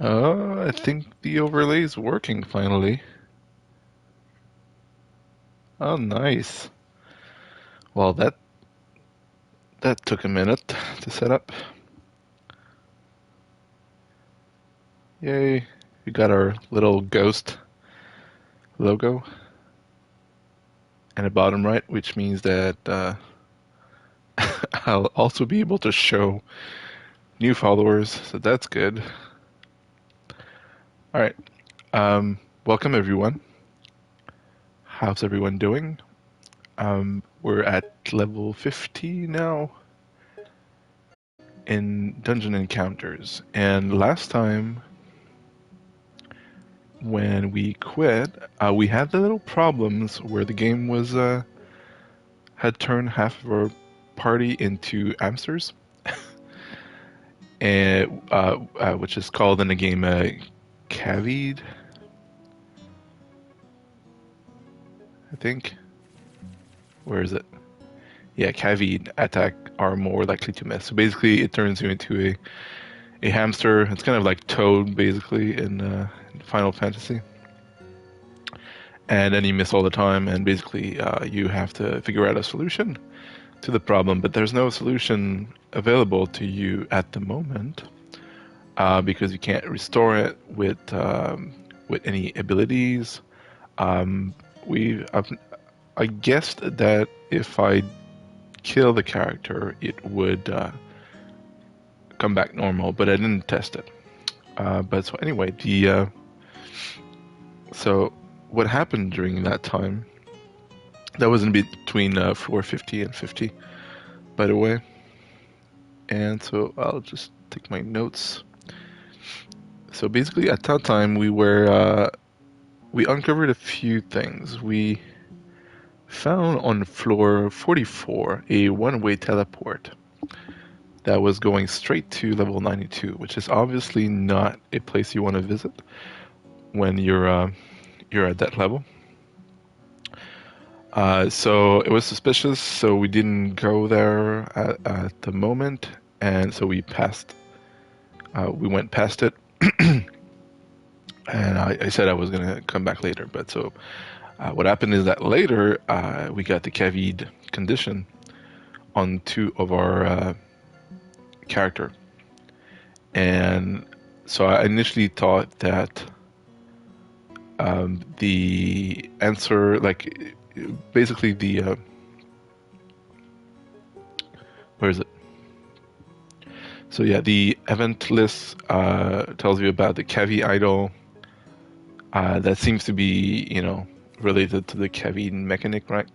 I think the overlay is working finally. Oh, nice. Well, that took a minute to set up. Yay. We got our little ghost logo and a bottom right, which means that I'll also be able to show new followers, so that's good. All right. Welcome everyone. How's everyone doing? We're at level 50 now in Dungeon Encounters, and last time when we quit, we had the little problems where the game was had turned half of our party into hamsters, and which is called in the game Cavid, I think. Where is it? Yeah, Cavid attack are more likely to miss. So basically, it turns you into a hamster. It's kind of like Toad, basically, in Final Fantasy. And then you miss all the time, and basically, you have to figure out a solution to the problem. But there's no solution available to you at the moment because you can't restore it with any abilities. Um, I guessed that if I kill the character, it would come back normal, but I didn't test it. But so anyway, the so what happened during that time? That was in between floor 50 and 50, by the way. And so I'll just take my notes. So basically, at that time, we uncovered a few things. We found on floor 44 a one-way teleport that was going straight to level 92, which is obviously not a place you want to visit when you're at that level. So it was suspicious, so we didn't go there at the moment, and so we went past it, and I said I was gonna come back later. But so what happened is that later we got the Cavid condition on two of our character, and so I initially thought that the answer, like basically the where is it? So yeah, the event list tells you about the Cavi idol. That seems to be, related to the Cavi mechanic, right?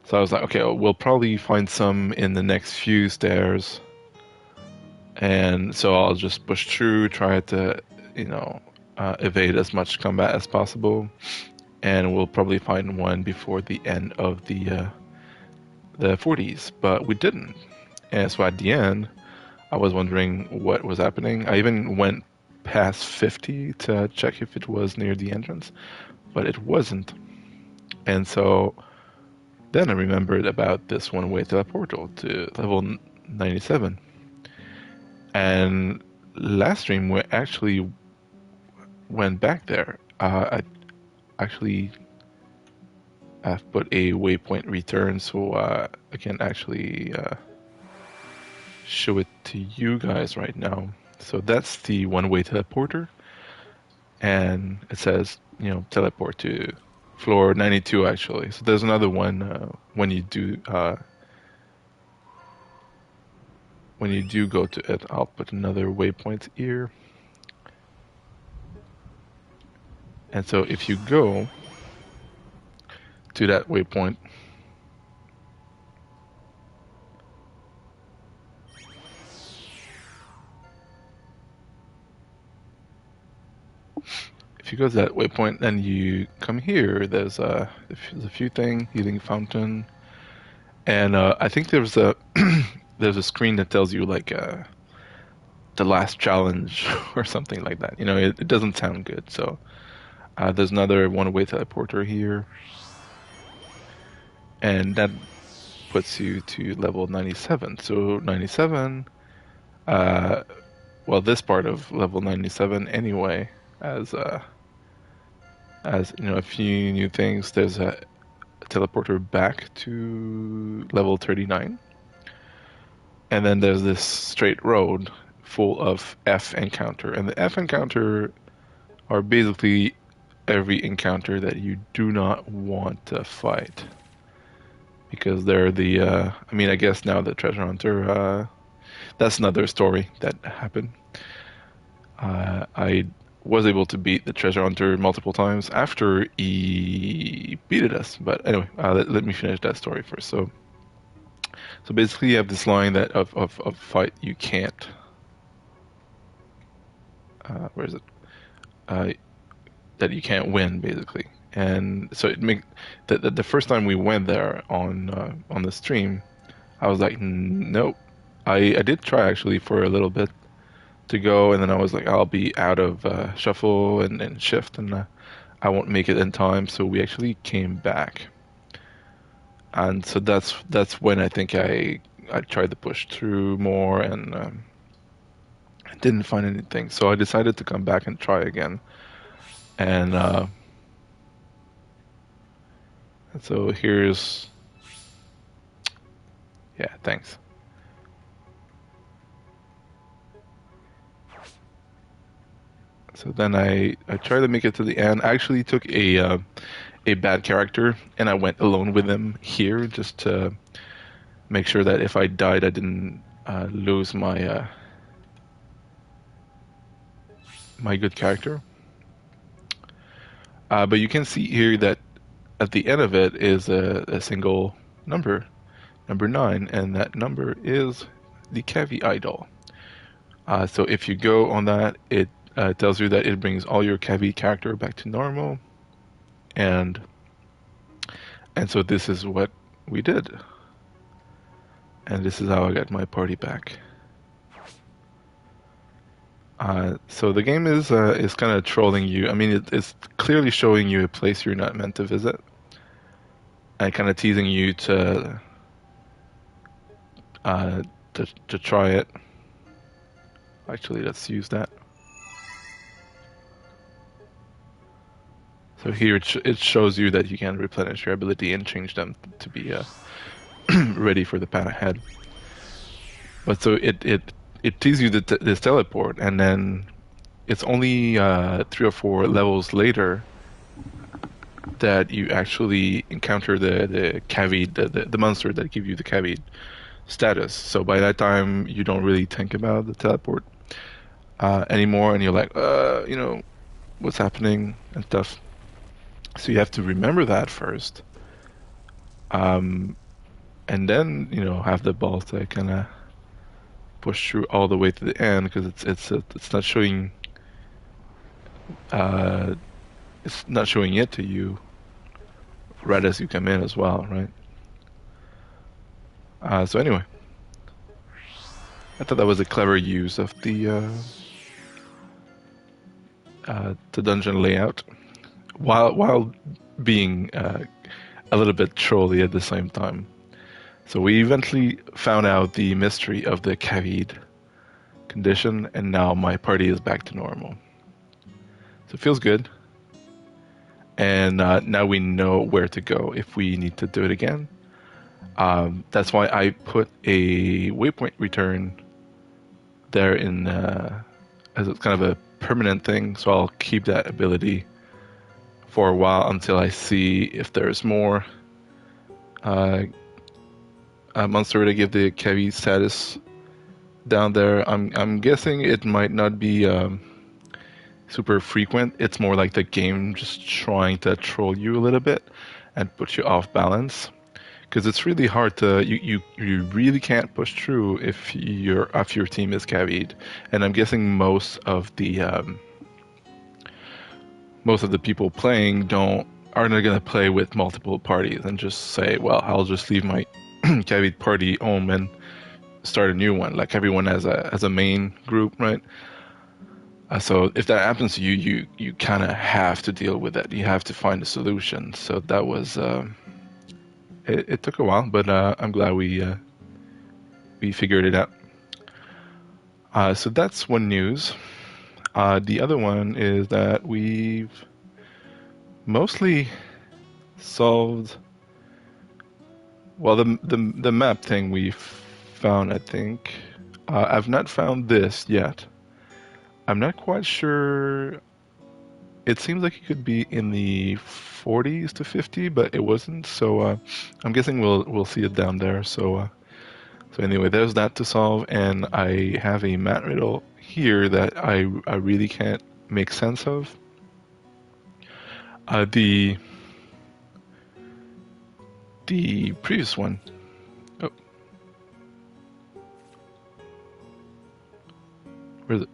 So I was like, okay, well, we'll probably find some in the next few stairs, and so I'll just push through, try to, evade as much combat as possible, and we'll probably find one before the end of the 40s, but we didn't. And so at the end, I was wondering what was happening. I even went past 50 to check if it was near the entrance, but it wasn't. And so then I remembered about this one-way teleportal to level 97. And last stream we actually went back there. I actually have put a waypoint return so I can actually show it to you guys right now. So that's the one-way teleporter, and it says, teleport to floor 92 actually. So there's another one when you do go to it. I'll put another waypoint here. And so if you go to that waypoint, if you go to that waypoint, then you come here. There's a few things, healing fountain, and I think there's a there's a screen that tells you like the last challenge or something like that. It doesn't sound good. So there's another one-way teleporter here, and that puts you to level 97. So 97, well, this part of level 97 anyway, as a few new things. There's a teleporter back to level 39, and then there's this straight road full of F encounter, and the F encounter are basically every encounter that you do not want to fight, because they're the I guess now the treasure hunter, that's another story that happened. I was able to beat the treasure hunter multiple times after he beated us. But anyway, let me finish that story first. So basically, you have this line that of fight you can't. Where is it? That you can't win, basically. And so it make the first time we went there on the stream, I was like, nope. I did try actually for a little bit to go, and then I was like, I'll be out of shuffle and shift, and I won't make it in time. So we actually came back, and so that's when I think I tried to push through more, and didn't find anything. So I decided to come back and try again, and so here's, yeah, thanks. So then I tried to make it to the end. I actually took a bad character, and I went alone with him here just to make sure that if I died, I didn't lose my my good character. But you can see here that at the end of it is a single number, number 9, and that number is the Kavi idol. So if you go on that, it tells you that it brings all your Kavi character back to normal, and so this is what we did, and this is how I got my party back. So the game is kind of trolling you. I mean, it's clearly showing you a place you're not meant to visit, and kind of teasing you to try it. Actually, let's use that. So here it shows you that you can replenish your ability and change them to be ready for the path ahead. But so it teases you this teleport, and then it's only 3 or 4 levels later that you actually encounter the Cavid, the monster that gives you the Cavid status. So by that time, you don't really think about the teleport anymore, and you're like, what's happening and stuff. So you have to remember that first, and then have the balls to kind of push through all the way to the end, because it's not showing it to you right as you come in as well, right? So anyway, I thought that was a clever use of the dungeon layout, while being a little bit trolly at the same time. So we eventually found out the mystery of the Cavid condition, and now my party is back to normal. So it feels good. And now we know where to go if we need to do it again. That's why I put a waypoint return there as a kind of a permanent thing. So I'll keep that ability for a while until I see if there's more monster to give the Kevi status down there. I'm guessing it might not be super frequent. It's more like the game just trying to troll you a little bit and put you off balance, because it's really hard to you really can't push through if your team is Cavied. And I'm guessing most of the people playing are not going to play with multiple parties and just say, well, I'll just leave my Cavied party home and start a new one. Like everyone has a main group, right? So if that happens to you, you kind of have to deal with it. You have to find a solution. So that was it took a while, but I'm glad we figured it out. So that's one news. The other one is that we've mostly solved. Well, the map thing we've found, I think. I've not found this yet. I'm not quite sure. It seems like it could be in the 40s to 50, but it wasn't. So I'm guessing we'll see it down there. So anyway, there's that to solve, and I have a mat riddle here that I really can't make sense of. The previous one. Oh, where's it?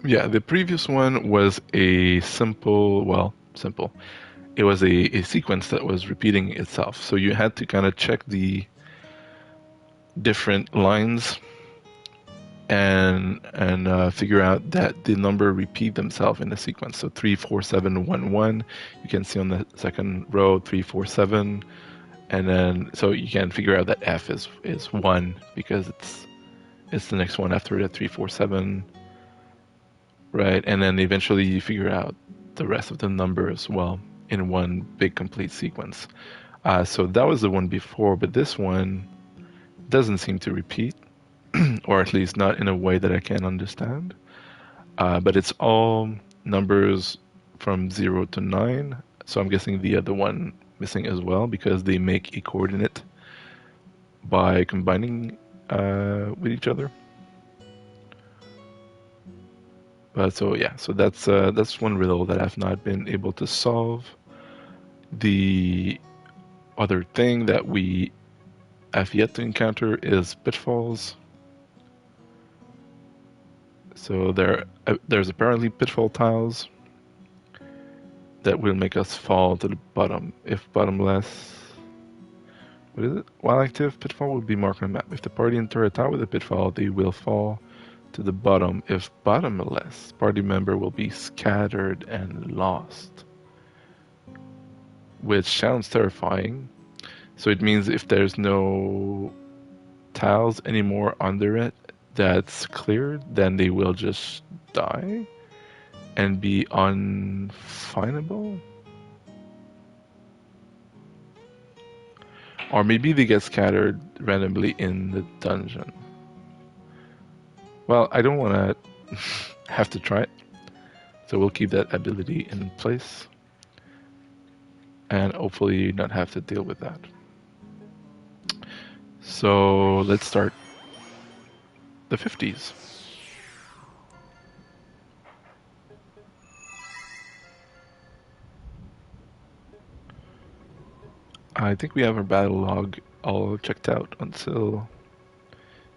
Yeah, the previous one was a simple. It was a sequence that was repeating itself. So you had to kind of check the different lines and figure out that the number repeat themselves in the sequence. So 34711, you can see on the second row 347, and then so you can figure out that F is 1 because it's the next one after the 347, right? And then eventually you figure out the rest of the number as well in one big complete sequence. So that was the one before, but this one doesn't seem to repeat, or at least not in a way that I can understand. But it's all numbers from 0 to 9. So I'm guessing the other one missing as well because they make a coordinate by combining with each other. So yeah, so that's one riddle that I've not been able to solve. The other thing that we have yet to encounter is pitfalls. So there's apparently pitfall tiles that will make us fall to the bottom. If bottomless, what is it? While active, pitfall will be marked on the map. If the party enter a tile with a pitfall, they will fall to the bottom. If bottomless, party member will be scattered and lost. Which sounds terrifying. So it means if there's no tiles anymore under it that's cleared, then they will just die and be unfindable. Or maybe they get scattered randomly in the dungeon. Well, I don't want to have to try it, so we'll keep that ability in place and hopefully not have to deal with that. So let's start the 50s. I think we have our battle log all checked out until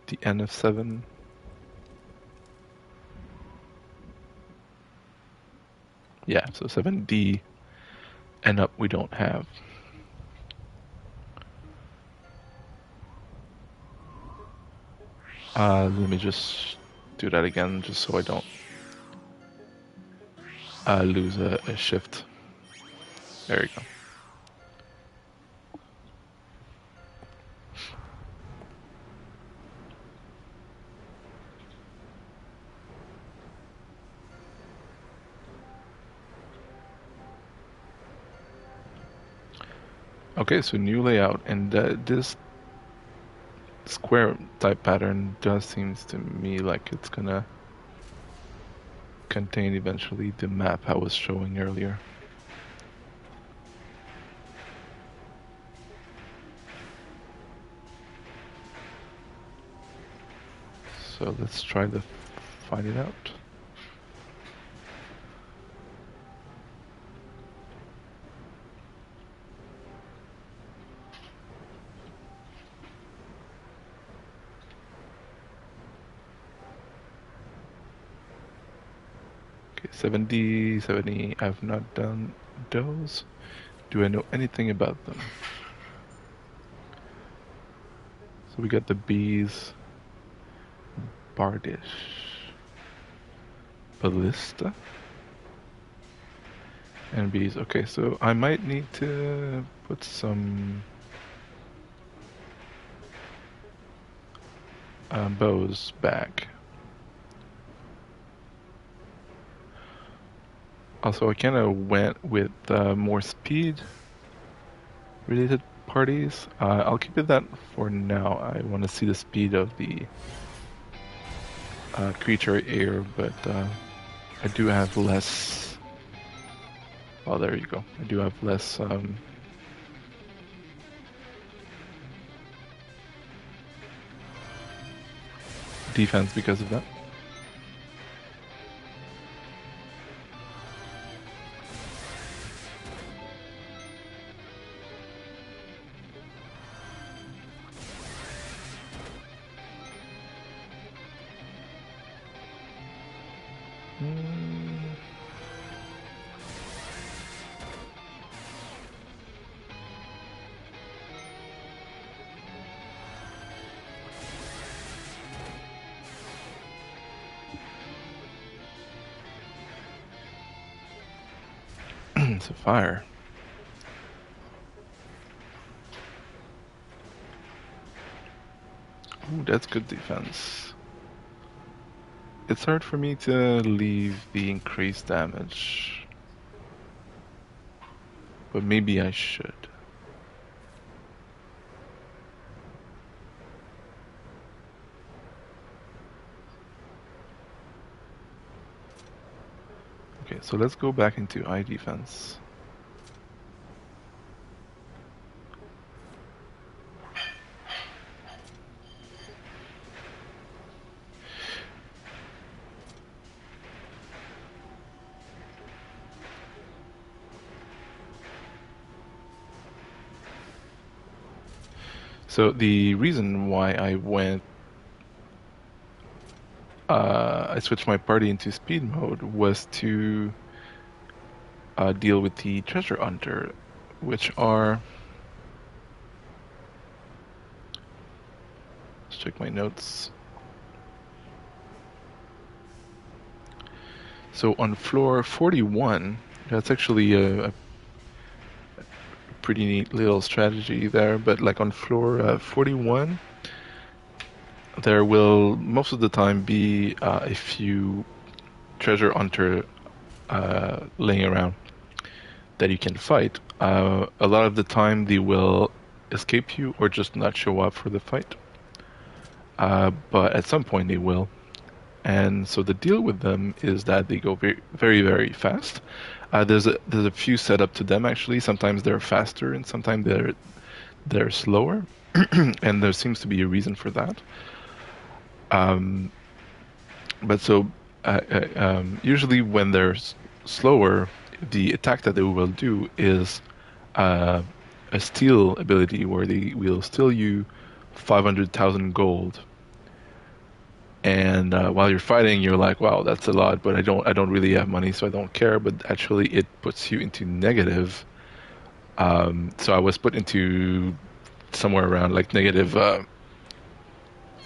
the NF7. Yeah, so 7D and up we don't have. Let me just do that again just so I don't lose a shift. There you go. Okay, so new layout, and this square type pattern does seems to me like it's gonna contain eventually the map I was showing earlier. So let's try to find it out. Okay, 70, 70, I've not done those. Do I know anything about them? So we got the bees, Bardish, Ballista, and bees. Okay, so I might need to put some bows back. Also, I kind of went with more speed related parties. I'll keep it that for now. I want to see the speed of the creature air, but I do have less. Oh, there you go. I do have less defense because of that. It's a fire. Ooh, that's good defense. It's hard for me to leave the increased damage, but maybe I should. Okay, so let's go back into eye defense. So the reason why I switched my party into speed mode was to deal with the treasure hunter, which are. Let's check my notes. So on floor 41, that's actually a pretty neat little strategy there, but like on floor 41, there will most of the time be a few treasure hunter laying around that you can fight. A lot of the time they will escape you or just not show up for the fight. But at some point they will. And so the deal with them is that they go very, very, very fast. There's a few set up to them actually. Sometimes they're faster and sometimes they're slower, and there seems to be a reason for that. But so usually when they're slower, the attack that they will do is a steal ability where they will steal you 500,000 gold. And while you're fighting, you're like, "Wow, that's a lot," but I don't really have money, so I don't care. But actually, it puts you into negative. So I was put into somewhere around like negative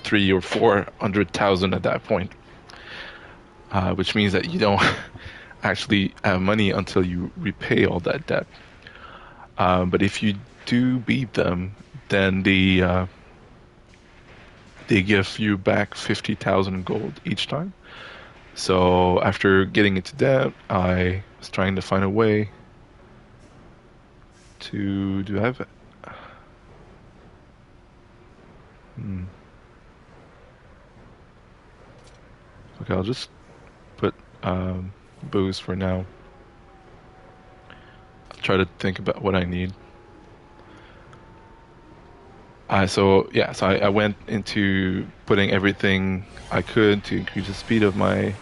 300,000 or 400,000 at that point, which means that you don't actually have money until you repay all that debt. But if you do beat them, then they give you back 50,000 gold each time. So after getting into debt, I was trying to find a way to do I have. Okay, I'll just put booze for now. I'll try to think about what I need. So I went into putting everything I could to increase the speed of my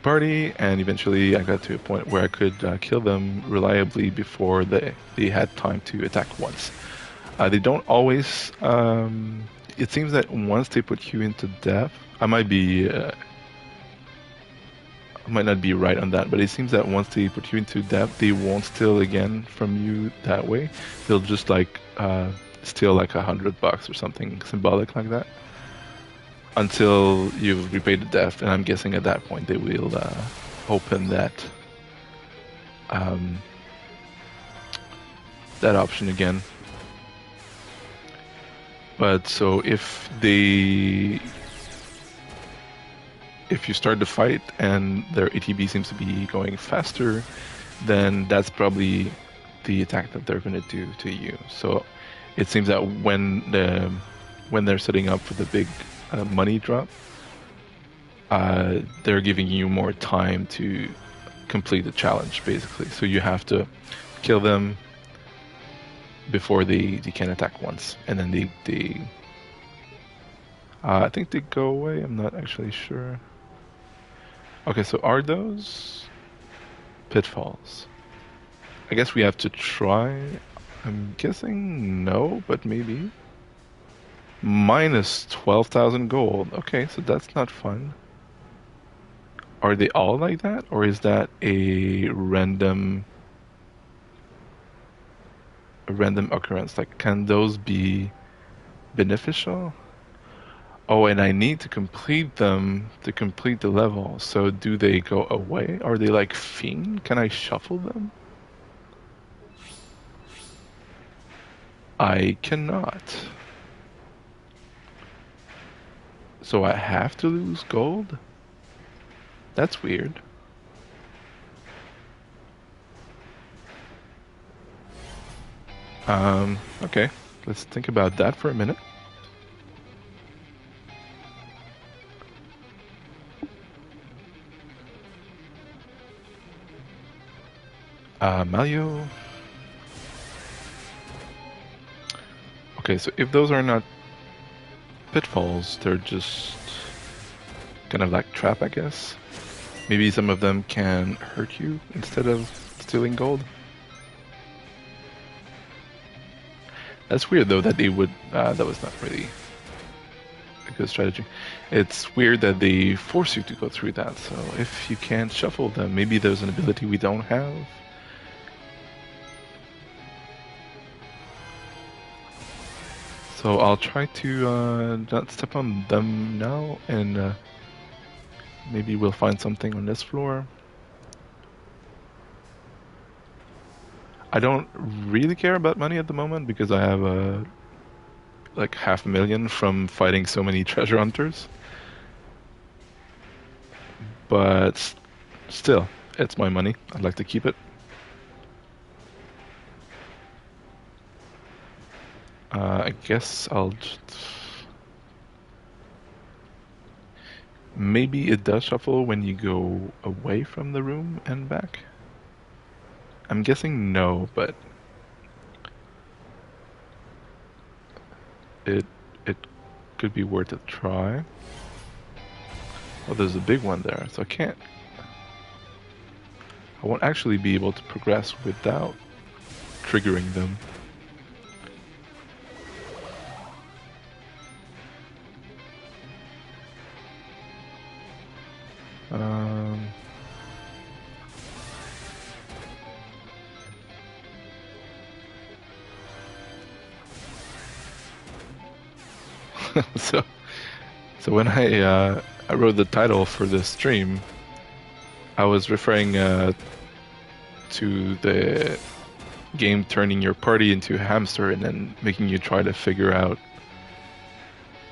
party, and eventually I got to a point where I could kill them reliably before they had time to attack once. They don't always. It seems that once they put you into death, I might not be right on that, but it seems that once they put you into death, they won't steal again from you that way. They'll just like steal like $100 or something symbolic like that until you've repaid the debt. And I'm guessing at that point they will open that that option again. But so if you start the fight and their ATB seems to be going faster, then that's probably the attack that they're going to do to you. So it seems that when they're setting up for the big money drop, they're giving you more time to complete the challenge, basically. So you have to kill them before they can attack once, and then they I think they go away. I'm not actually sure. Okay, so are those pitfalls? I guess we have to try. I'm guessing no, but maybe. Minus 12,000 gold. Okay, so that's not fun. Are they all like that, or is that a random occurrence? Like, can those be beneficial? Oh, and I need to complete them to complete the level. So do they go away? Are they like Fiend? Can I shuffle them? I cannot. So I have to lose gold? That's weird. Okay. Let's think about that for a minute. Malio. Okay, so if those are not pitfalls, they're just kind of like trap, I guess. Maybe some of them can hurt you instead of stealing gold. That's weird though that they would. That was not really a good strategy. It's weird that they force you to go through that. So if you can't shuffle them, maybe there's an ability we don't have. So I'll try to not step on them now, and maybe we'll find something on this floor. I don't really care about money at the moment because I have like 500,000 from fighting so many treasure hunters. But still, it's my money. I'd like to keep it. I guess I'll just... Maybe it does shuffle when you go away from the room and back? I'm guessing no, but... It could be worth a try. Oh, there's a big one there, so I can't... I won't actually be able to progress without triggering them. So when I wrote the title for this stream, I was referring to the game turning your party into a hamster and then making you try to figure out,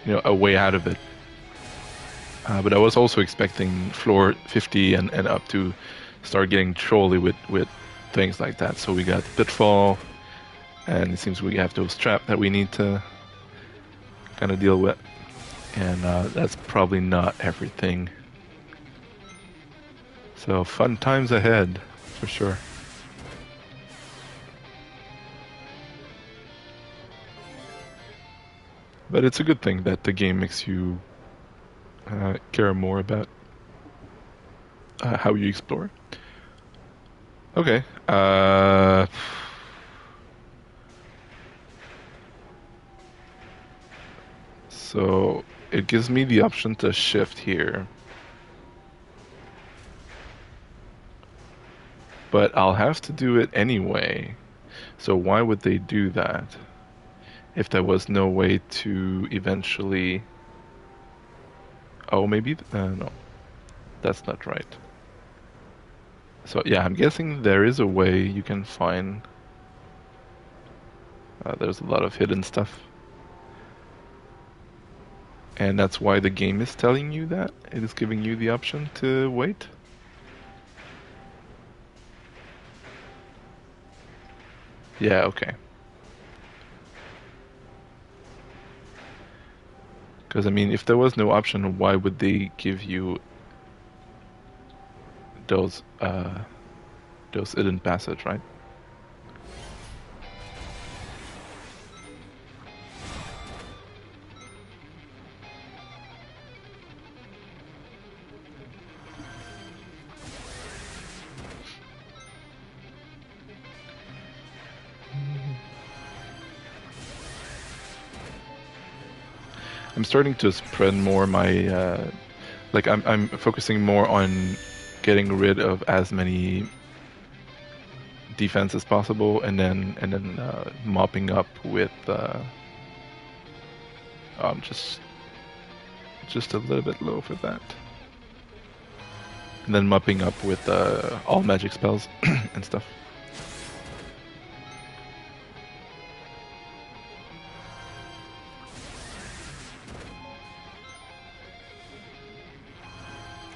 a way out of it. But I was also expecting floor 50 and up to start getting trolly with things like that. So we got Pitfall, and it seems we have those trap that we need to kind of deal with. And that's probably not everything. So fun times ahead, for sure. But it's a good thing that the game makes you care more about how you explore. Okay. So it gives me the option to shift here. But I'll have to do it anyway. So why would they do that? If there was no way to eventually... Oh, maybe... no. That's not right. So yeah, I'm guessing there is a way you can find... there's a lot of hidden stuff. And that's why the game is telling you that. It is giving you the option to wait. Yeah, okay. Because, I mean, if there was no option, why would they give you those hidden passage, right? I'm starting to spread more my like I'm focusing more on getting rid of as many defense as possible, and then mopping up with just a little bit low for that, and then mopping up with all magic spells and stuff.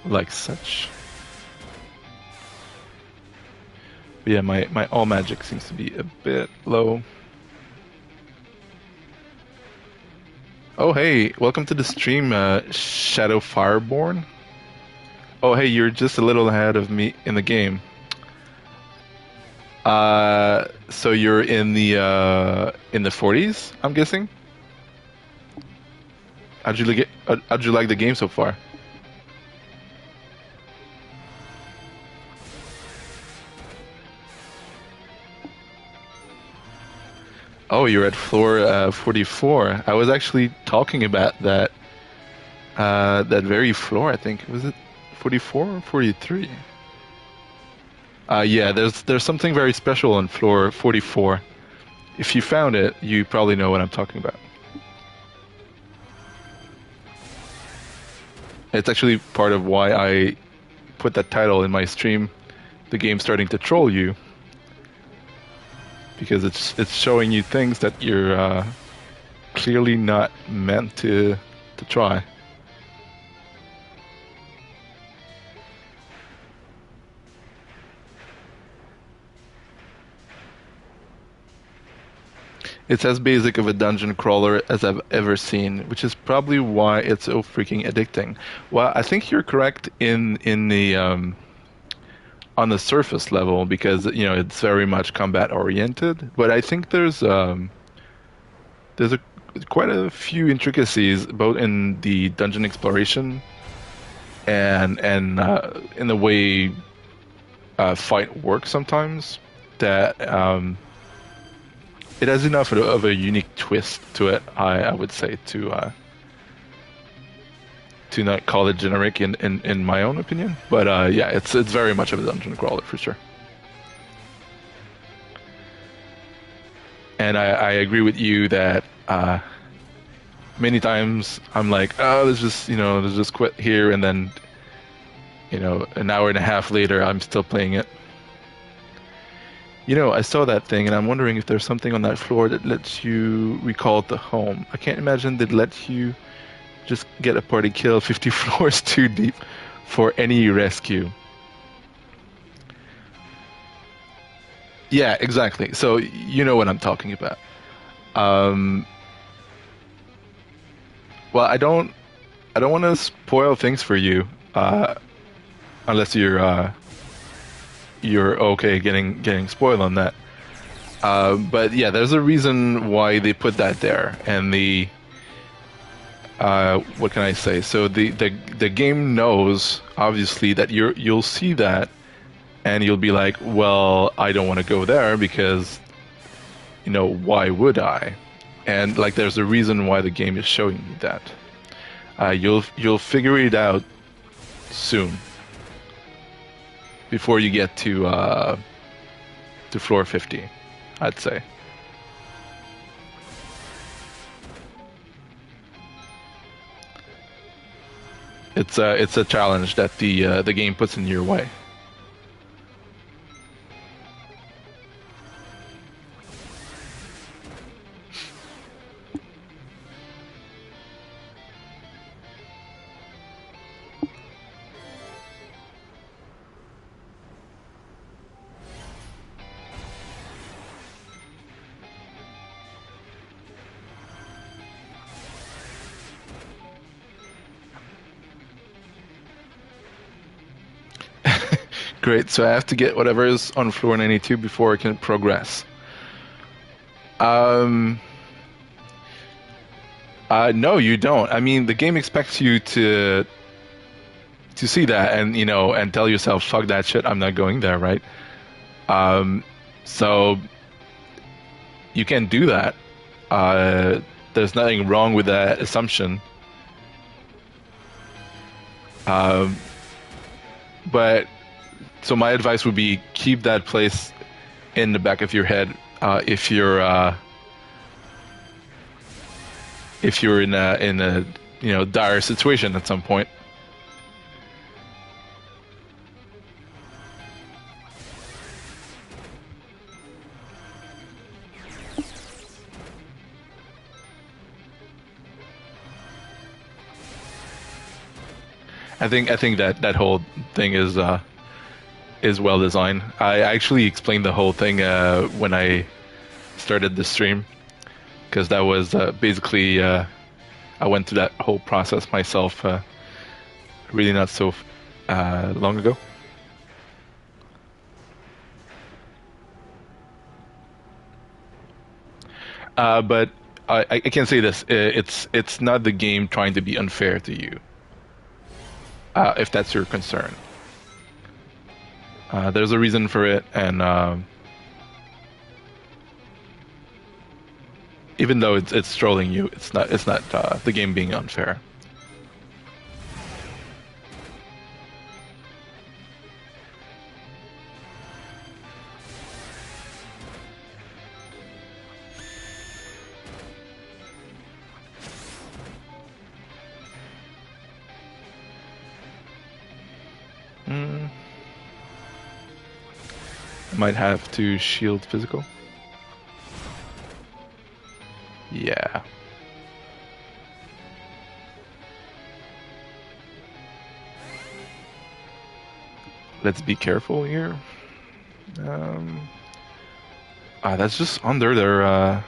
Like such. But yeah, my all magic seems to be a bit low. Oh hey, welcome to the stream, Shadow Fireborn. Oh hey, you're just a little ahead of me in the game. So you're in the 40s, I'm guessing. How'd you like the game so far? Oh, you're at floor 44. I was actually talking about that that very floor. I think was it 44 or 43? Yeah, there's something very special on floor 44. If you found it, you probably know what I'm talking about. It's actually part of why I put that title in my stream. The game's starting to troll you, because it's showing you things that you're clearly not meant to try. It's as basic of a dungeon crawler as I've ever seen, which is probably why it's so freaking addicting. Well, I think you're correct in the on the surface level, because it's very much combat oriented. But I think there's quite a few intricacies both in the dungeon exploration and in the way fight works sometimes, that it has enough of a unique twist to it, I would say, to not call it generic in my own opinion. But yeah, it's very much of a dungeon crawler for sure. And I agree with you that many times I'm like, oh, let's just quit here, and then an hour and a half later I'm still playing it. I saw that thing, and I'm wondering if there's something on that floor that lets you recall it to home. I can't imagine that lets you just get a party kill 50 floors too deep for any rescue. Yeah, exactly. So you know what I'm talking about. Um, well, I don't want to spoil things for you, unless you're okay getting spoiled on that. But yeah, there's a reason why they put that there, and what can I say? So the game knows obviously that you'll see that, and you'll be like, well, I don't want to go there because, why would I? And like, there's a reason why the game is showing you that. You'll figure it out soon, before you get to floor 50, I'd say. It's a challenge that the game puts in your way. Great. So I have to get whatever is on floor 92 before I can progress. No, you don't. I mean, the game expects you to see that and and tell yourself, "Fuck that shit. I'm not going there." Right? So you can do that. There's nothing wrong with that assumption. But so my advice would be keep that place in the back of your head if you're in a dire situation at some point. I think that whole thing is well designed. I actually explained the whole thing when I started the stream, because that was basically I went through that whole process myself really not so long ago. But I can say this: it's not the game trying to be unfair to you, if that's your concern. There's a reason for it, and even though it's trolling you, it's not the game being unfair. I might have to shield physical. Yeah. Let's be careful here. That's just under their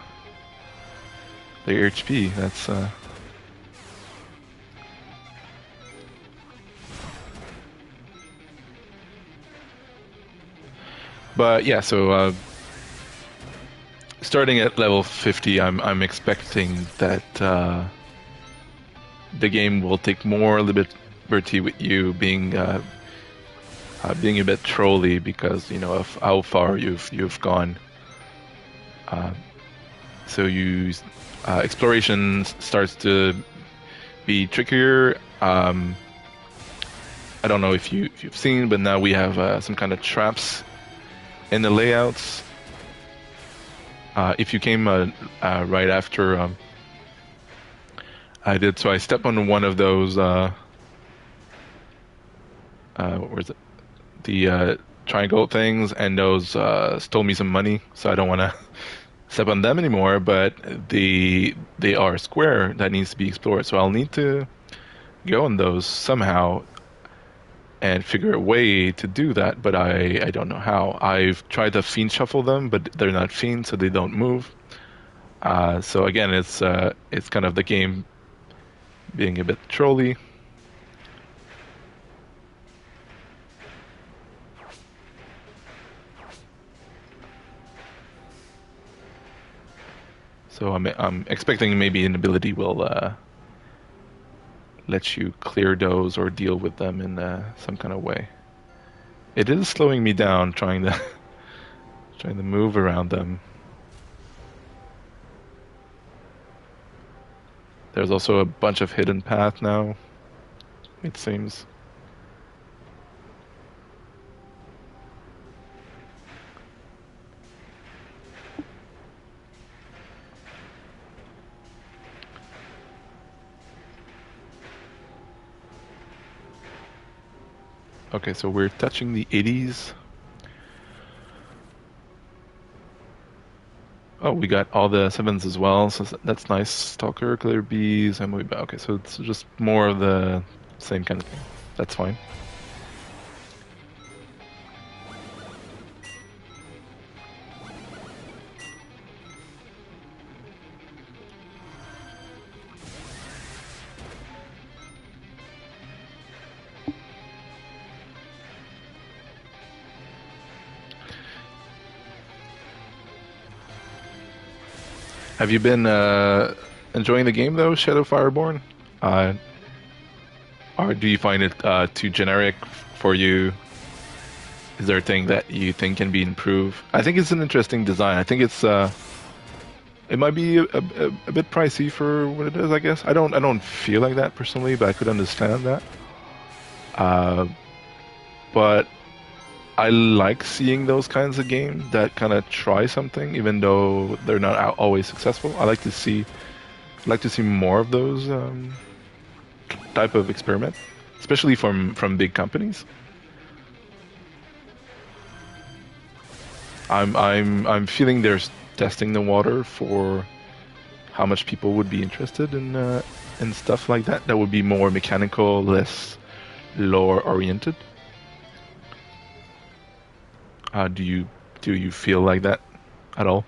HP. That's But yeah, so starting at level 50, I'm expecting that the game will take more liberty with you, being a bit trolly because of how far you've gone. So exploration starts to be trickier. I don't know if you've seen, but now we have some kind of traps in the layouts. If you came right after I did, so I stepped on one of those. Where is it? The triangle things, and those stole me some money, so I don't want to step on them anymore. But they are square that needs to be explored, so I'll need to go on those somehow and figure a way to do that, but I don't know how. I've tried to fiend shuffle them, but they're not fiends, so they don't move. So again, it's kind of the game being a bit trolly. So I'm expecting maybe an ability will let you clear those or deal with them in some kind of way. It is slowing me down trying to move around them. There's also a bunch of hidden path now, it seems. Okay, so we're touching the 80s. Oh, we got all the 7s as well, so that's nice. Stalker, Clear Bees, MOB. Okay, so it's just more of the same kind of thing. That's fine. Have you been enjoying the game though, Shadow Fireborn? Uh, or do you find it too generic for you? Is there a thing that you think can be improved? I think it's an interesting design. I think it might be a bit pricey for what it is. I guess I don't feel like that personally, but I could understand that. Uh, but I like seeing those kinds of games that kind of try something, even though they're not always successful. Like to see more of those type of experiment, especially from big companies. I'm feeling there's testing the water for how much people would be interested in stuff like that. That would be more mechanical, less lore oriented. Do you feel like that at all?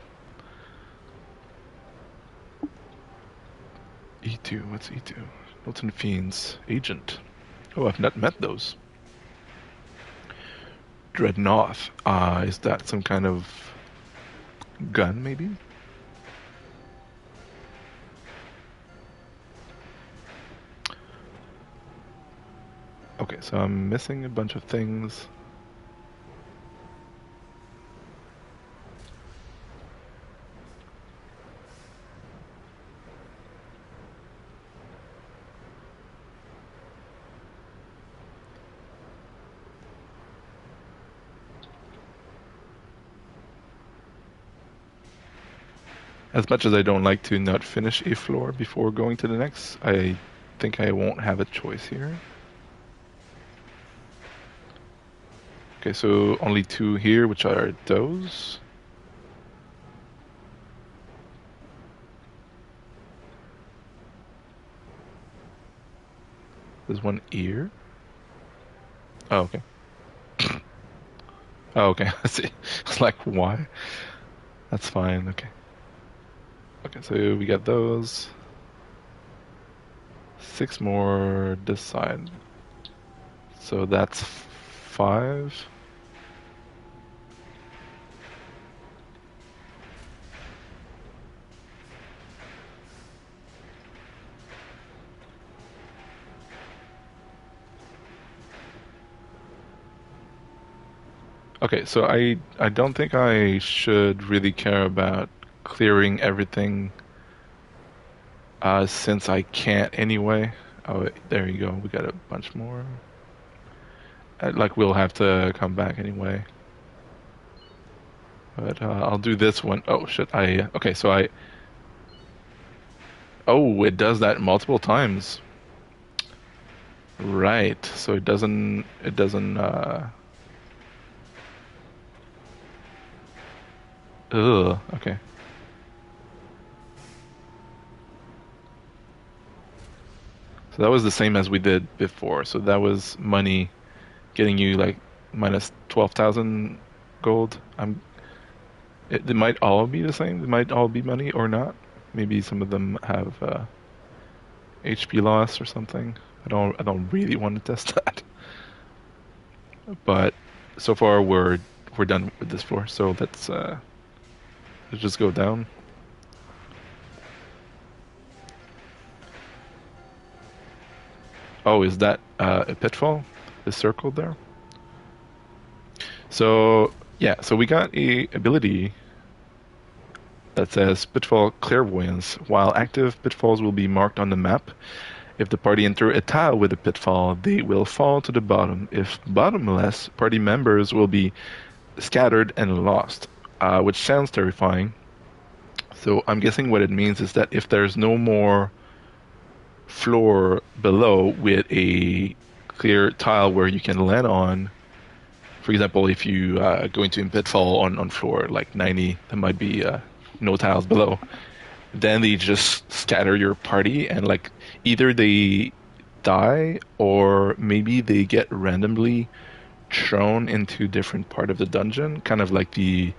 E2, what's E2? Milton Fiends Agent. Oh, I've not met those. Dreadnought. Is that some kind of gun, maybe? Okay, so I'm missing a bunch of things. As much as I don't like to not finish a floor before going to the next, I think I won't have a choice here. Okay, so only two here, which are those. There's one ear. Oh, okay. Oh, okay. I see. It's like, why? That's fine. Okay. Okay, so we got those. 6 more this side. So that's 5. Okay, so I don't think I should really care about clearing everything since I can't anyway. Oh, there you go. We got a bunch more. Like we'll have to come back anyway. But I'll do this one. Oh shit! Okay. So I. Oh, it does that multiple times. Right. So it doesn't. It doesn't. Ugh. Okay. So that was the same as we did before. So that was money getting you like minus 12,000 gold. They might all be the same. They might all be money or not. Maybe some of them have HP loss or something. I don't really want to test that. But so far we're done with this floor. So let's just go down. Oh, is that a pitfall? The circle there? So yeah, so we got a ability that says Pitfall Clairvoyance. While active, pitfalls will be marked on the map. If the party enter a tile with a pitfall, they will fall to the bottom. If bottomless, party members will be scattered and lost, which sounds terrifying. So I'm guessing what it means is that if there's no more floor below with a clear tile where you can land on, for example, if you go into a pitfall on floor like 90, there might be no tiles below. Then they just scatter your party and like either they die or maybe they get randomly thrown into different part of the dungeon, kind of like the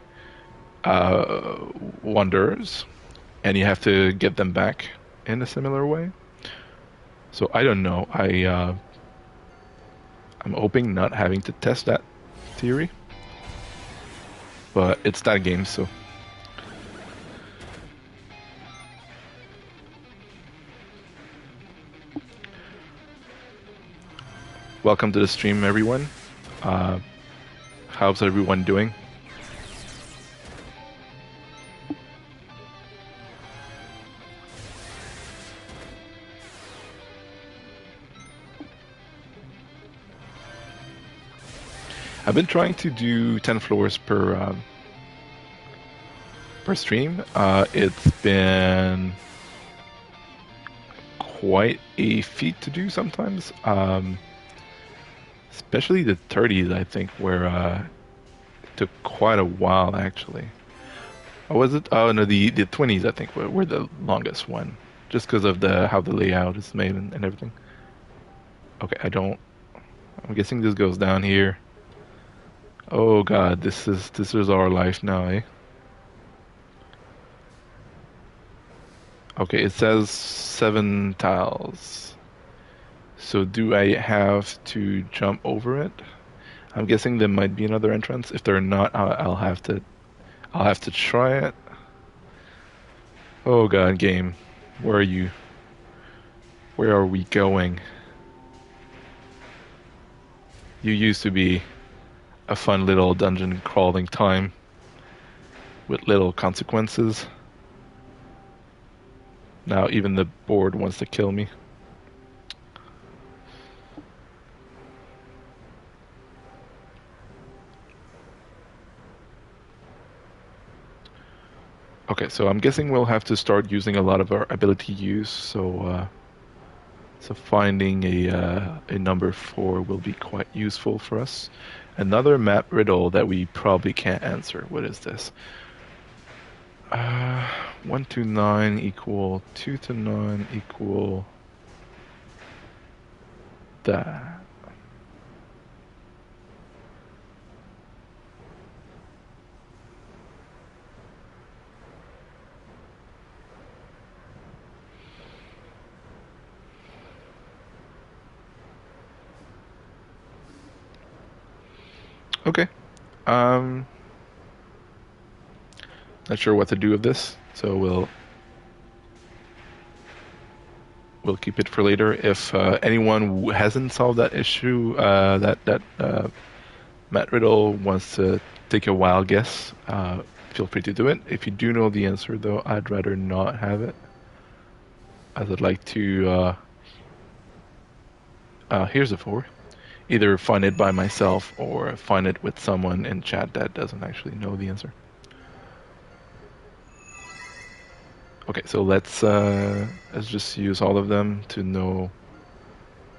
wanderers, and you have to get them back in a similar way. So I don't know. I'm hoping not having to test that theory, but it's that game, so welcome to the stream, everyone. How's everyone doing? I've been trying to do 10 floors per stream. It's been quite a feat to do sometimes. Especially the 30s, I think, where it took quite a while, actually. Or was it? Oh, no, the 20s, I think, were the longest one. Just because of how the layout is made and everything. Okay, I'm guessing this goes down here. Oh god, this is our life now, eh? Okay, it says 7 tiles. So do I have to jump over it? I'm guessing there might be another entrance. If there are not, I'll have to try it. Oh god, game. Where are you? Where are we going? You used to be a fun little dungeon crawling time with little consequences. Now even the board wants to kill me. Okay, so I'm guessing we'll have to start using a lot of our ability use, so finding a number 4 will be quite useful for us. Another map riddle that we probably can't answer. What is this? 1 to 9 equal 2 to 9 equal that. Okay. Not sure what to do with this, so we'll keep it for later. If anyone who hasn't solved that issue, that Matt Riddle wants to take a wild guess, feel free to do it. If you do know the answer, though, I'd rather not have it, as I'd like to. Here's a 4. Either find it by myself or find it with someone in chat that doesn't actually know the answer. Okay, so let's just use all of them to know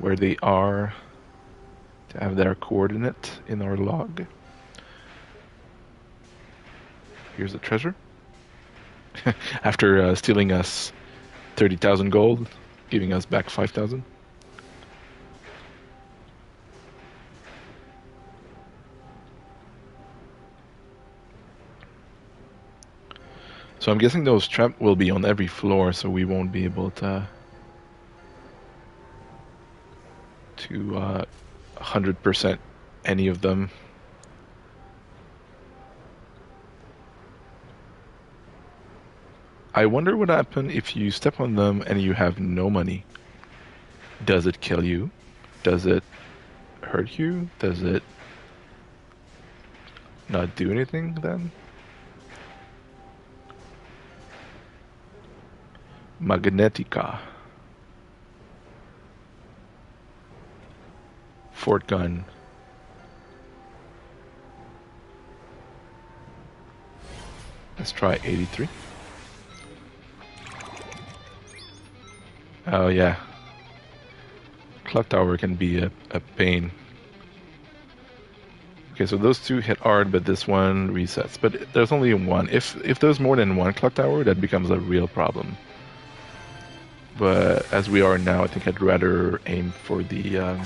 where they are, to have their coordinate in our log. Here's the treasure. After stealing us 30,000 gold, giving us back 5,000. So I'm guessing those traps will be on every floor, so we won't be able to 100% any of them. I wonder what happens if you step on them and you have no money. Does it kill you? Does it hurt you? Does it not do anything then? Magnetica. Fort gun. Let's try 83. Oh yeah. Clock tower can be a pain. Okay, so those two hit hard, but this one resets. But there's only one. If there's more than one clock tower, that becomes a real problem. But as we are now, I think I'd rather aim for the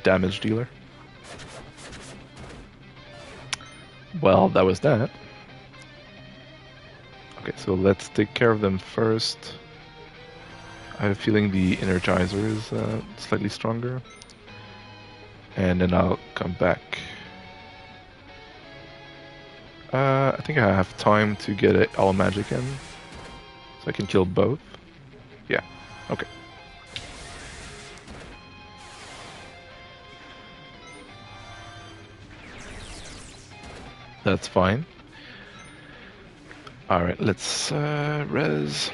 damage dealer. Well, that was that. Okay, so let's take care of them first. I have a feeling the Energizer is slightly stronger. And then I'll come back. I think I have time to get it all magic in. So I can kill both. Yeah, okay. That's fine. All right, let's res.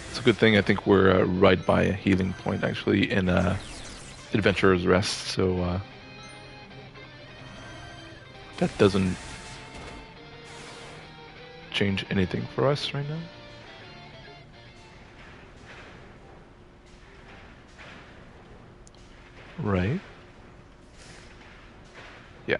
It's a good thing. I think we're right by a healing point, actually, in Adventurer's Rest, so that doesn't change anything for us right now. Right. Yeah.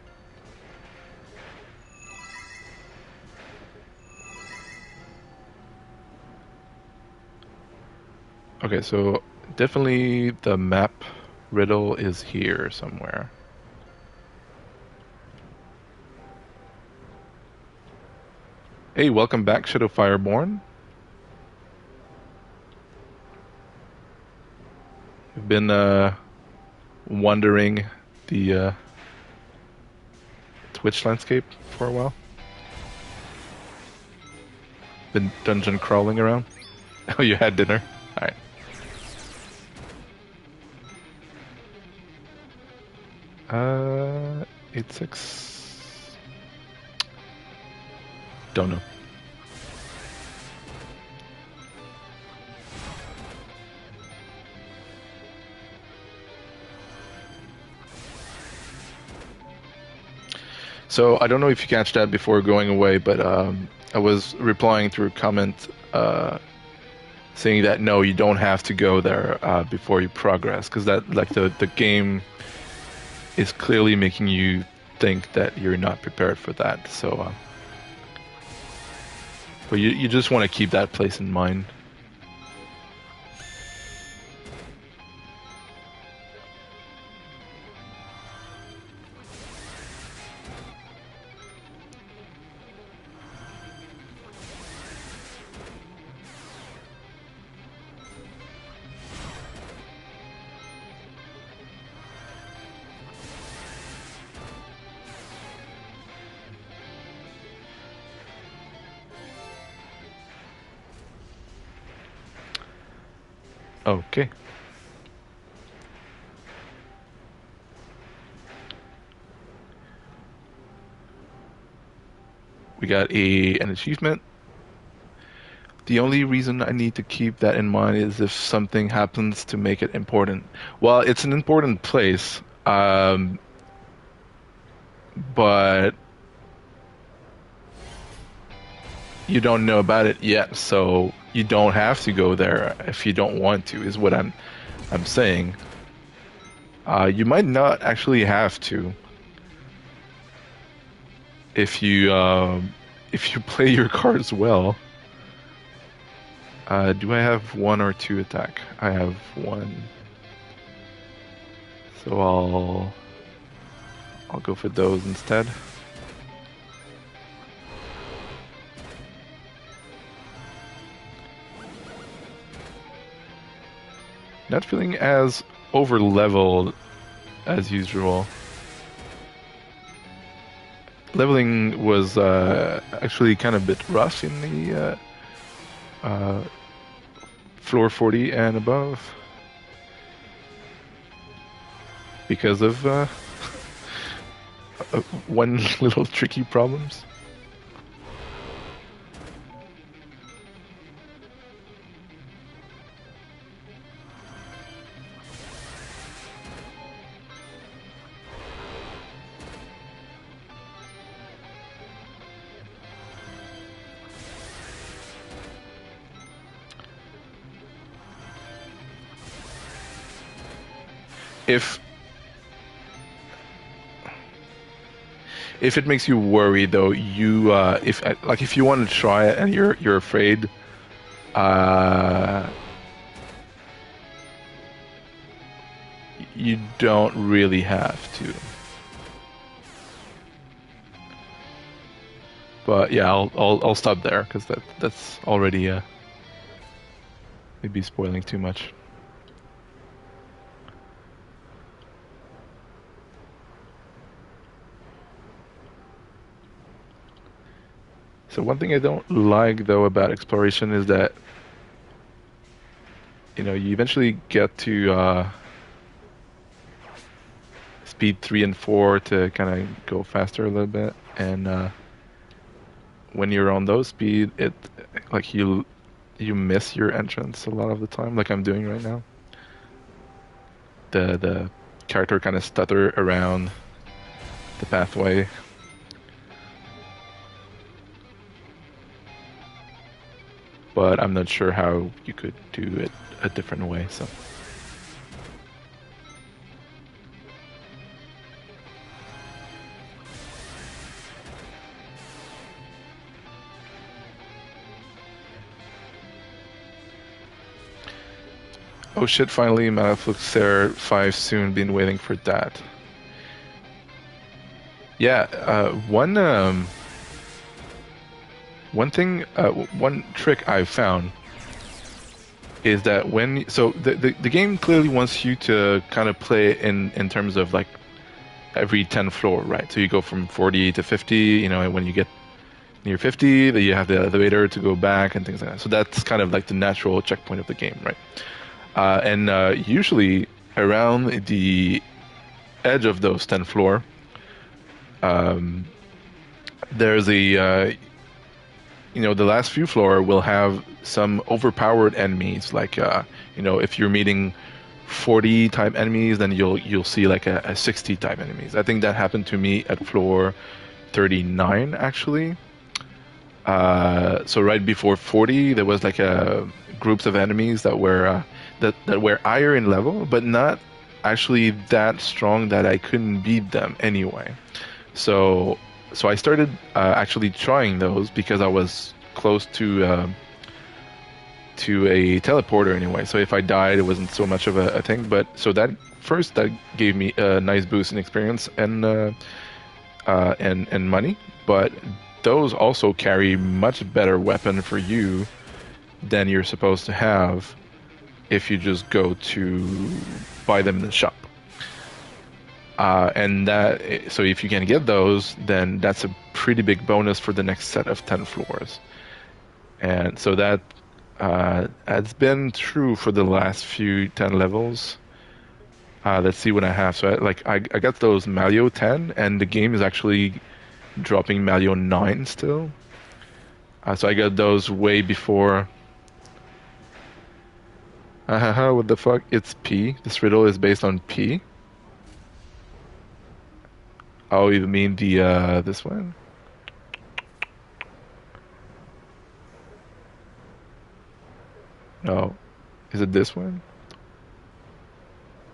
Okay, so definitely the map riddle is here somewhere. Hey, welcome back, Shadow Fireborn. We've been wandering the Twitch landscape for a while. Been dungeon crawling around. Oh, you had dinner? Alright. Uh, 8-6. Don't know. So I don't know if you catch that before going away, but I was replying through a comment saying that no, you don't have to go there before you progress, because that like the game is clearly making you think that you're not prepared for that. So, but you just want to keep that place in mind. Okay. We got an achievement. The only reason I need to keep that in mind is if something happens to make it important. Well, it's an important place, but you don't know about it yet, so you don't have to go there if you don't want to, is what I'm saying. You might not actually have to if you play your cards well. Do I have 1 or 2 attack? I have 1. So I'll go for those instead. Not feeling as over leveled as usual. Leveling was actually kind of a bit rough in the floor 40 and above because of one little tricky problems. If it makes you worry, though, you if you want to try it and you're afraid, you don't really have to. But yeah, I'll stop there because that's already maybe spoiling too much. So one thing I don't like though about exploration is that you eventually get to speed 3 and 4 to kind of go faster a little bit, and when you're on those speed, it like you miss your entrance a lot of the time, like I'm doing right now. The character kind of stutter around the pathway. But I'm not sure how you could do it a different way, so. Oh shit, finally, Malafluxer 5 soon, been waiting for that. Yeah, one trick I've found is that so the game clearly wants you to kind of play in terms of like every 10 floor, right? So you go from 40 to 50, and when you get near 50, then you have the elevator to go back and things like that. So that's kind of like the natural checkpoint of the game, right? And usually around the edge of those 10 floor, there's the last few floor will have some overpowered enemies. Like, if you're meeting 40 type enemies, then you'll see like a 60 type enemies. I think that happened to me at floor 39 actually. So right before 40, there was like groups of enemies that were higher in level, but not actually that strong that I couldn't beat them anyway. So I started actually trying those because I was close to a teleporter anyway. So if I died, it wasn't so much of a thing. But so that gave me a nice boost in experience and money. But those also carry much better weapon for you than you're supposed to have if you just go to buy them in the shop. So if you can get those, then that's a pretty big bonus for the next set of 10 floors. And so that has been true for the last few 10 levels. Let's see what I have. So I got those Malio 10, and the game is actually dropping Malio 9 still. So I got those way before. What the fuck? It's P. This riddle is based on P. Oh, you mean the this one? No, is it this one?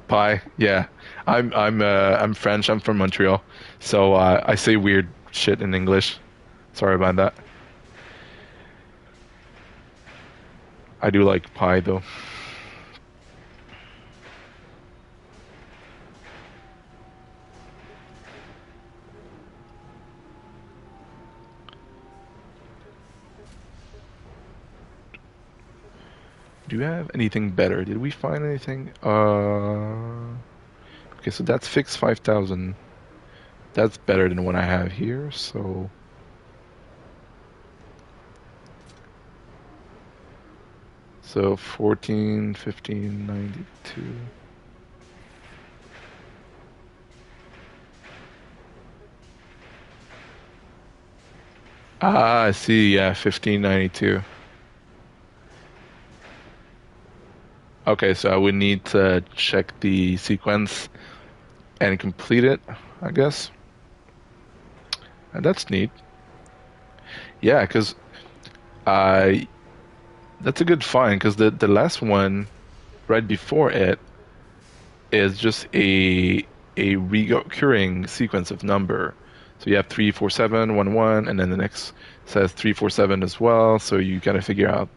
Pi. Yeah, I'm French. I'm from Montreal, so I say weird shit in English. Sorry about that. I do like pie though. Do you have anything better? Did we find anything? Okay, so that's fixed 5,000. That's better than what I have here, so. So 14, 15, 92. I see, yeah, 1592. Okay, so I would need to check the sequence and complete it, I guess. And that's neat. Yeah, because that's a good find, because the last one, right before it, is just a recurring sequence of number. So you have 347, 11, and then the next says 347 as well. So you kind of figure out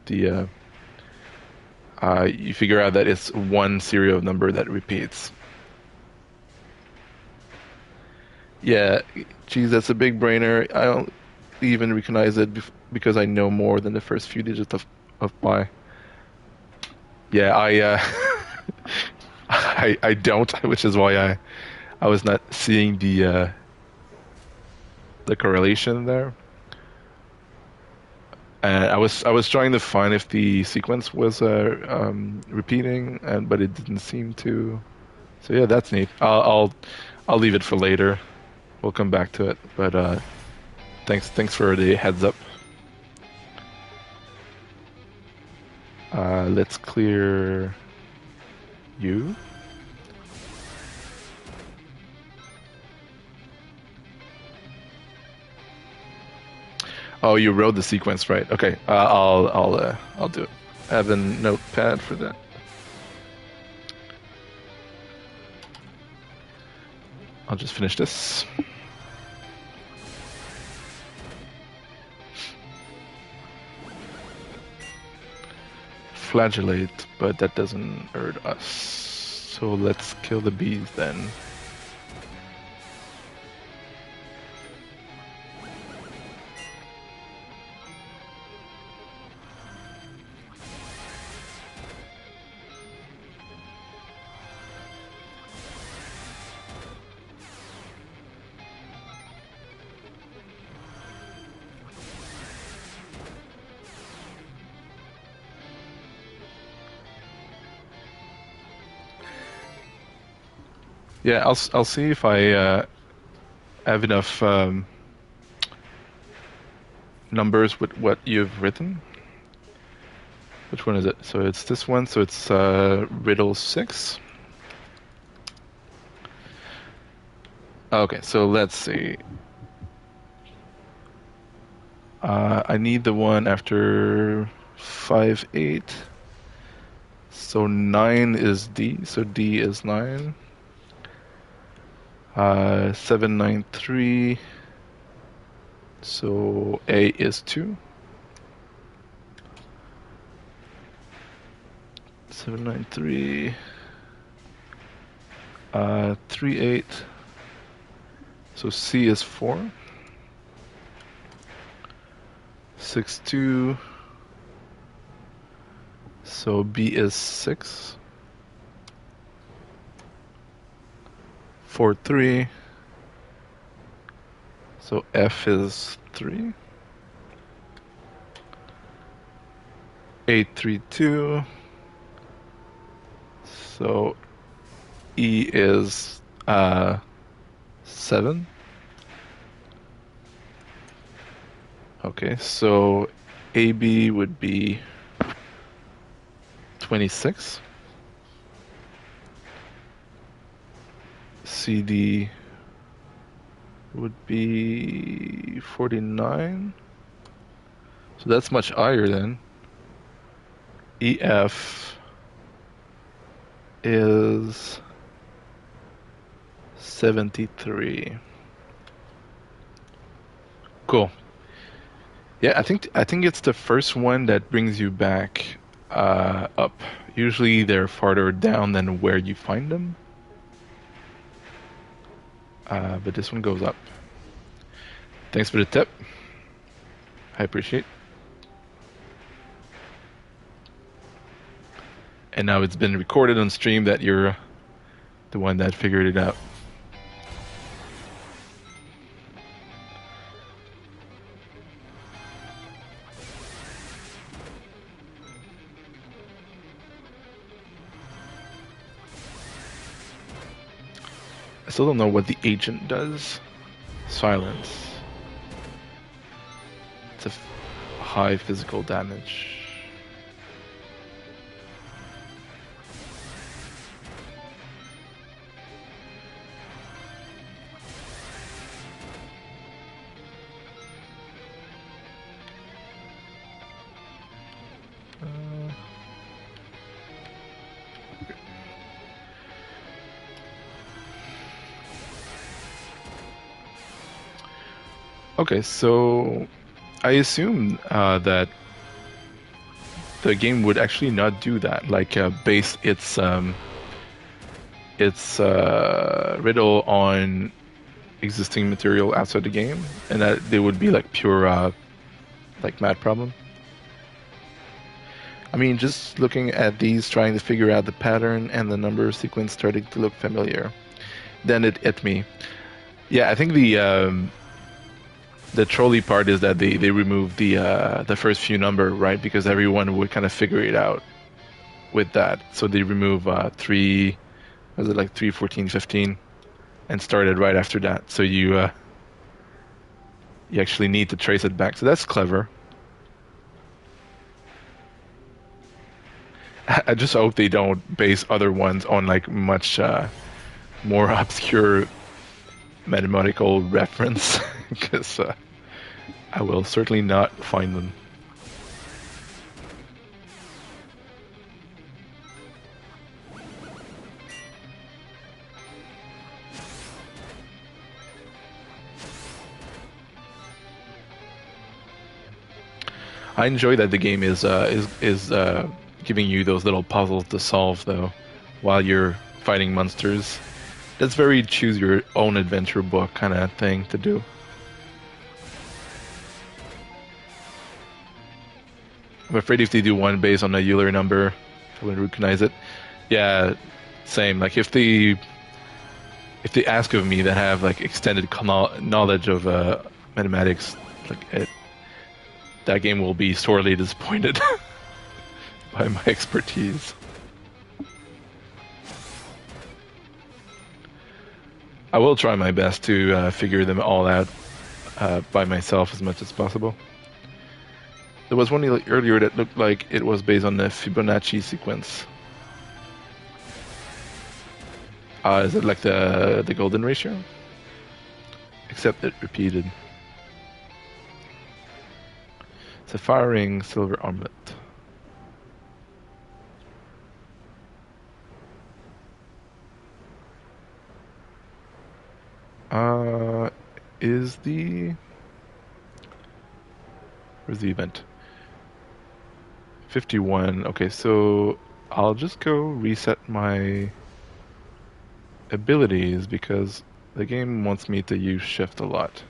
you figure out that it's one serial number that repeats. Yeah, geez, that's a big brainer. I don't even recognize it because I know more than the first few digits of pi. Yeah, I don't, which is why I was not seeing the correlation there. I was trying to find if the sequence was repeating, but it didn't seem to. So yeah, that's neat. I'll leave it for later. We'll come back to it. But thanks for the heads up. Let's clear you. Oh, you wrote the sequence, right? Okay, I'll do it. I have a notepad for that. I'll just finish this. Flagellate, but that doesn't hurt us. So let's kill the bees then. Yeah, I'll see if I have enough numbers with what you've written. Which one is it? So it's this one. So it's riddle 6. Okay, so let's see. I need the one after 5, 8. So 9 is D. So D is 9. 7, 9, 3. So A is 2. 7, 9, 3. 3, 8. So C is 4. 6, 2. So B is 6. 4, 3. So F is 3. 8, 3, 2. So E is 7. Okay, so AB would be 26. CD would be 49. So that's much higher then. EF is 73. Cool. Yeah, I think it's the first one that brings you back up. Usually they're farther down than where you find them. But this one goes up. Thanks for the tip. I appreciate. And now it's been recorded on stream that you're the one that figured it out. I still don't know what the agent does. Silence. It's a high physical damage. Okay, so I assume that the game would actually not do that, like base its riddle on existing material outside the game, and that they would be like pure like mad problem. I mean, just looking at these, trying to figure out the pattern and the number sequence starting to look familiar. Then it hit me. Yeah, I think the The trolley part is that they removed the first few number, right? Because everyone would kind of figure it out with that. So they remove 3, was it like 3, 14, 15, and started right after that. So you actually need to trace it back. So that's clever. I just hope they don't base other ones on like much more obscure mathematical reference, because I will certainly not find them. I enjoy that the game is giving you those little puzzles to solve though, while you're fighting monsters. That's very choose your own adventure book kind of thing to do. I'm afraid if they do one based on a Euler number, I wouldn't recognize it. Yeah, same. Like if they ask of me that have like extended knowledge of mathematics, like that game will be sorely disappointed by my expertise. I will try my best to figure them all out by myself as much as possible. There was one earlier that looked like it was based on the Fibonacci sequence. Is it like the golden ratio? Except it repeated. Sapphire ring, silver armlet. Where's the event? 51. Okay, so I'll just go reset my abilities because the game wants me to use shift a lot.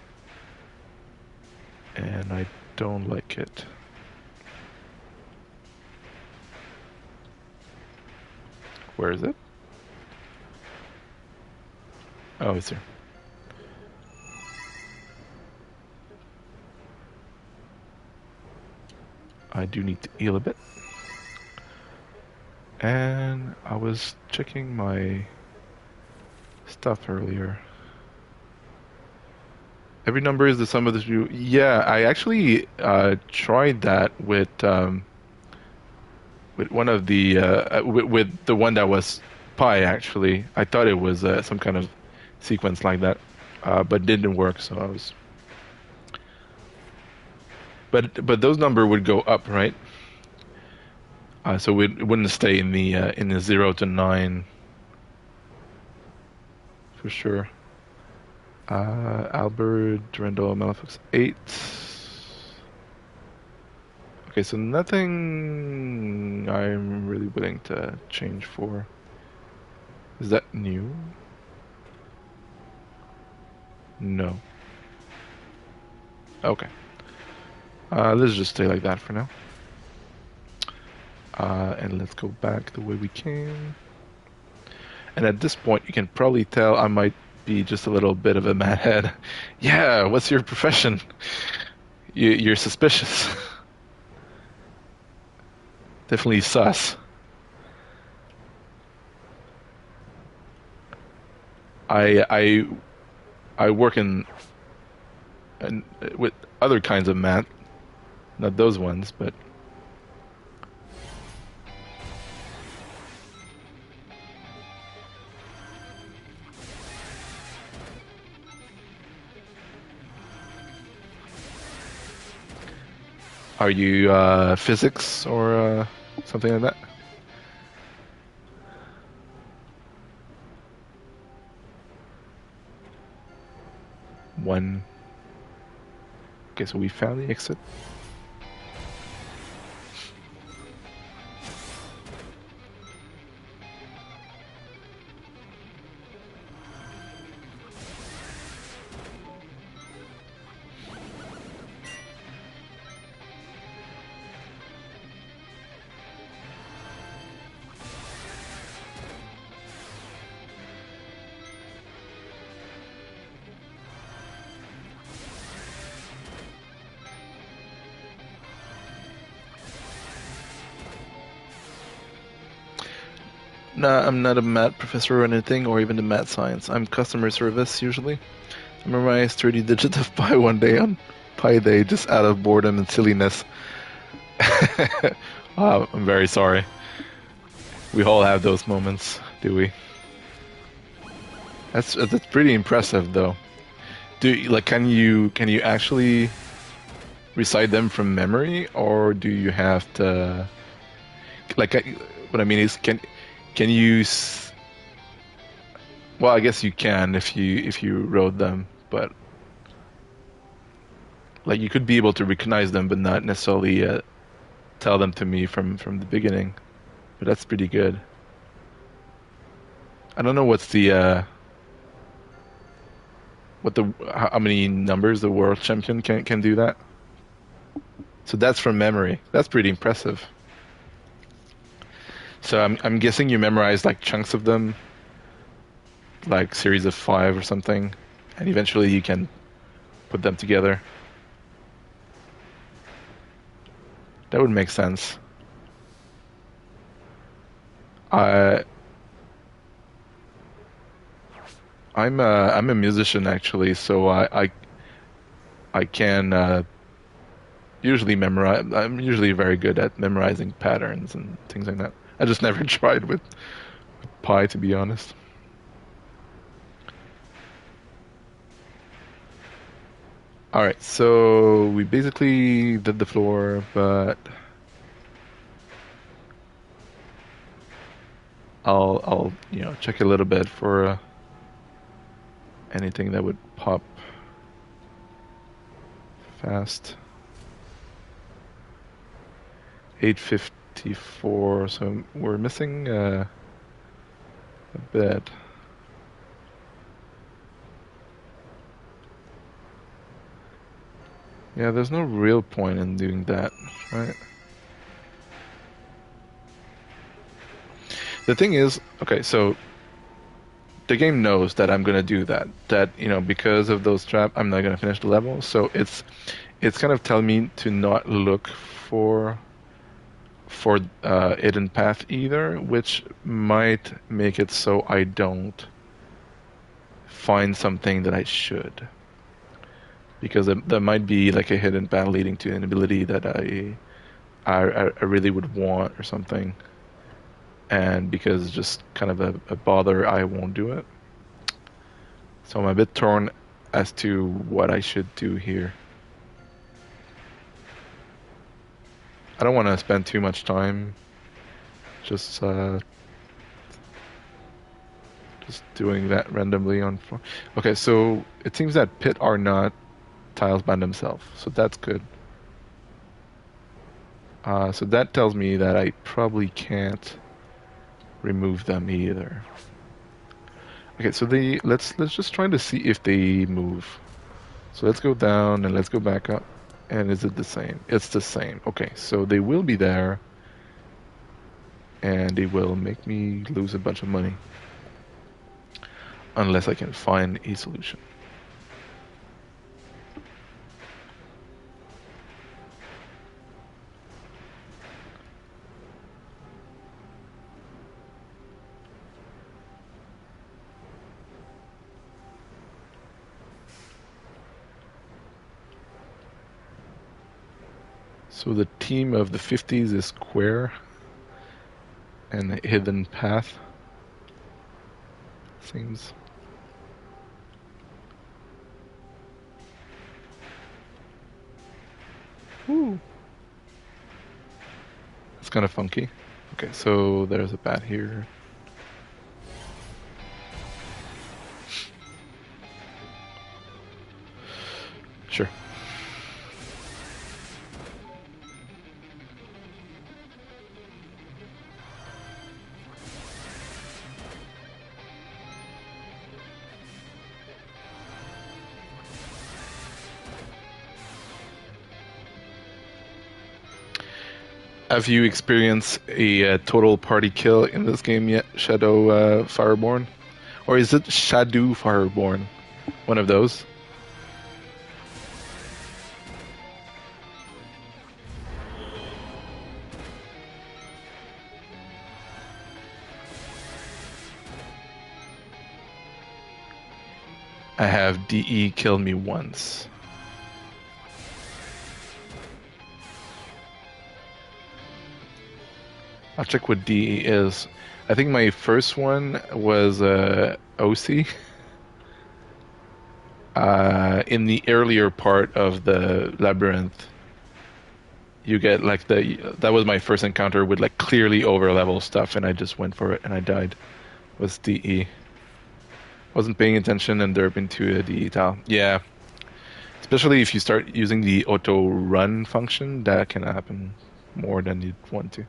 And I don't like it. Where is it? Oh, it's here. I do need to heal a bit. And I was checking my stuff earlier. Every number is the sum of the two. Yeah, I actually tried that with one of the with the one that was pi. Actually, I thought it was some kind of sequence like that, but didn't work. So I was. But those number would go up, right? So it wouldn't stay in the 0 to 9 for sure. Albert Durandal Malefux 8. Okay, so nothing I'm really willing to change for. Is that new? No. Okay. Let's just stay like that for now. And let's go back the way we came. And at this point, you can probably tell I might be just a little bit of a madhead. Yeah, what's your profession? You're suspicious. Definitely sus. I work in with other kinds of math, not those ones, but. Are you physics or something like that? One. Okay, so we found the exit. I'm not a math professor or anything, or even the math science. I'm customer service usually. I memorized 30 digits of pi one day on Pi Day just out of boredom and silliness. I'm very sorry. We all have those moments, do we? That's pretty impressive, though. Can you actually recite them from memory, or do you have to what I mean is can you well, I guess you can if you wrote them, but like you could be able to recognize them, but not necessarily tell them to me from the beginning. But that's pretty good. I don't know what's the how many numbers the world champion can do that. So that's from memory. That's pretty impressive. So I'm guessing you memorized like chunks of them, like series of 5 or something, and eventually you can put them together. That would make sense. I I'm a musician actually, so I can usually memorize. I'm usually very good at memorizing patterns and things like that. I just never tried with Pi, to be honest. All right, so we basically did the floor, but I'll check a little bit for anything that would pop fast. 854, so we're missing a bit. Yeah, there's no real point in doing that, right? The thing is, okay, so the game knows that I'm gonna do that. That, because of those traps, I'm not gonna finish the level. So it's kind of telling me to not look for hidden path either, which might make it so I don't find something that I should. Because there might be like a hidden path leading to an ability that I really would want or something. And because it's just kind of a bother, I won't do it. So I'm a bit torn as to what I should do here. I don't want to spend too much time just doing that randomly on. Okay, so it seems that pit are not tiles by themselves, so that's good. So that tells me that I probably can't remove them either. Okay, so let's just try to see if they move. So let's go down and let's go back up. And is it the same? It's the same. Okay, so they will be there. And they will make me lose a bunch of money. Unless I can find a solution. So the team of the 50s is Square and Hidden Path. Seems. Ooh. It's kind of funky. Okay, so there's a bat here. Sure. Have you experienced a total party kill in this game yet, Shadow Fireborn? Or is it Shadow Fireborn? One of those? I have DE killed me once. I'll check what DE is. I think my first one was OC. In the earlier part of the labyrinth, you get like that was my first encounter with like clearly over level stuff, and I just went for it and I died. Was DE. Wasn't paying attention and derp into a DE tile. Yeah. Especially if you start using the auto run function, that can happen more than you'd want to.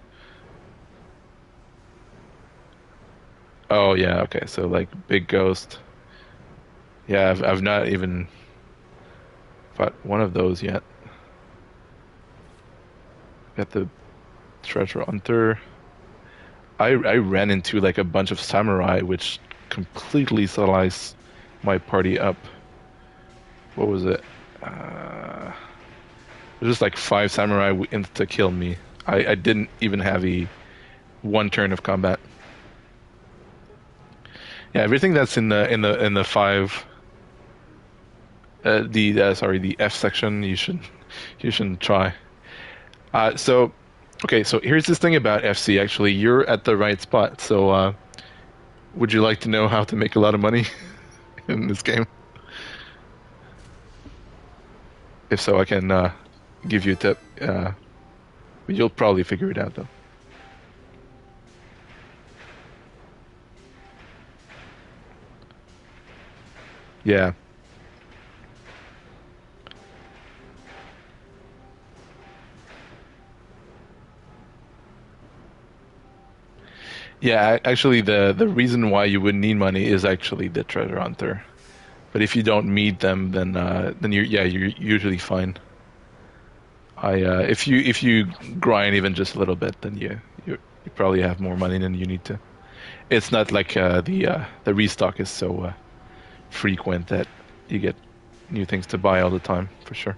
Oh yeah, okay. So like big ghost. Yeah, I've not even fought one of those yet. Got the treasure hunter. I ran into like a bunch of samurai, which completely sliced my party up. What was it? It was just like 5 samurai to kill me. I didn't even have one turn of combat. Yeah, everything that's in the 5, the F section, you shouldn't try. So here's this thing about FC. Actually, you're at the right spot. So, would you like to know how to make a lot of money in this game? If so, I can give you a tip. You'll probably figure it out though. Yeah. Yeah, actually, the reason why you wouldn't need money is actually the treasure hunter. But if you don't meet them, then you're usually fine. If you grind even just a little bit, then you probably have more money than you need to. It's not like the restock is so frequent that you get new things to buy all the time, for sure.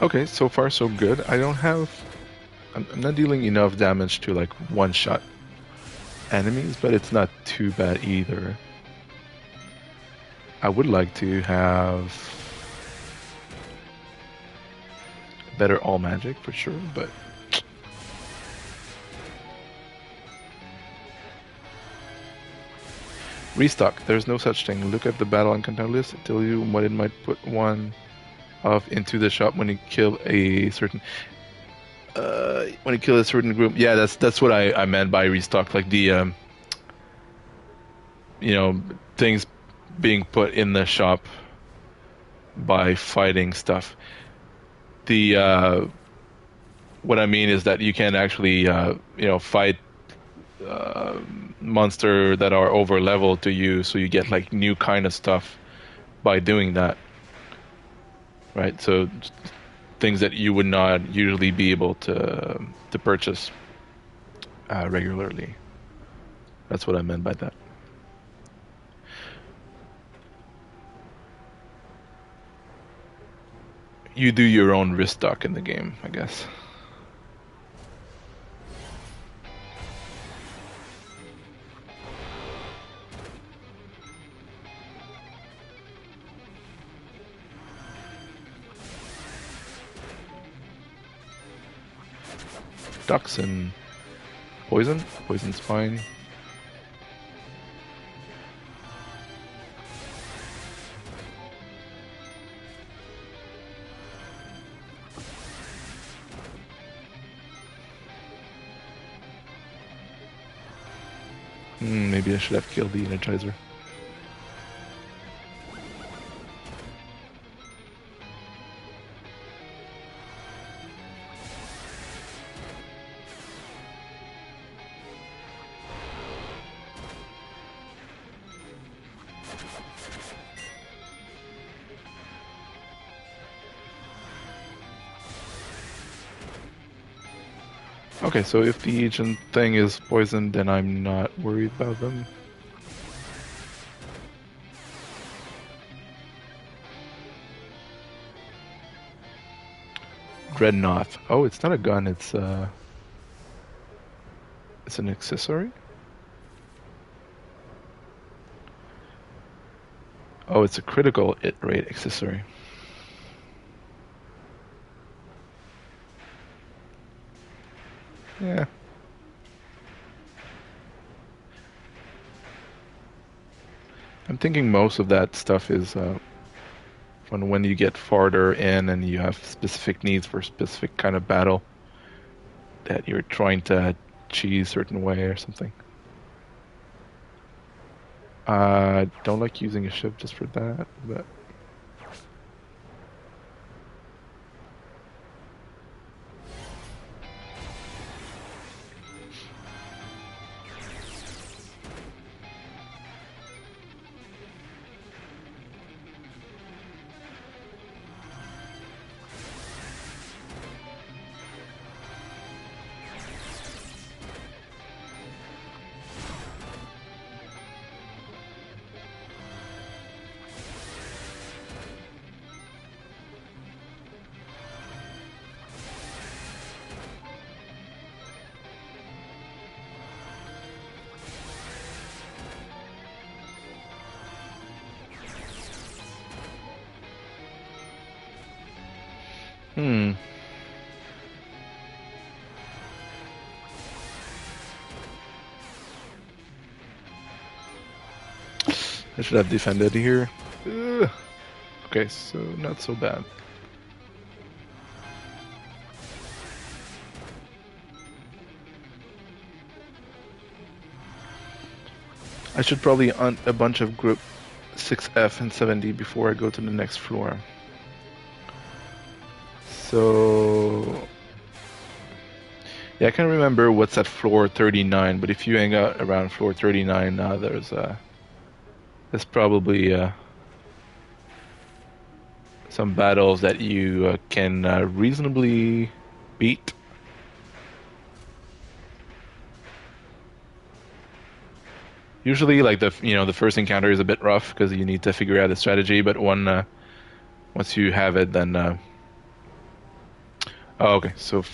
Okay, so far so good. I'm not dealing enough damage to like one-shot enemies, but it's not too bad either. I would like to have better all magic for sure, but restock. There's no such thing. Look at the battle encounter list. It tells you what it might put one off into the shop when you kill a certain group. Yeah, that's what I meant by restock. Like the things being put in the shop by fighting stuff. The what I mean is that you can actually fight monster that are over level to you, so you get like new kind of stuff by doing that, right? So things that you would not usually be able to purchase regularly. That's what I meant by that. You do your own risk stock in the game, I guess. Ducks and poison. Poison's fine. Maybe I should have killed the Energizer. Okay, so if the agent thing is poisoned, then I'm not worried about them. Dreadnought. Oh, it's not a gun. It's an accessory. Oh, it's a critical hit rate accessory. Yeah. I'm thinking most of that stuff is when you get farther in and you have specific needs for a specific kind of battle that you're trying to cheese a certain way or something. I don't like using a ship just for that, but hmm. I should have defended here. Ugh. Okay, so not so bad. I should probably hunt a bunch of group 6F and 7D before I go to the next floor. So yeah, I can't remember what's at floor 39, but if you hang out around floor 39, there's probably some battles that you can reasonably beat. Usually, like the first encounter is a bit rough because you need to figure out a strategy, but once you have it, then oh, okay. So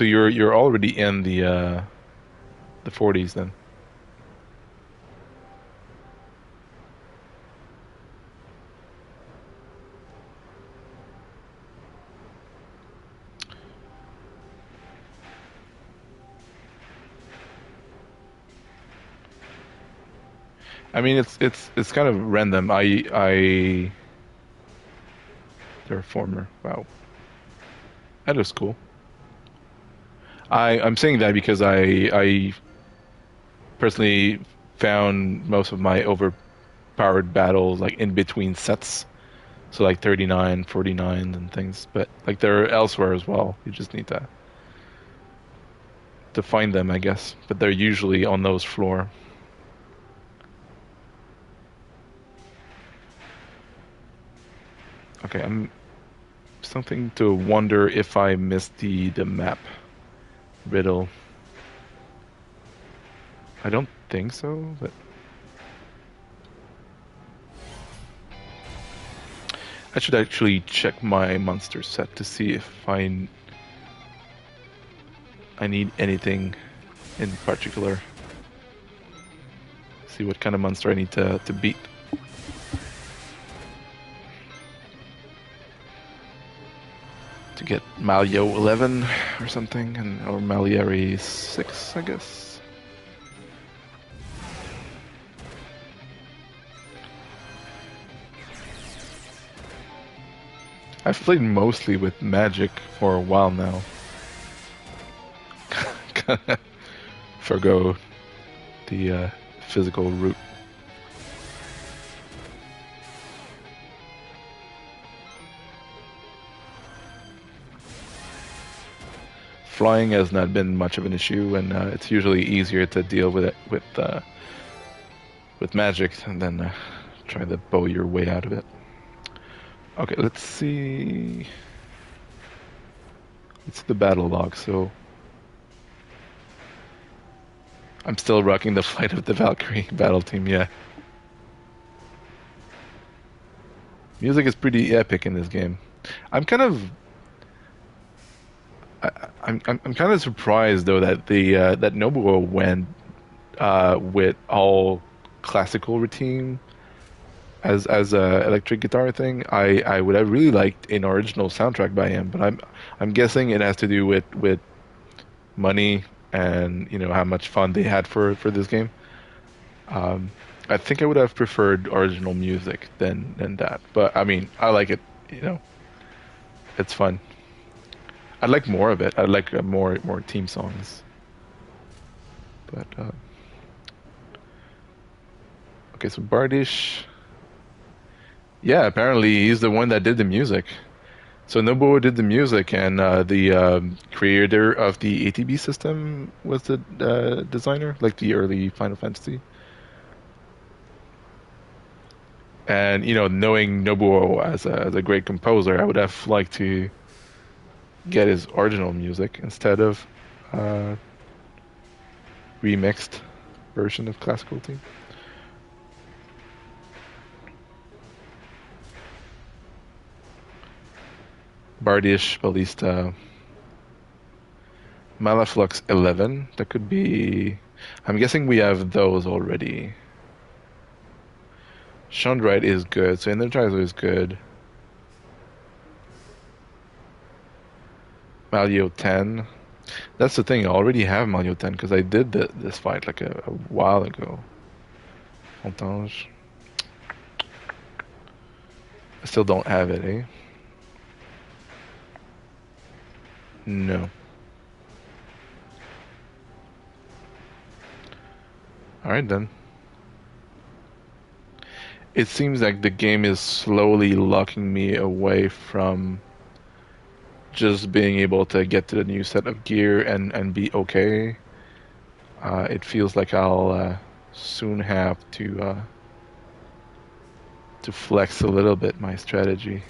you're already in the 40s then. I mean, it's kind of random. I Terraformer. Wow, that looks cool. I'm saying that because I personally found most of my overpowered battles like in between sets. So like 39, 49 and things, but like they're elsewhere as well. You just need to find them, I guess. But they're usually on those floor. Okay, I'm something to wonder if I missed the map riddle. I don't think so, but I should actually check my monster set to see if I need anything in particular. See what kind of monster I need to beat. To get Malio 11 or something, or Malieri 6, I guess. I've played mostly with magic for a while now. Forgo the physical route. Flying has not been much of an issue, and it's usually easier to deal with it with magic than try to bow your way out of it. Okay, let's see. It's the battle log. So I'm still rocking the Flight of the Valkyrie battle team. Yeah, music is pretty epic in this game. I'm kind of I'm kind of surprised though that that Nobuo went with all classical routine as a electric guitar thing. I would have really liked an original soundtrack by him, but I'm guessing it has to do with money and how much fun they had for this game. Um, I think I would have preferred original music than that, but I mean I like it. You know, it's fun. I'd like more of it. I'd like more team songs. But okay, so Bardish, yeah, apparently he's the one that did the music. So Nobuo did the music, and the creator of the ATB system was the designer, like the early Final Fantasy. And knowing Nobuo as a great composer, I would have liked to get his original music instead of uh, remixed version of classical theme. Bardish, Ballista, Malaflux 11. That could be. I'm guessing we have those already. Shundrite is good, so Energizer is good. Malio 10. That's the thing, I already have Malio 10 because I did this fight like a while ago. Montage. I still don't have it, eh? No. Alright then. It seems like the game is slowly locking me away from just being able to get to the new set of gear and be okay. It feels like I'll soon have to flex a little bit my strategy.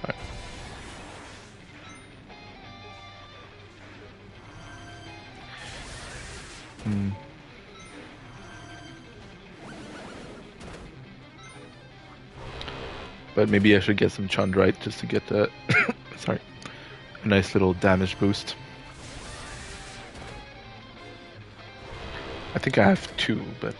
Right. Hmm. But maybe I should get some Chundrite just to get that. Sorry, a nice little damage boost. I think I have two, but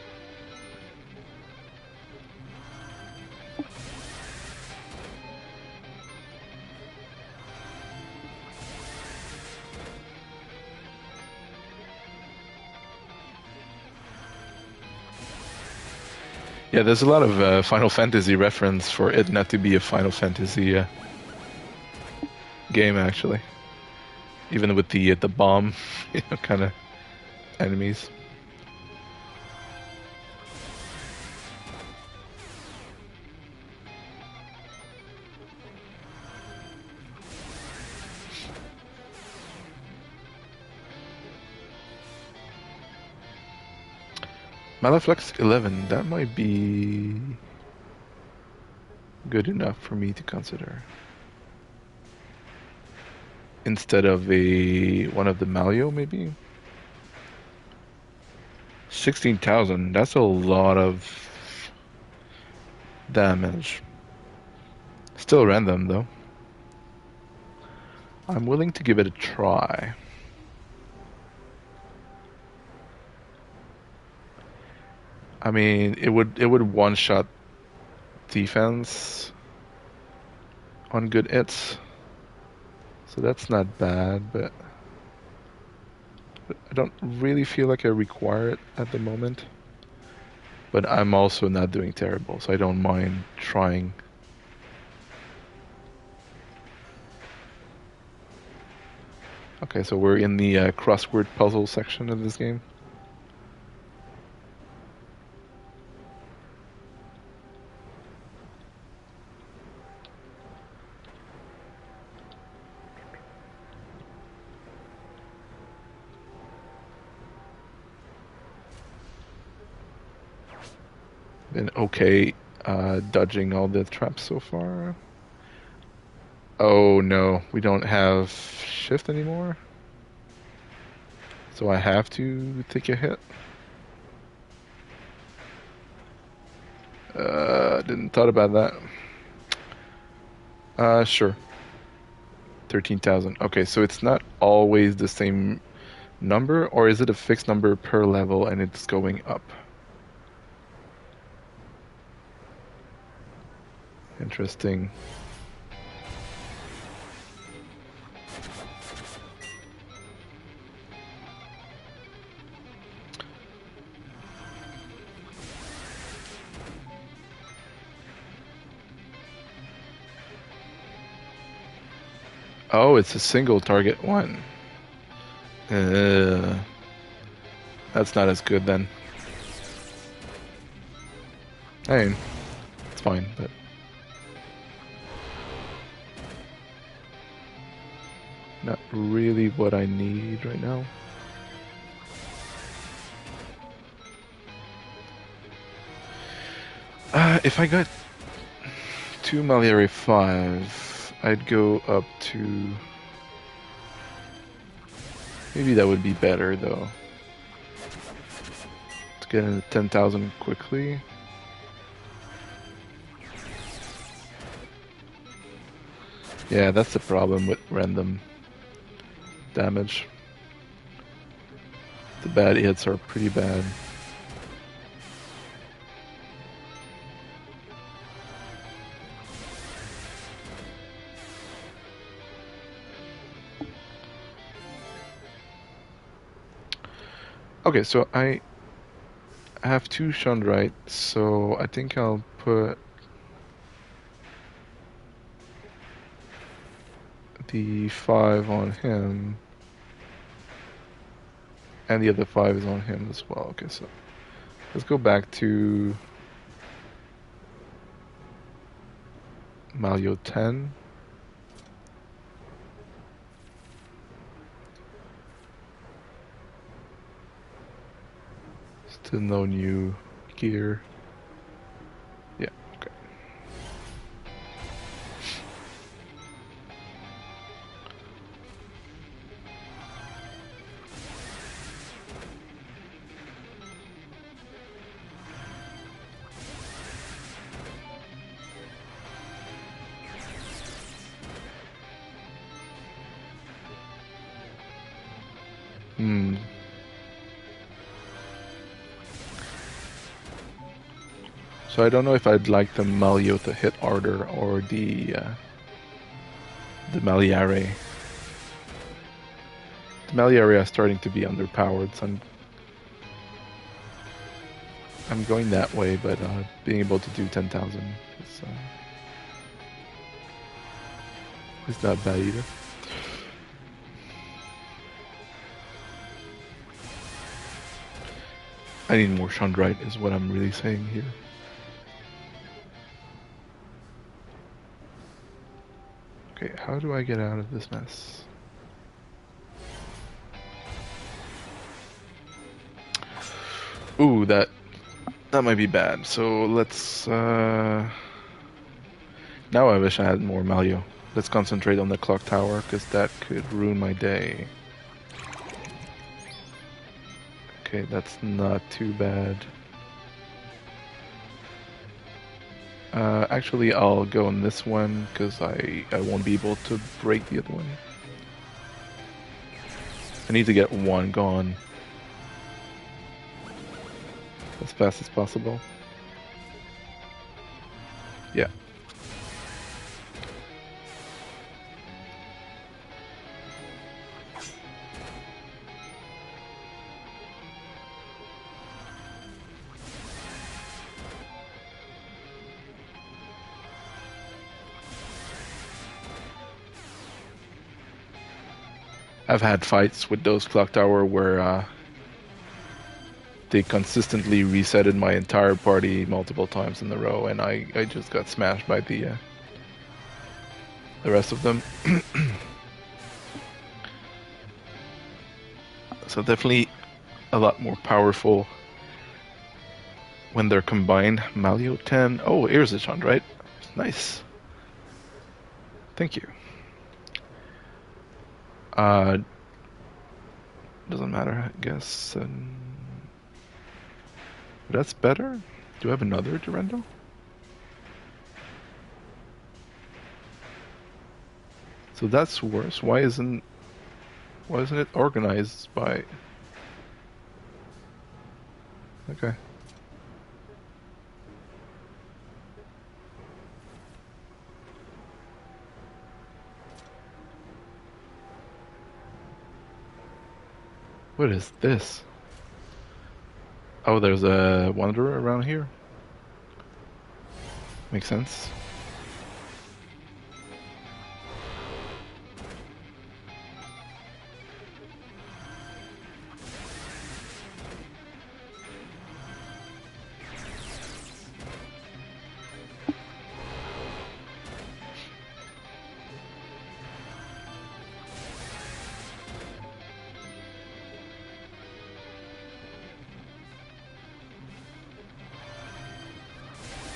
yeah, there's a lot of Final Fantasy reference for it not to be a Final Fantasy game, actually. Even with the bomb, kind of enemies. Malaflux 11, that might be good enough for me to consider. Instead of one of the Malio, maybe? 16,000, that's a lot of damage. Still random, though. I'm willing to give it a try. I mean, it would one-shot defense on good hits, so that's not bad, but I don't really feel like I require it at the moment. But I'm also not doing terrible, so I don't mind trying. Okay, so we're in the crossword puzzle section of this game. Been okay dodging all the traps so far. Oh no, we don't have shift anymore. So I have to take a hit. Didn't thought about that. Sure. 13,000. Okay, so it's not always the same number, or is it a fixed number per level and it's going up? Interesting. Oh, it's a single target one. Uh, that's not as good then. I mean, it's fine, but not really what I need right now. If I got 2 Maliare 5, I'd go up to... Maybe that would be better, though. To get into 10,000 quickly. Yeah, that's the problem with random damage. The bad hits are pretty bad. Okay, so I have 2 Shundrite, so I think I'll put the 5 on him. And the other 5 is on him as well. Okay, so let's go back to Malio 10. Still no new gear. Yeah, okay. So I don't know if I'd like the Malio to hit harder or the Maliare. The Maliare is starting to be underpowered, so I'm going that way, but being able to do 10,000 is not bad either. I need more Shundrite is what I'm really saying here. Okay, how do I get out of this mess? Ooh, that might be bad. So let's... Now I wish I had more Malio. Let's concentrate on the clock tower, because that could ruin my day. Okay, that's not too bad. Actually, I'll go on this one, because I won't be able to break the other one. I need to get one gone as fast as possible. Yeah. I've had fights with those clock tower where they consistently resetted my entire party multiple times in a row, and I just got smashed by the rest of them. So definitely a lot more powerful when they're combined. Malio 10. Oh, here's a Shundrite. Nice. Thank you. Uh, doesn't matter, I guess. That's better? Do I have another Durendo? So that's worse. Why isn't it organized by... Okay. What is this? Oh, there's a wanderer around here. Makes sense.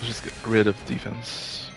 Let's just get rid of defense.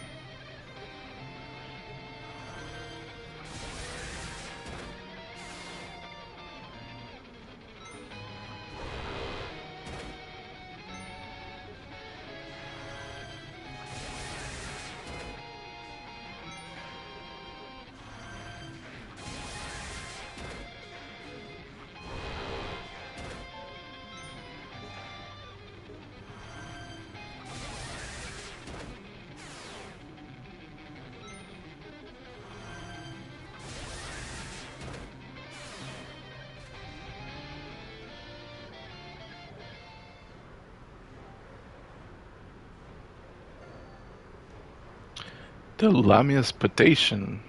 The Lamia's Potation.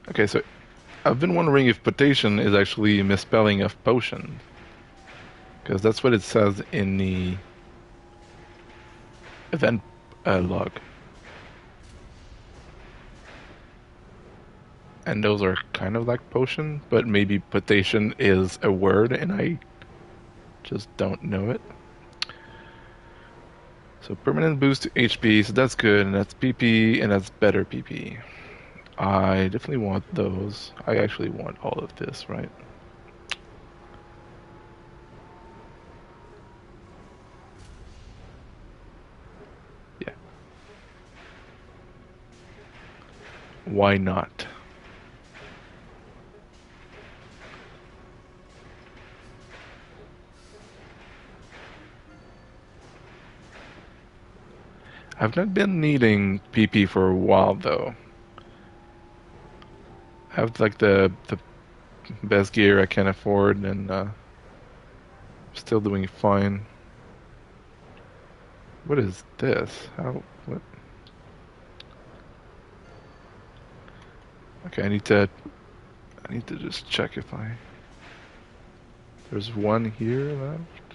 Okay, so I've been wondering if potation is actually a misspelling of potion. Because that's what it says in the event log. And those are kind of like potion, but maybe potation is a word and I just don't know it. So permanent boost to HP, so that's good, and that's PP, and that's better PP. I definitely want those. I actually want all of this, right? Yeah. Why not? I've not been needing PP for a while though. I have like the best gear I can afford, and still doing fine. What is this? How? What? Okay, I need to just check if I. There's one here left.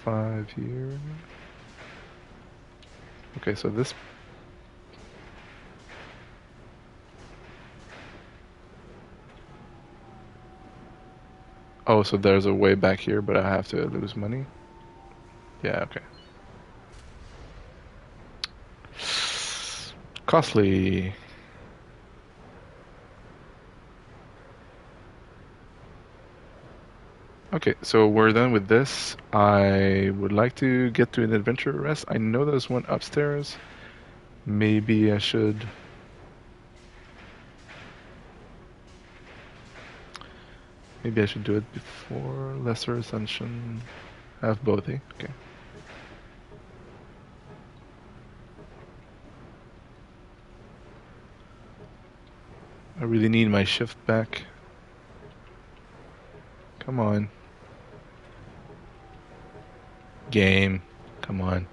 5 here. Okay, so this. Oh, so there's a way back here, but I have to lose money? Yeah, okay. Costly. Okay, so we're done with this. I would like to get to an adventure rest. I know there's one upstairs. Maybe I should... Maybe I should do it before Lesser Ascension. I have both, eh? Okay. I really need my shift back. Come on. Game. Come on.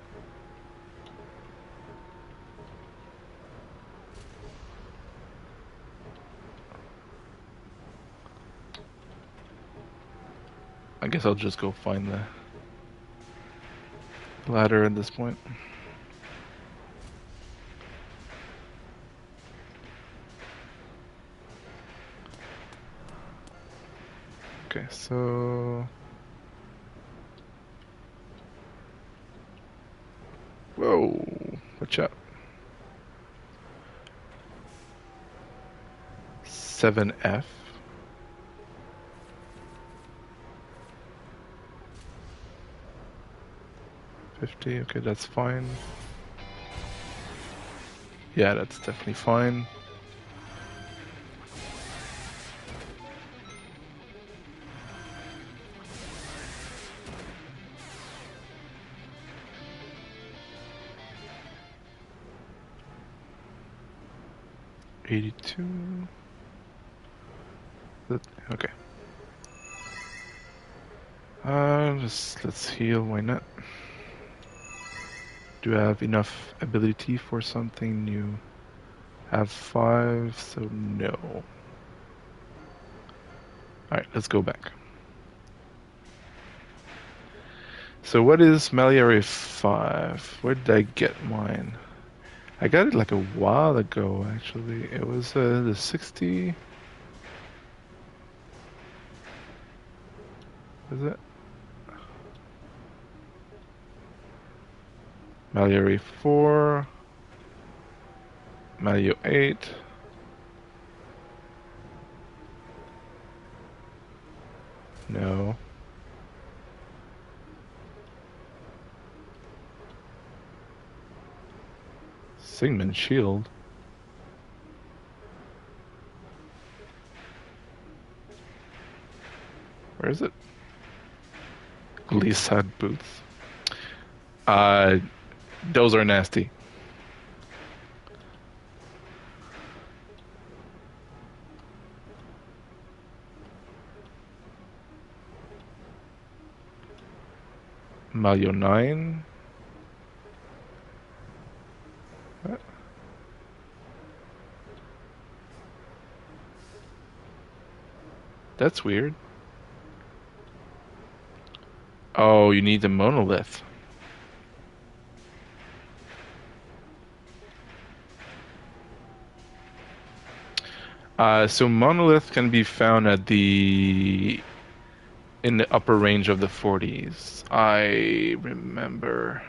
I guess I'll just go find the ladder at this point. Okay, so... Whoa! Watch out. 7F. $50, okay, that's fine. Yeah, that's definitely fine. $82. Okay. Let's heal. Why not? Do I have enough ability for something new? Have 5, so no. Alright, let's go back. So what is Maliare 5? Where did I get mine? I got it like a while ago, actually. It was the 60. Is it? Maliare 4. Malio 8. No. Sigmund Shield. Where is it? Glissad boots. Those are nasty. Malio 9. What? That's weird. Oh, you need the monolith. So monolith can be found at in the upper range of the 40s. I remember.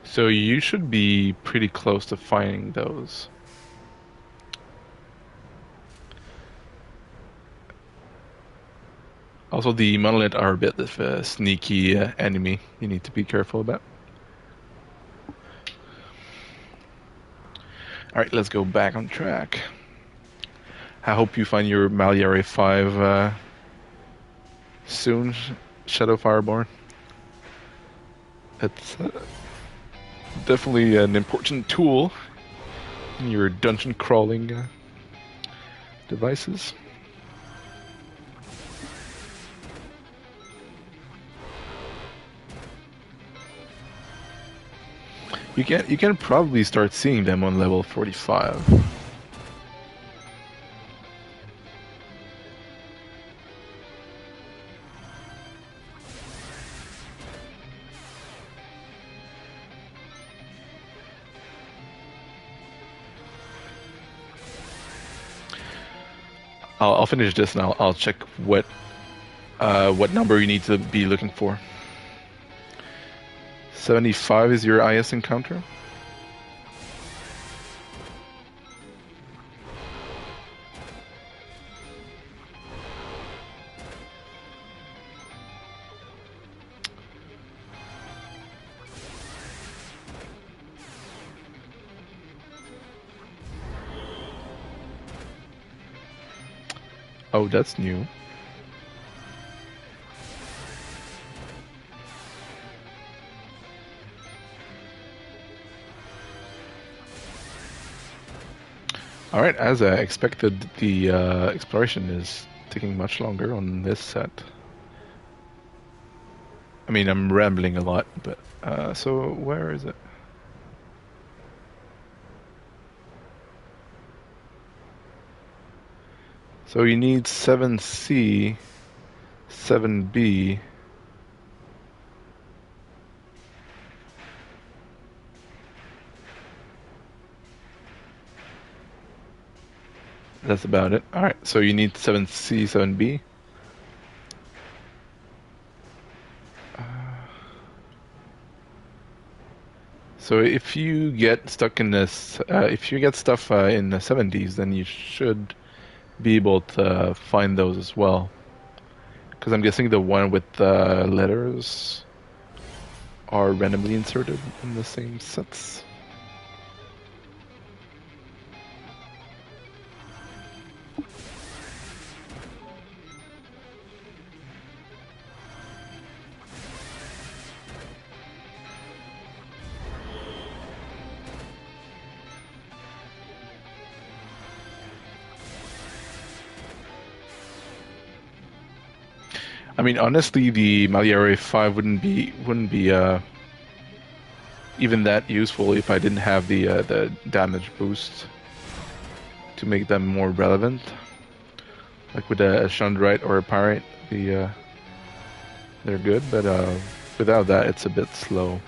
So you should be pretty close to finding those. Also, the monolith are a bit of a sneaky enemy you need to be careful about. Alright, let's go back on track. I hope you find your Maliare 5 soon, Shadow Fireborn. It's definitely an important tool in your dungeon crawling devices. You can probably start seeing them on level 45. I'll finish this and I'll check what number you need to be looking for. 75 is your IS encounter. Oh, that's new. Alright, as I expected, the exploration is taking much longer on this set. I mean, I'm rambling a lot, but so where is it? So you need 7C, 7B. That's about it. Alright, so you need 7C, 7B. So if you get stuck in this, if you get stuff in the 70s, then you should be able to find those as well. Because I'm guessing the one with the letters are randomly inserted in the same sets. I mean, honestly, the Maliare 5 wouldn't be even that useful if I didn't have the damage boost to make them more relevant. Like with a Shundrite or a Pyrite, they're good, but without that, it's a bit slow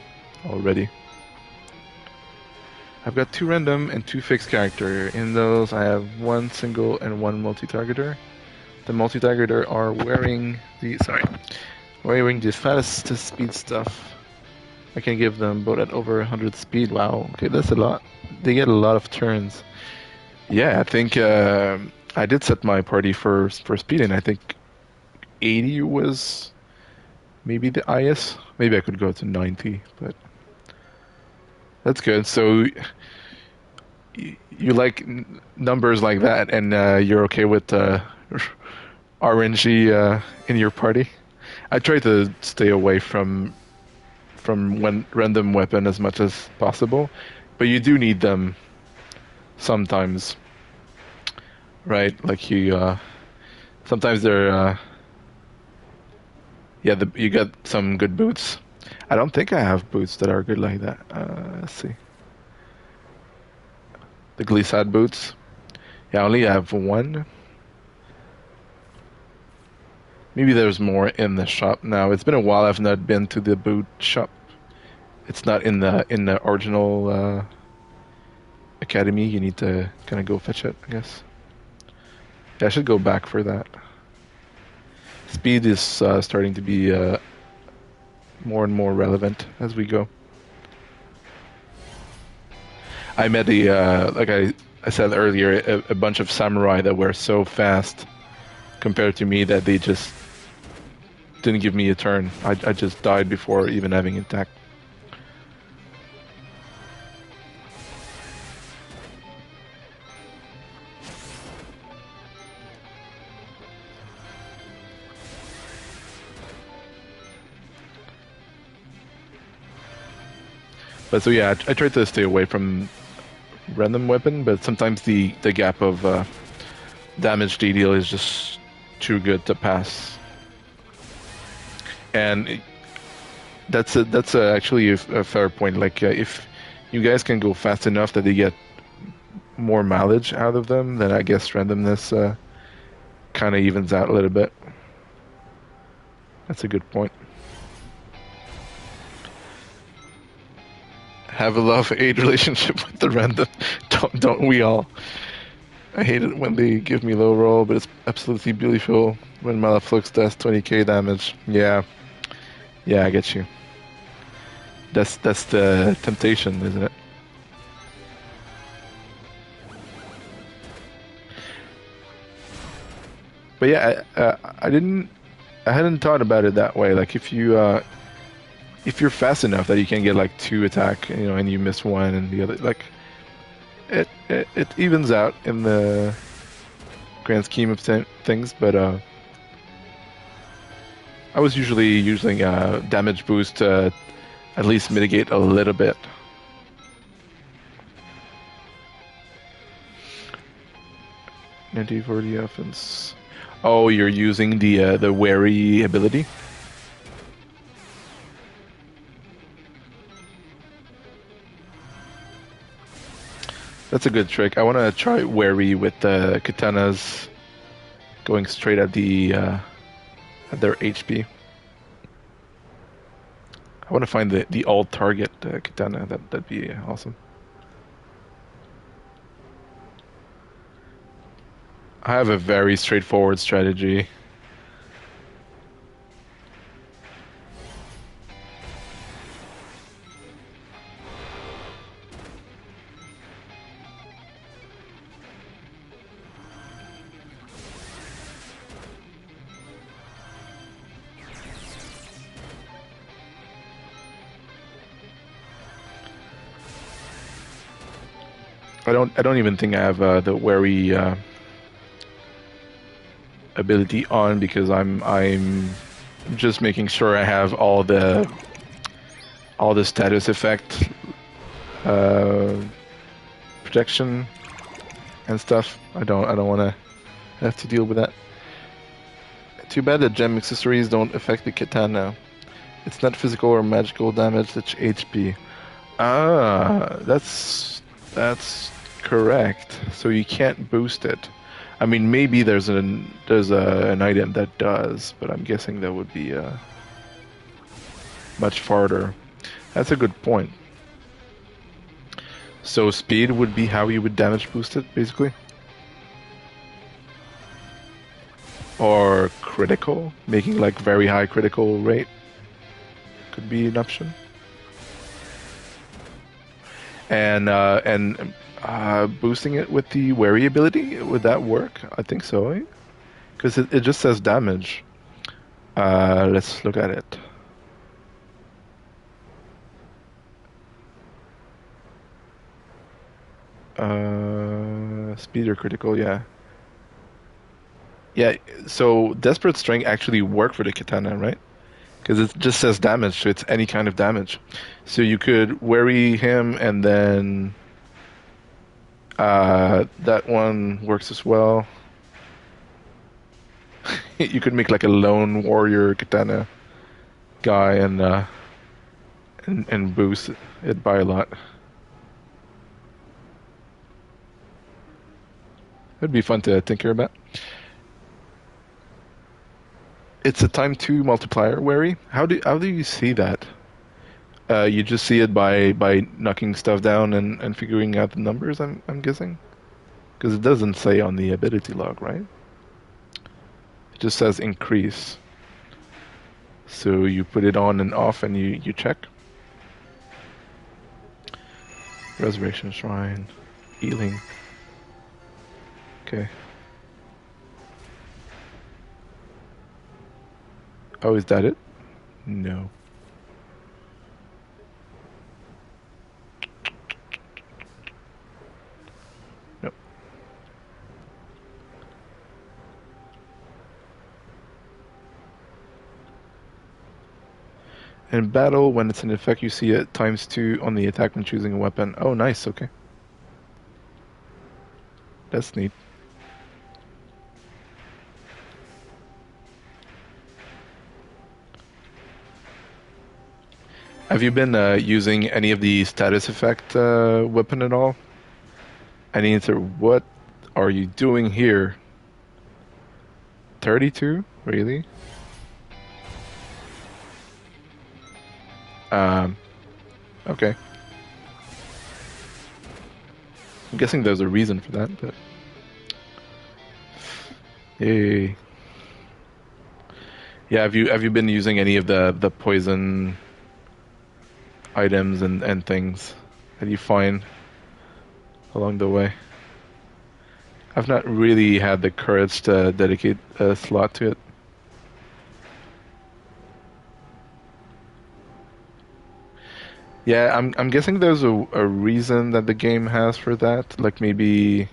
already. I've got 2 random and 2 fixed character. In those, I have 1 single and 1 multi-targeter. The multi-targeter are wearing the fastest speed stuff. I can give them both at over 100 speed. Wow, okay, that's a lot. They get a lot of turns. Yeah, I think I did set my party for speed, and I think 80 was maybe the highest. Maybe I could go to 90, but that's good. So you like numbers like that, and you're okay with RNG in your party? I try to stay away from random weapon as much as possible, but you do need them sometimes, right? Like you sometimes they're you get some good boots. I don't think I have boots that are good like that. Let's see. The Glissade boots. Yeah, I only have 1. Maybe there's more in the shop now. It's been a while I've not been to the boot shop. It's not in the original academy. You need to kind of go fetch it, I guess. Yeah, I should go back for that. Speed is starting to be more and more relevant as we go. I met like I said earlier, a bunch of samurai that were so fast compared to me that they just didn't give me a turn. I just died before even having attack. But so yeah, I try to stay away from random weapon, but sometimes the gap of damage they deal is just too good to pass. And that's actually a fair point. Like if you guys can go fast enough that they get more mileage out of them, then I guess randomness kind of evens out a little bit. That's a good point. Have a love-hate relationship with the random. Don't we all? I hate it when they give me low roll, but it's absolutely beautiful when Malaflux does 20k damage. Yeah, I get you. That's the temptation, isn't it? But yeah, I hadn't thought about it that way. Like if you're fast enough that you can get like 2 attack, and you miss 1 and the other, like it evens out in the grand scheme of things. But I was usually using damage boost to at least mitigate a little bit. Anti-40 offense. Oh, you're using the wary ability? That's a good trick. I want to try wary with the katanas going straight at at their HP. I want to find the alt target katana. That'd be awesome. I have a very straightforward strategy. I don't even think I have the wary ability on because I'm just making sure I have all the status effect uh, protection and stuff. I don't want to have to deal with that. Too bad that gem accessories don't affect the katana. It's not physical or magical damage, it's HP. Ah, that's correct. So you can't boost it. I mean, maybe there's an item that does, but I'm guessing that would be much farther. That's a good point. So speed would be how you would damage boost it, basically? Or critical? Making like very high critical rate could be an option. And boosting it with the wary ability, would that work? I think so, because it just says damage. Let's look at it. Speed or critical, yeah. Yeah, so Desperate Strength actually work for the katana, right? Because it just says damage, so it's any kind of damage. So you could worry him, and then that one works as well. You could make like a lone warrior katana guy and boost it by a lot. It'd be fun to tinker about. It's a time 2 multiplier wary. How do you see that? You just see it by knocking stuff down and figuring out the numbers. I'm guessing, because it doesn't say on the ability log, right? It just says increase. So you put it on and off, and you check. Resurrection Shrine, healing. Okay. Oh, is that it? No. Nope. In battle, when it's in effect, you see it ×2 on the attack when choosing a weapon. Oh, nice. Okay. That's neat. Have you been using any of the status effect weapon at all? Any answer? What are you doing here? 32? Really? Okay. I'm guessing there's a reason for that, but yay. Yeah, have you been using any of the poison items and things that you find along the way? I've not really had the courage to dedicate a slot to it. Yeah, I'm guessing there's a reason that the game has for that. Like maybe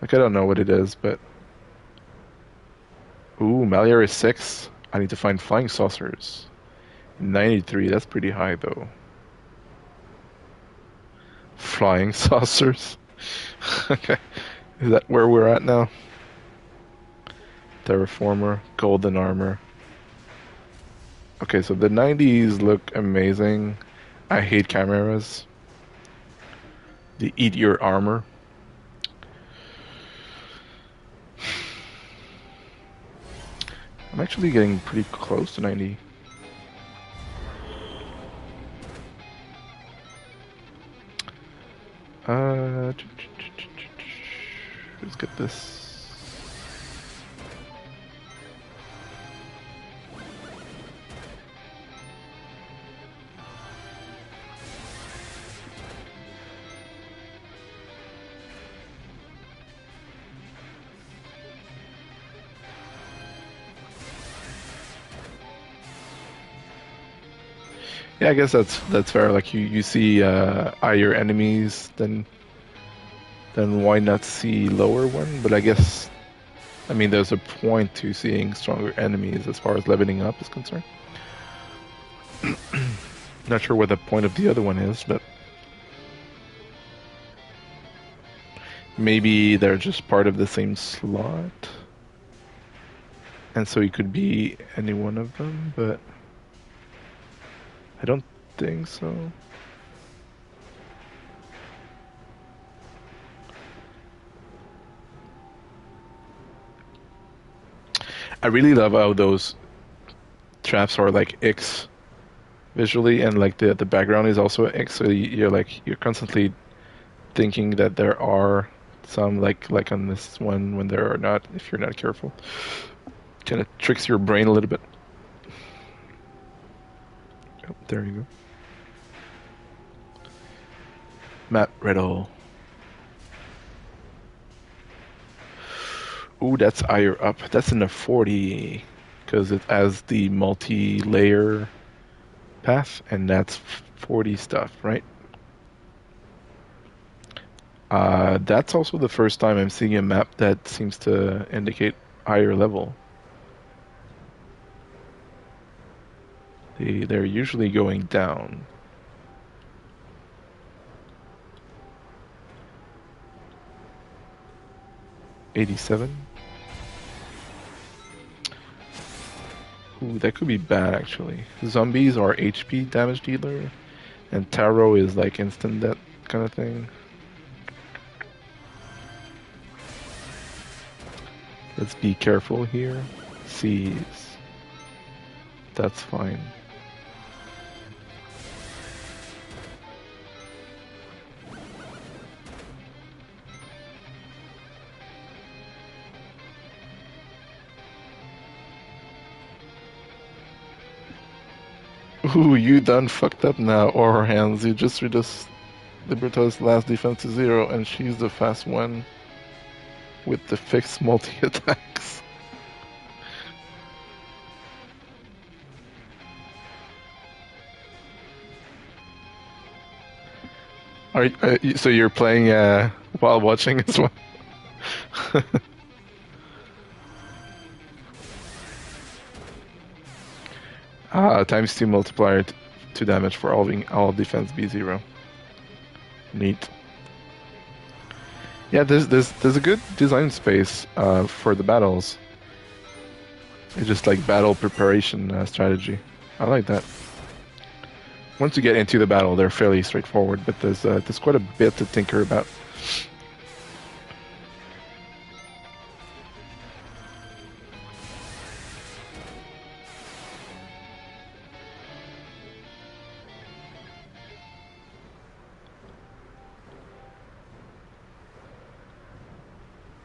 like I don't know what it is, but ooh, Maliar is 6. I need to find flying saucers. 93, that's pretty high though. Flying saucers. Okay. Is that where we're at now? Terraformer, golden armor. Okay, so the 90s look amazing. I hate chimeras. They eat your armor. I'm actually getting pretty close to 90. Let's get this. Yeah, I guess that's fair. Like you see higher enemies, then why not see lower one? But I guess I mean there's a point to seeing stronger enemies as far as leveling up is concerned. Not sure what the point of the other one is, but maybe they're just part of the same slot. And so he could be any one of them, but I don't think so. I really love how those traps are like X visually, and like the background is also X, so you're constantly thinking that there are some like on this one when there are not if you're not careful. Kind of tricks your brain a little bit. Oh, there you go. Map Riddle. Ooh, that's higher up. That's in the 40 because it has the multi-layer path, and that's 40 stuff, right? That's also the first time I'm seeing a map that seems to indicate higher level. They're usually going down. '87. Ooh, that could be bad actually. Zombies are HP damage dealer, and Tarot is like instant death kind of thing. Let's be careful here. Seize. That's fine. Ooh, you done fucked up now, or hands. You just reduced Liberta's last defense to 0, and she's the fast one with the fixed multi attacks. So you're playing while watching as well? Times 2 multiplier to damage for all defense B0. Neat. Yeah, there's a good design space for the battles. It's just like battle preparation strategy. I like that. Once you get into the battle, they're fairly straightforward, but there's quite a bit to tinker about.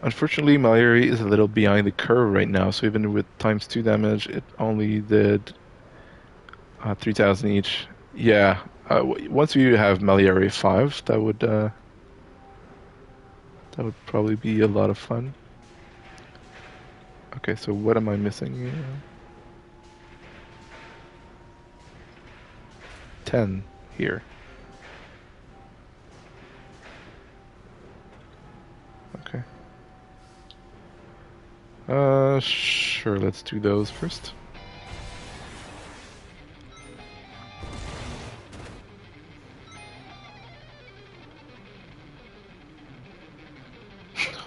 Unfortunately, Mallory is a little behind the curve right now, so even with times 2 damage, it only did 3,000 each. Yeah, once you have Maliari 5, that would probably be a lot of fun. Okay, so what am I missing here? 10 here. Okay. Sure, let's do those first.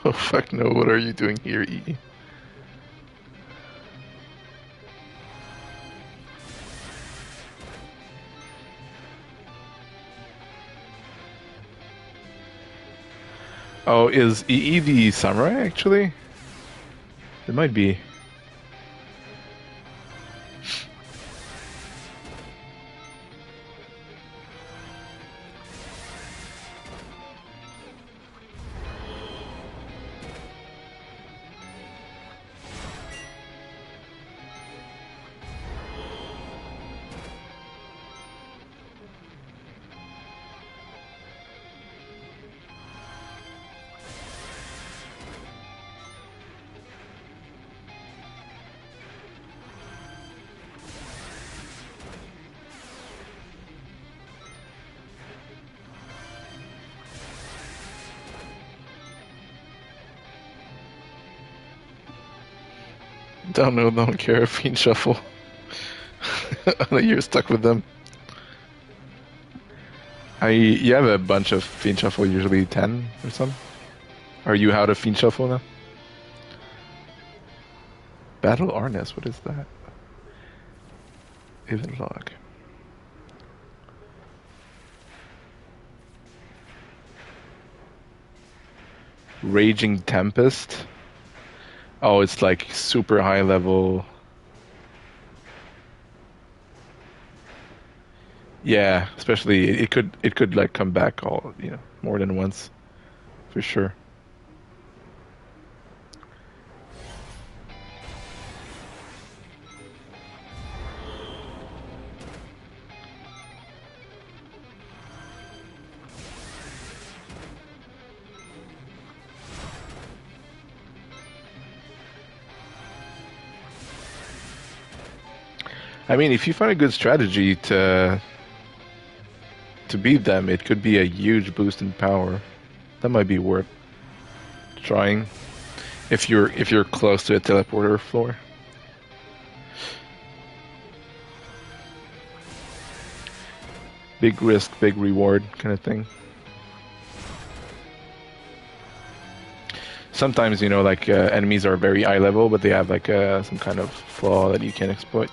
Oh fuck no, what are you doing here, E? Oh, is EE the samurai actually? It might be. Don't know, don't care. Fiend Shuffle. You're stuck with them. You have a bunch of Fiend Shuffle, usually 10 or something. Are you out of Fiend Shuffle now? Battle Arnis, what is that? Event log. Raging Tempest. Oh, it's like super high level. Yeah, especially it could like come back all more than once, for sure. I mean, if you find a good strategy to beat them, it could be a huge boost in power. That might be worth trying if you're close to a teleporter floor. Big risk, big reward kind of thing. Sometimes, like enemies are very high level, but they have like some kind of flaw that you can exploit.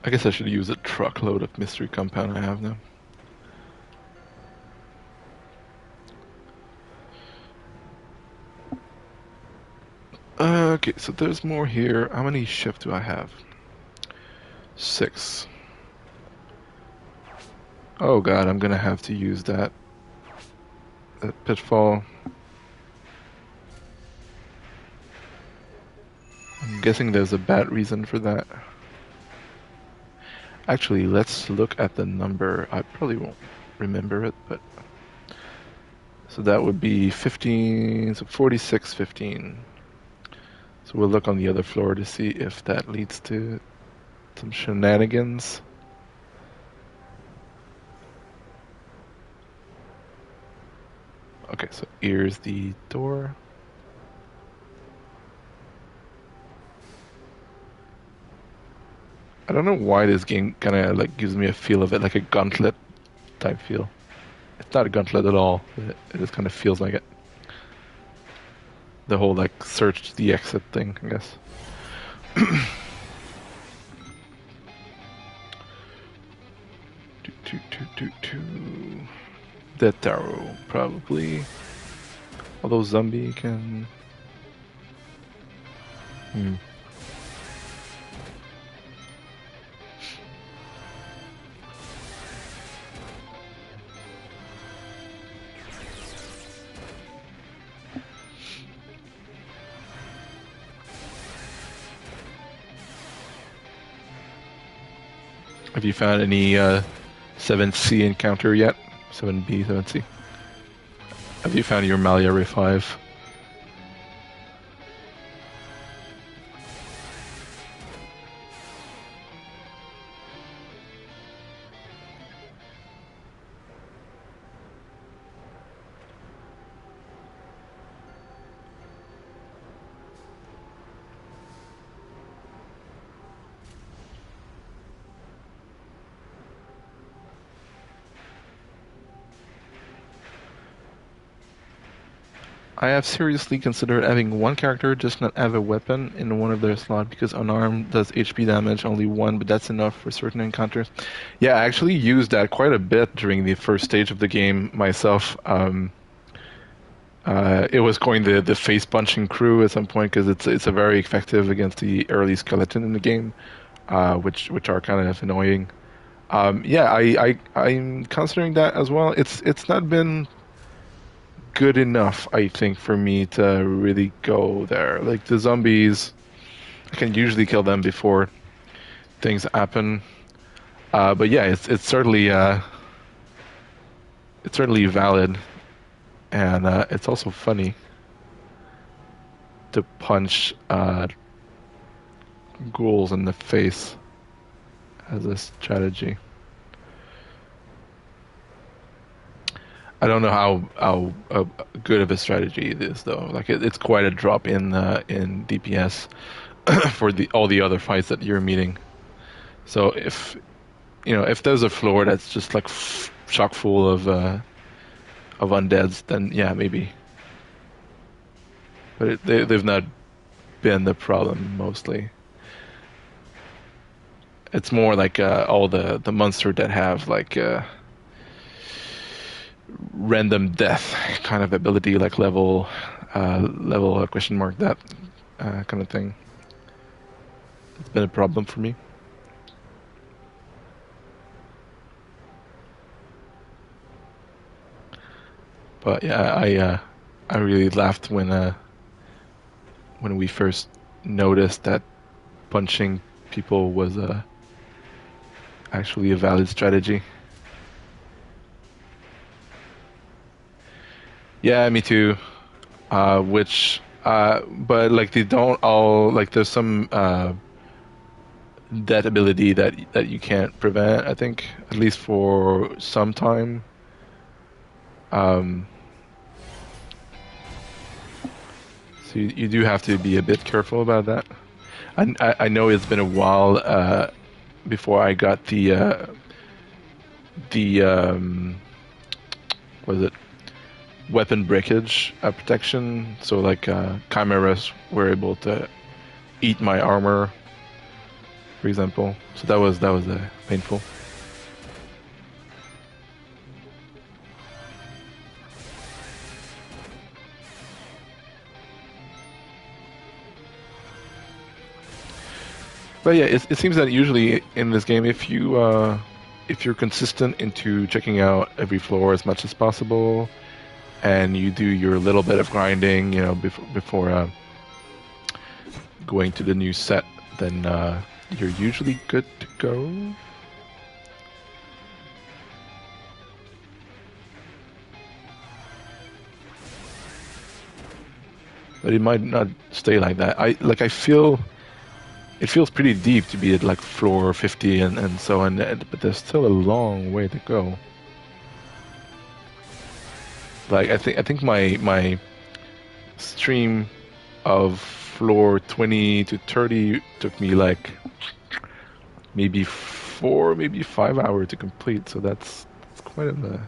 I guess I should use a truckload of mystery compound I have now. Okay, so there's more here. How many shift do I have? 6. Oh god, I'm gonna have to use that pitfall. I'm guessing there's a bad reason for that. Actually, let's look at the number. I probably won't remember it, but... So that would be 15, so 46, 15. So we'll look on the other floor to see if that leads to some shenanigans. Okay, so here's the door. I don't know why this game kind of like gives me a feel of it, like a Gauntlet type feel. It's not a Gauntlet at all. It just kind of feels like it. The whole like search the exit thing, I guess. Death Tarot, probably. Although zombie can... Have you found any 7C encounter yet? 7B, 7C? Have you found your Maliare 5? I have seriously considered having one character just not have a weapon in one of their slots because unarmed does HP damage only one, but that's enough for certain encounters. Yeah, I actually used that quite a bit during the first stage of the game myself. It was going the face punching crew at some point because it's a very effective against the early skeleton in the game, which are kind of annoying. Yeah, I'm considering that as well. It's not been good enough, I think, for me to really go there. Like the zombies, I can usually kill them before things happen. But yeah, it's certainly valid. and it's also funny to punch ghouls in the face as a strategy. I don't know how good of a strategy it is though. Like it's quite a drop in DPS for the all the other fights that you're meeting. So if if there's a floor that's just like chock full of undeads, then yeah, maybe. But they've not been the problem mostly. It's more like all the monsters that have like random death kind of ability, like level question mark that kind of thing. It's been a problem for me. But yeah, I really laughed when we first noticed that punching people was actually a valid strategy. Yeah, me too. But like they don't all like. There's some that ability that you can't prevent. I think at least for some time. Um, so you do have to be a bit careful about that. I know it's been a while before I got the was it weapon breakage protection. So like chimeras were able to eat my armor, for example. So that was painful. But yeah, it seems that usually in this game, if you're consistent into checking out every floor as much as possible, and you do your little bit of grinding, before going to the new set, then you're usually good to go. But it might not stay like that. I feel it feels pretty deep to be at like floor 50 and so on, but there's still a long way to go. Like I think my stream of floor 20 to 30 took me like maybe 4, maybe 5 hours to complete. So that's quite a.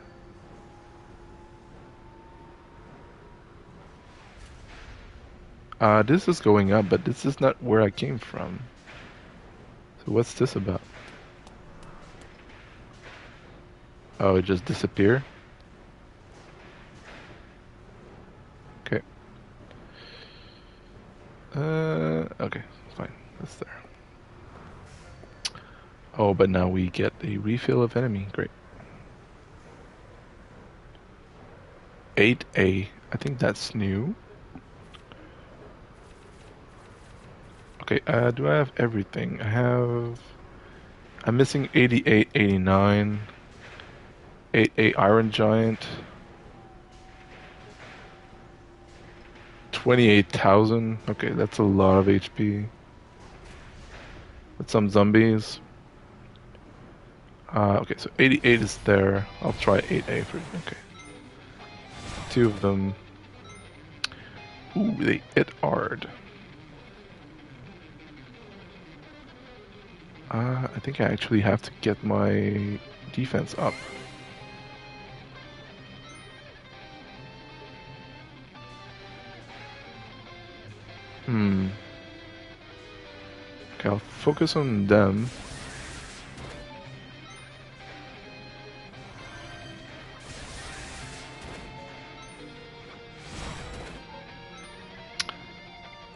This is going up, but this is not where I came from. So what's this about? Oh, it just disappeared? Okay. Okay, fine. That's there. Oh, but now we get a refill of enemy. Great. 8A. I think that's new. Okay, do I have everything? I'm missing 88, 89, 8A Iron Giant, 28,000. Okay, that's a lot of HP. With some zombies. Okay, so 88 is there. I'll try 8A first. Okay. 2 of them. Ooh, they hit hard. I think I actually have to get my defense up. Okay, I'll focus on them.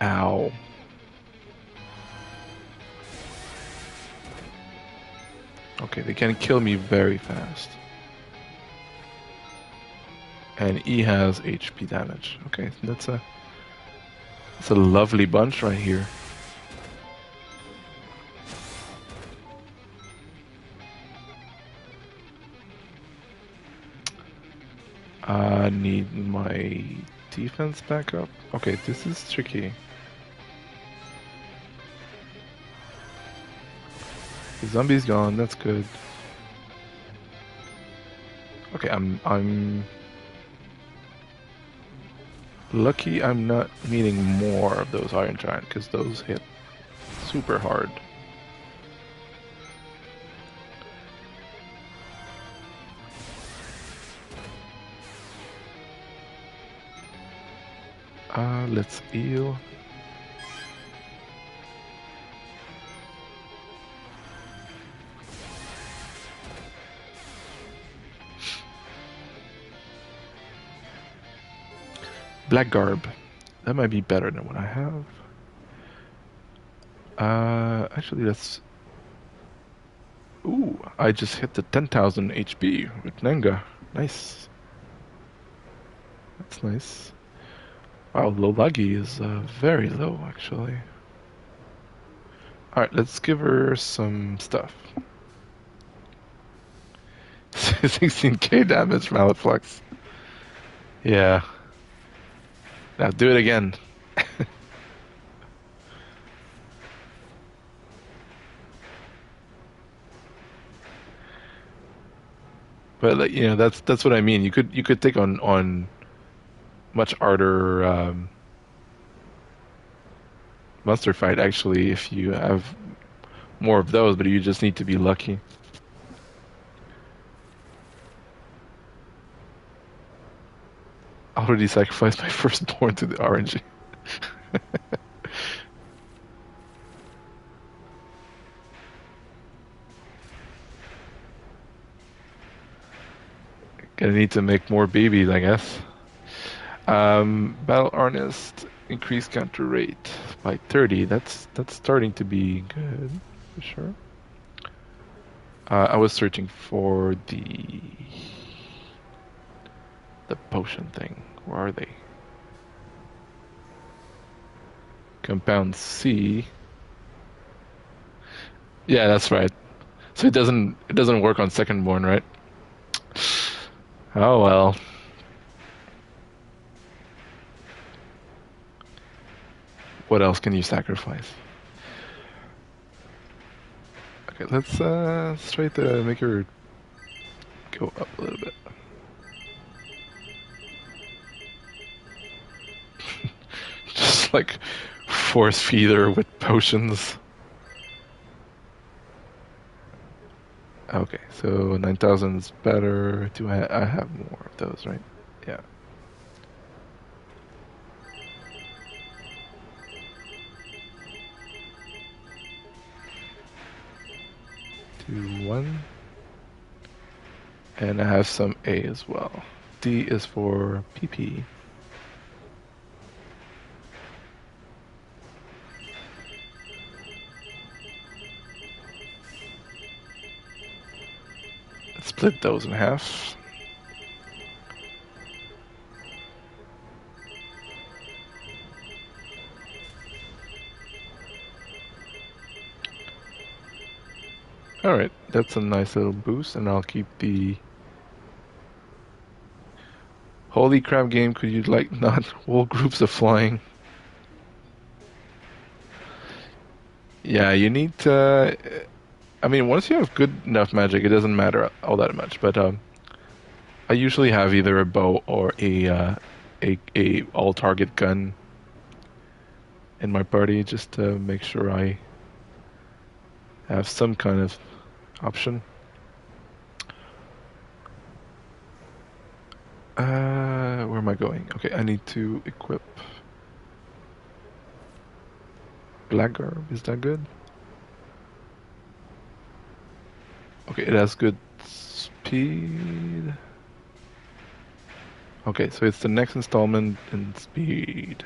Ow. Okay, they can kill me very fast. And he has HP damage. Okay, that's a lovely bunch right here. Need my defense back up. Okay, this is tricky. The zombie's gone. That's good. Okay, I'm lucky I'm not needing more of those Iron Giant because those hit super hard. Let's heal. Black Garb. That might be better than what I have. Actually, that's... Ooh, I just hit the 10,000 HP with Nenga. Nice. That's nice. Wow, Lolagi is very low, actually. Alright, let's give her some stuff. 16k damage, Mallet Flux. Yeah. Now do it again. But like, you know, that's what I mean. You could take on much harder monster fight actually if you have more of those, but you just need to be lucky. I already sacrificed my firstborn to the RNG. Gonna need to make more babies, I guess. Battle Arnest, increase counter rate by 30. That's starting to be good, for sure. I was searching for the potion thing. Where are they? Compound C. Yeah, that's right. So it doesn't work on secondborn, right? Oh well. What else can you sacrifice? Okay, let's try to make her go up a little bit. Just like force feed her with potions. Okay, so 9,000 is better. Do I have more of those, right? Yeah. Two, one. And I have some A as well. D is for PP. Let's split those in half. Alright, that's a nice little boost, and I'll keep the... Holy crap game, could you like not whole groups of flying? Yeah, you need to... I mean, once you have good enough magic, it doesn't matter all that much, but I usually have either a bow or a all-target gun in my party, just to make sure I have some kind of option. Where am I going? Okay, I need to equip Black Garb. Is that good? Okay, it has good speed. Okay, so it's the next installment in speed.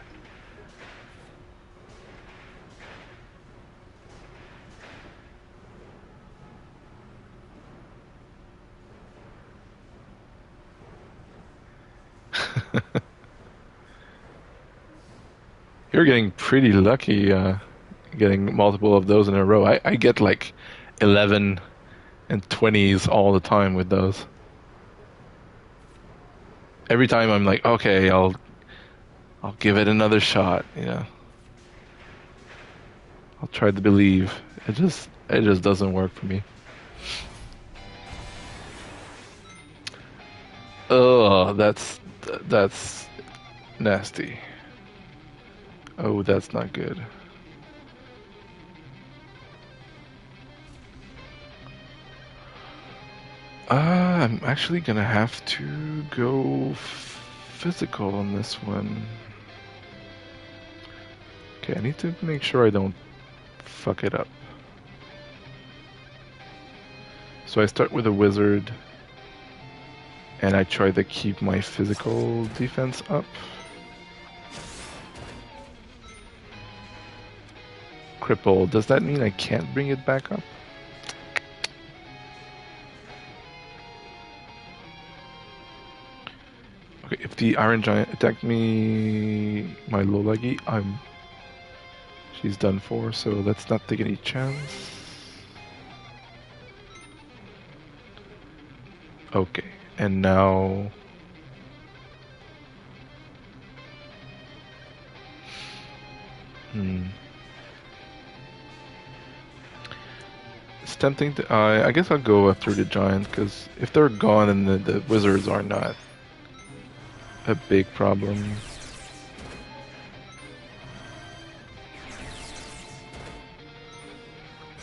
You're getting pretty lucky getting multiple of those in a row. I get like 11 and 20s all the time with those. every time I'm like, okay, I'll give it another shot. I'll try to believe. It just doesn't work for me. Oh, that's nasty. Oh, that's not good. I'm actually gonna have to go physical on this one. Okay, I need to make sure I don't fuck it up. So I start with a wizard, and I try to keep my physical defense up. Cripple, does that mean I can't bring it back up? Okay, if the Iron Giant attacked me, my Lolagi, she's done for, so let's not take any chance. Okay, and now... It's tempting to... I guess I'll go after the Giant, because if they're gone, then the Wizards are not a big problem.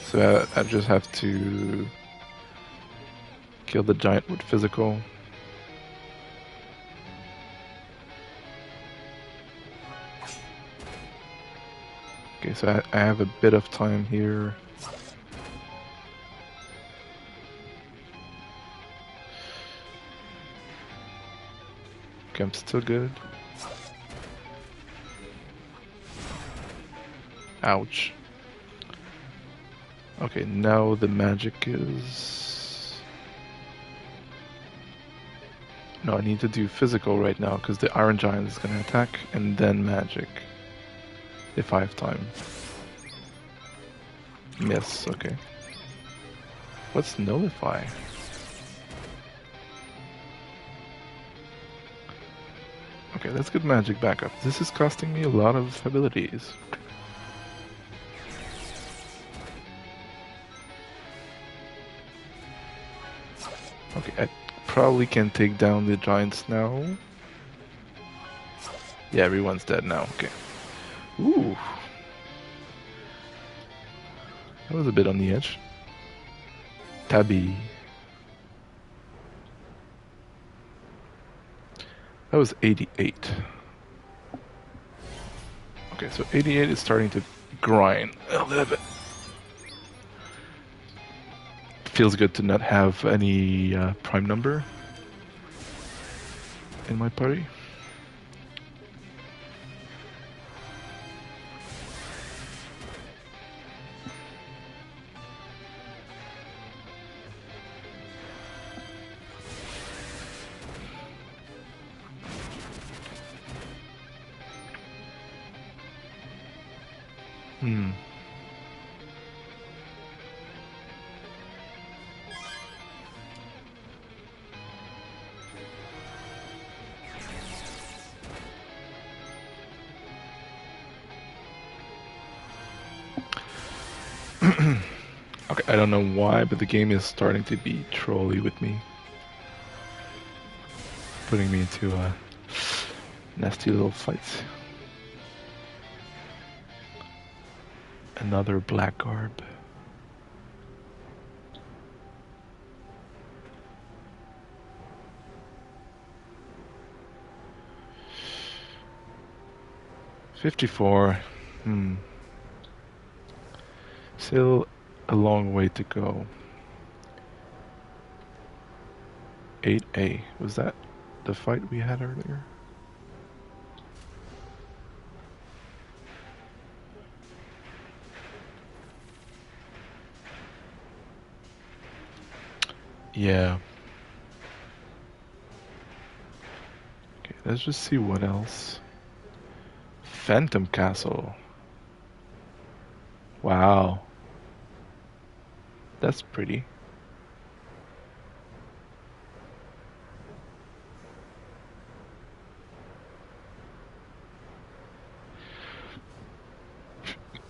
So I just have to kill the Giant with physical. Okay, so I have a bit of time here. Okay, I'm still good. Ouch. Okay, now the magic is... No, I need to do physical right now, because the Iron Giant is going to attack, and then magic. If I have time. Miss, okay. What's nullify? Okay, let's get magic back up. This is costing me a lot of abilities. Okay, I probably can take down the giants now. Yeah, everyone's dead now, okay. Ooh. That was a bit on the edge. Tabby. That was 88. Okay, so 88 is starting to grind a little bit. Feels good to not have any prime number in my party. Okay, I don't know why, but the game is starting to be trolly with me. Putting me into nasty little fights. Another black garb. $54. Still a long way to go. 8A. Was that the fight we had earlier? Yeah. Okay, let's just see what else. Phantom Castle. Wow. That's pretty.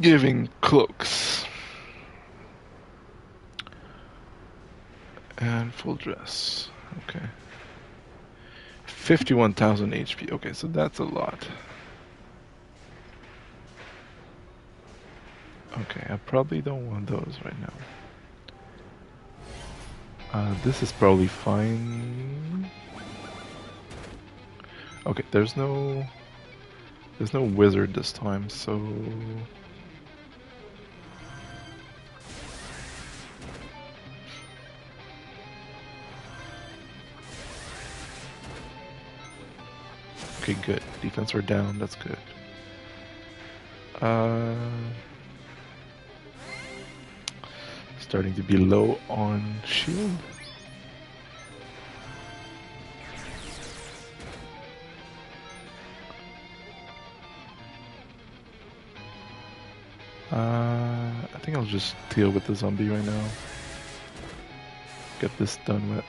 Giving cloaks. And full dress. Okay. 51,000 HP. Okay, so that's a lot. Okay, I probably don't want those right now. This is probably fine. Okay, there's no wizard this time, so okay, good. Defense are down. That's good. Starting to be low on shield. I think I'll just deal with the zombie right now. Get this done with.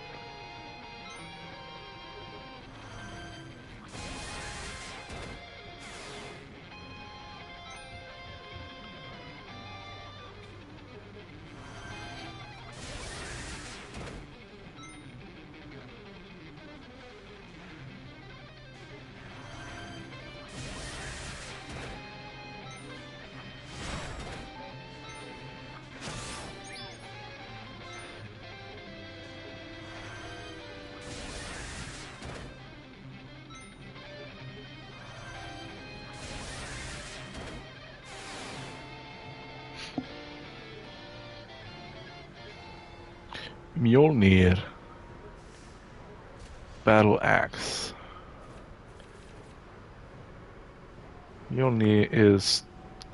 Mjolnir. Battle Axe. Mjolnir is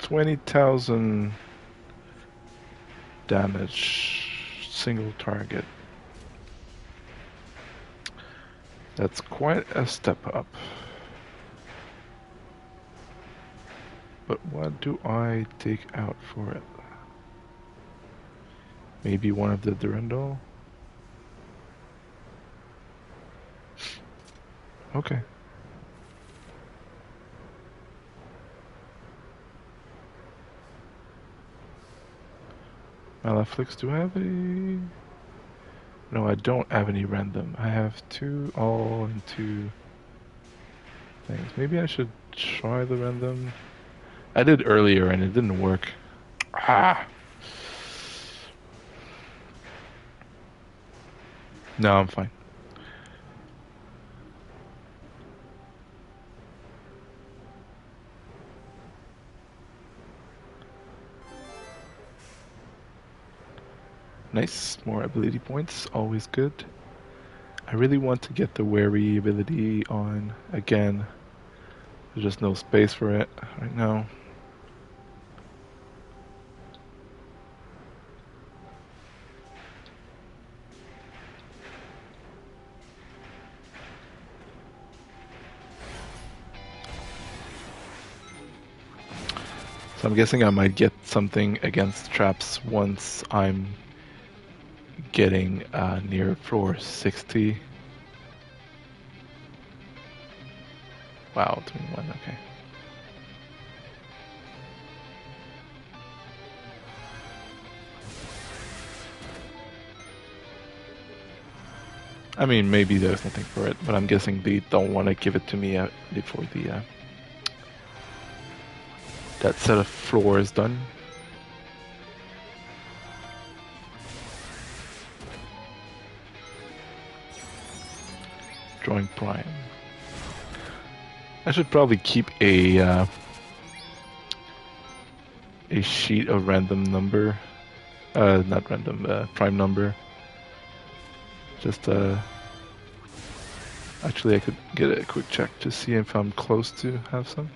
20,000 damage, single target. That's quite a step up. But what do I take out for it? Maybe one of the Durandal? Okay. Malaflix, do I have any? No, I don't have any random. I have 2 all and 2 things. Maybe I should try the random. I did earlier and it didn't work. Ah! No, I'm fine. Nice, more ability points, always good. I really want to get the wary ability on again. There's just no space for it right now. So I'm guessing I might get something against traps once I'm getting near floor 60. Wow, 21, okay. I mean, maybe there's nothing for it, but I'm guessing they don't want to give it to me before the that set of floor is done. Drawing Prime. I should probably keep a sheet of random number, not random, prime number. Just actually I could get a quick check to see if I'm close to have some.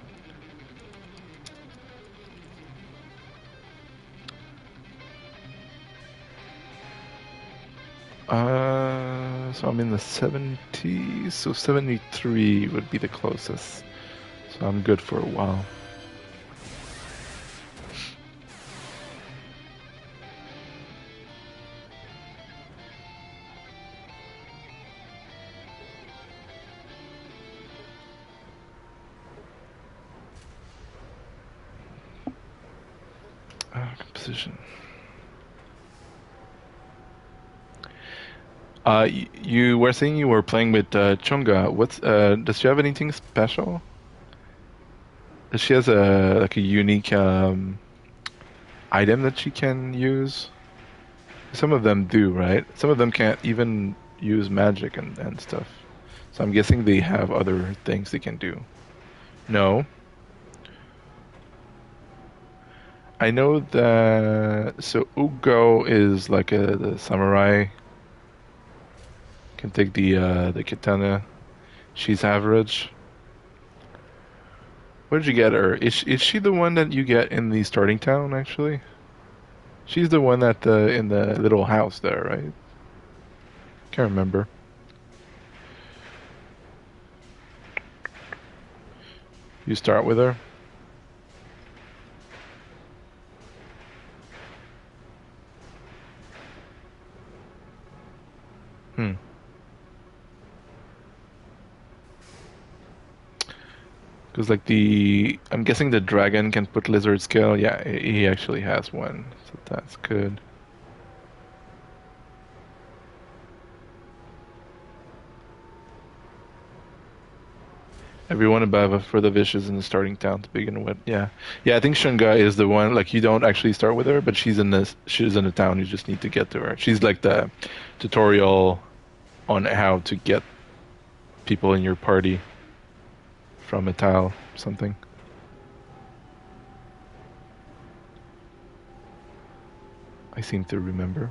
So I'm in the 70s, so 73 would be the closest. So I'm good for a while. position. You were saying you were playing with Chunga. Does she have anything special? She has a like a unique item that she can use. Some of them do, right? Some of them can't even use magic and stuff. So I'm guessing they have other things they can do. No. I know that so Ugo is like the samurai. Can take the katana. She's average. What did you get her? Is she the one that you get in the starting town actually? She's the one that in the little house there, right? Can't remember. You start with her. Hmm. Because like I'm guessing the dragon can put lizard scale. Yeah, he actually has one, so that's good. Everyone above for the vicious in the starting town to begin with. Yeah, yeah. I think Shunga is the one. Like you don't actually start with her, but she's in the town. You just need to get to her. She's like the tutorial on how to get people in your party from a tile something. I seem to remember.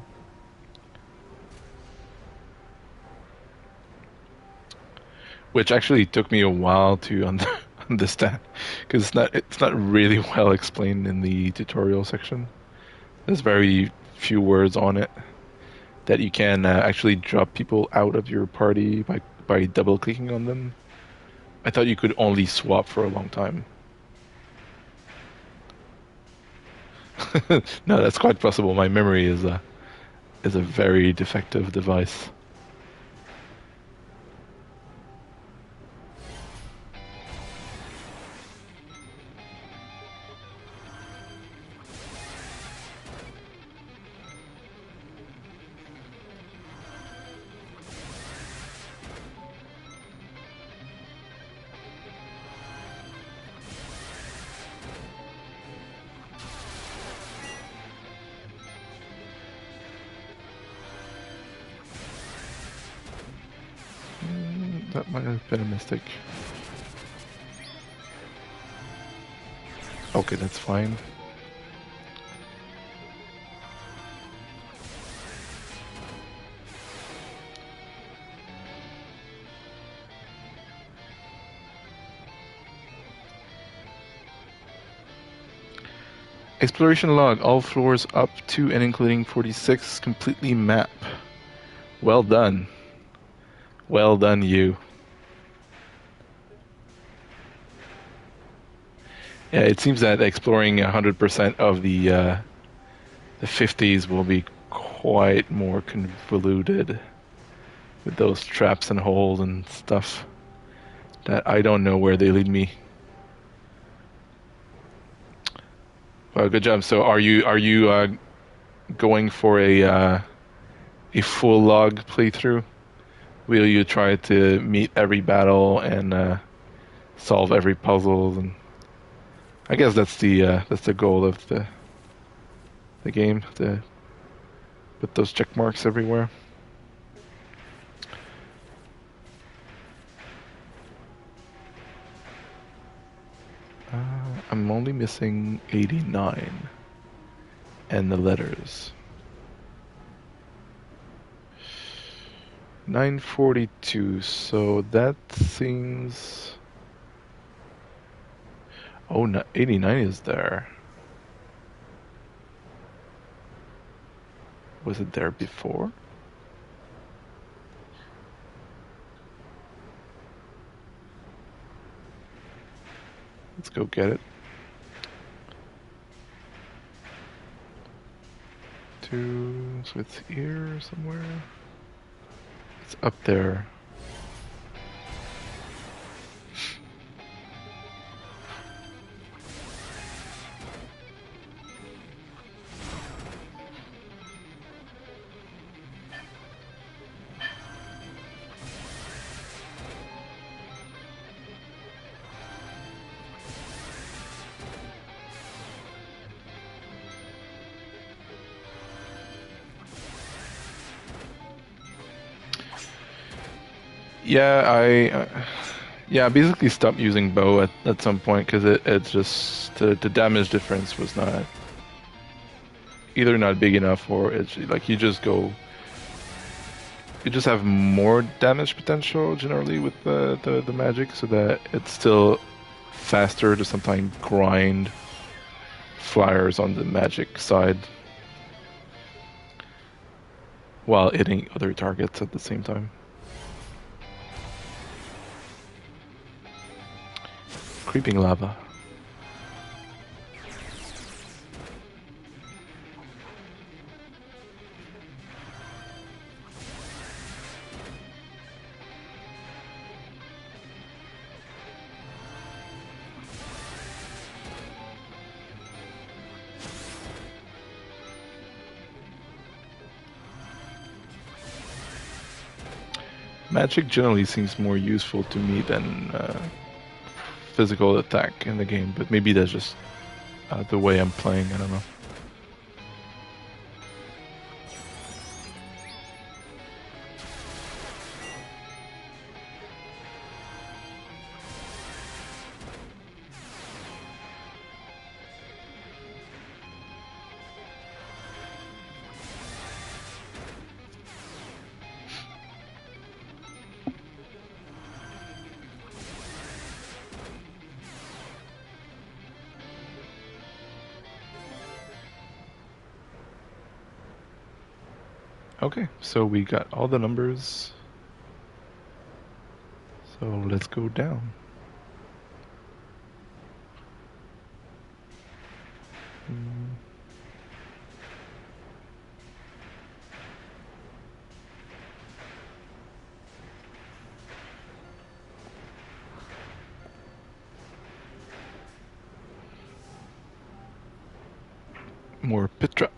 Which actually took me a while to understand, because it's not really well explained in the tutorial section. There's very few words on it that you can actually drop people out of your party by double clicking on them. I thought you could only swap for a long time. No, that's quite possible. My memory is a very defective device. That might have been a mistake. Okay, that's fine. Exploration log. All floors up to and including 46 completely map. Well done. Well done, you. Yeah, it seems that exploring 100% of the 50s will be quite more convoluted with those traps and holes and stuff that I don't know where they lead me. Well, good job. So, are you going for a full log playthrough? Will you try to meet every battle and solve every puzzle? And I guess that's the goal of the game, to put those check marks everywhere. I'm only missing 89 and the letters. 942, so that seems... Oh, no, 89 is there. Was it there before? Let's go get it. So it's here somewhere. It's up there. Yeah, I basically stopped using bow at some point because it's just the damage difference was not either not big enough or it's like you just have more damage potential generally with the magic, so that it's still faster to sometimes grind flyers on the magic side while hitting other targets at the same time. Creeping lava. Magic generally seems more useful to me than physical attack in the game, but maybe that's just the way I'm playing. I don't know. Okay, so we got all the numbers. So let's go down. More pit trap.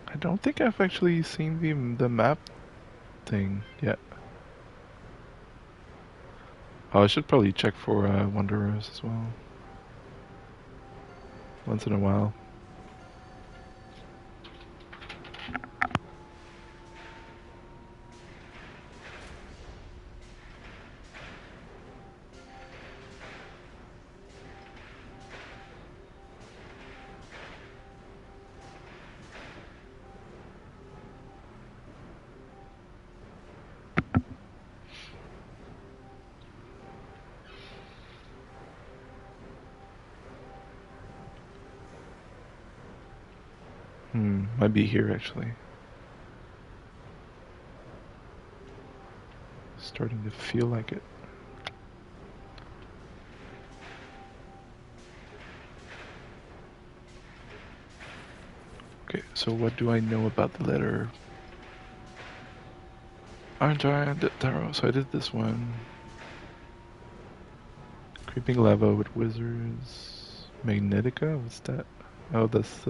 I don't think I've actually seen the map thing yet. Oh, I should probably check for Wanderers as well. Once in a while. Might be here actually. Starting to feel like it. Okay, so what do I know about the letter? Iron Giant Tarot. So I did this one. Creeping Lava with Wizards. Magnetica? What's that? Oh, that's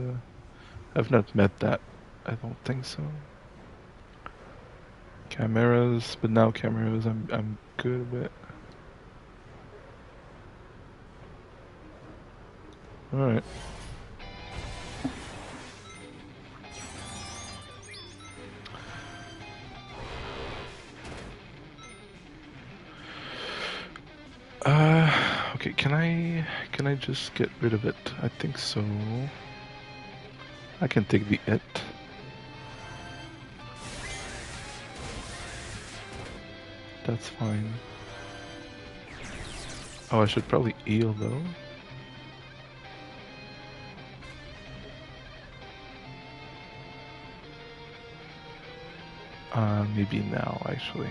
I've not met that. I don't think so. Chimeras, but now Chimeras I'm good with. Alright. Okay, can I just get rid of it? I think so. I can take the it. That's fine. Oh, I should probably heal though. Maybe now actually.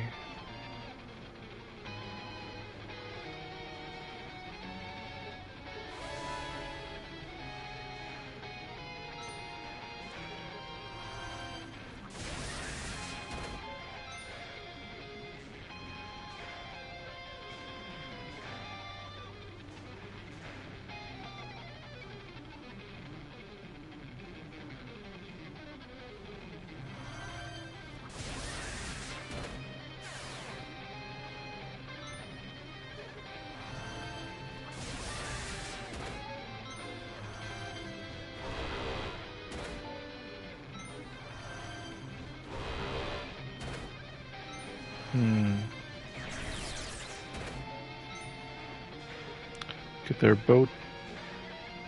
Get their boat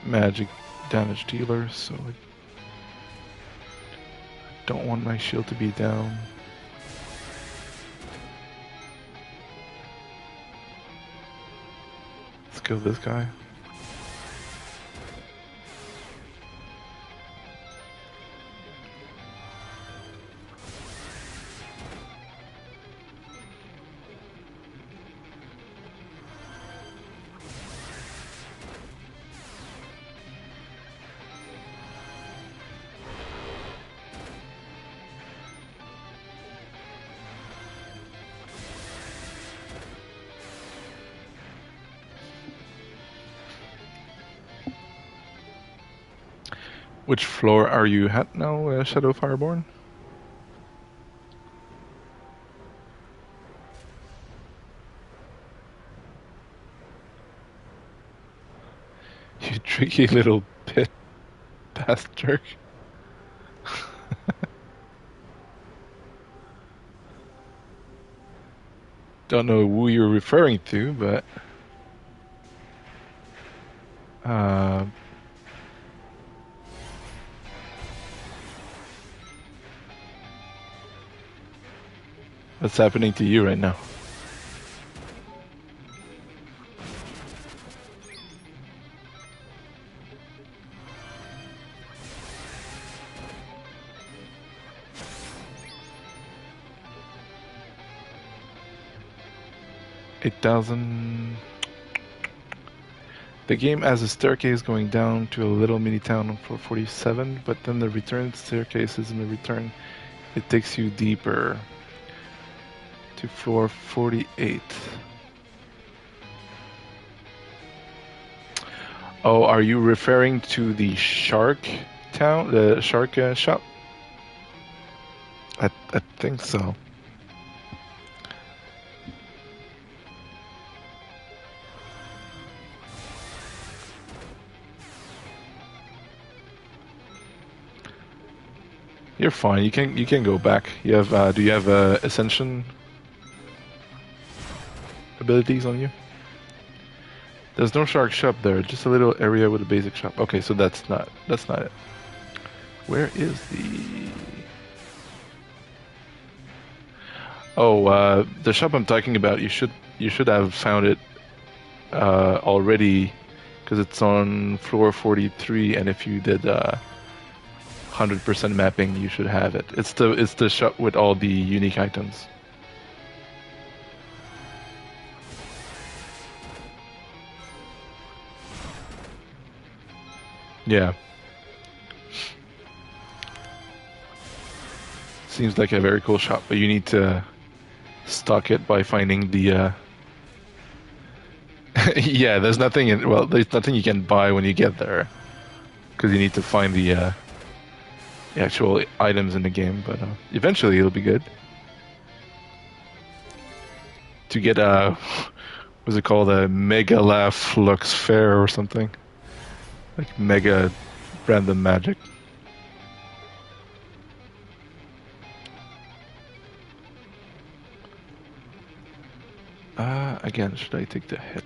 magic damage dealer, so I don't want my shield to be down. Let's kill this guy. Which floor are you at now, Shadow Fireborn? You tricky little pit bastard. Don't know who you're referring to, but what's happening to you right now? $8,000. The game has a staircase going down to a little mini town for 47, but then the return staircase is in the return. It takes you deeper to floor 48. Oh, are you referring to the shark town, the shark shop? I think so. You're fine. You can go back. You have do you have ascension abilities on you? There's no shark shop there. Just a little area with a basic shop. Okay, so that's not it. Where is the? Oh, the shop I'm talking about. You should have found it already, because it's on floor 43. And if you did 100% mapping, you should have it. It's the shop with all the unique items. Yeah. Seems like a very cool shop, but you need to stock it by finding the yeah, there's nothing there's nothing you can buy when you get there, because you need to find the actual items in the game, but eventually it'll be good. To get what's it called, a Mega Laugh Lux Fair or something, like Mega Random Magic. Again, should I take the hit?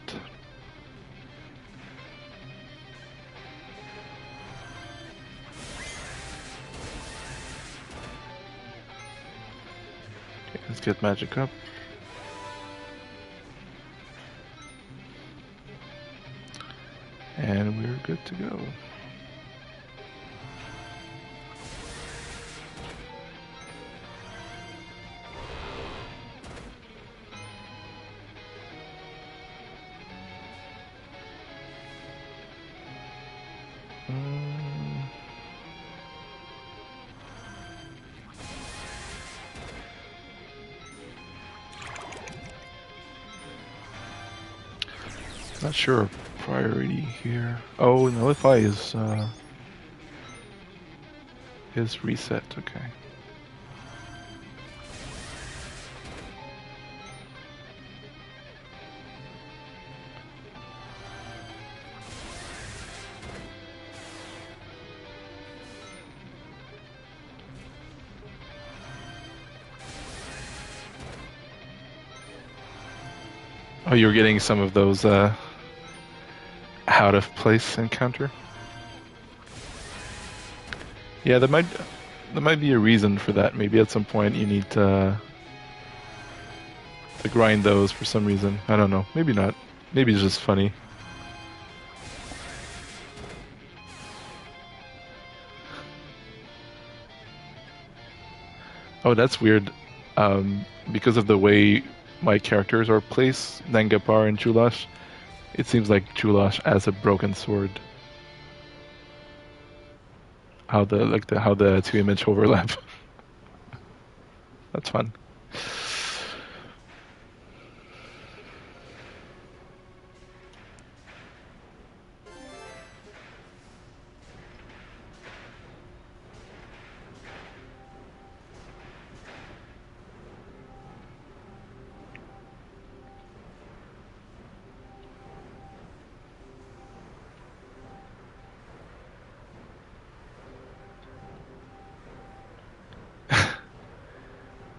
Okay, let's get magic up. And we're good to go. Not sure of priority here. Oh, Nullify is reset. Okay. Oh, you're getting some of those out of place encounter. Yeah, there might be a reason for that. Maybe at some point you need to grind those for some reason. I don't know. Maybe not. Maybe it's just funny. Oh, that's weird. Because of the way my characters are placed, Nangapar and Chulash, it seems like Chulash has a broken sword. How the two image overlap. That's fun.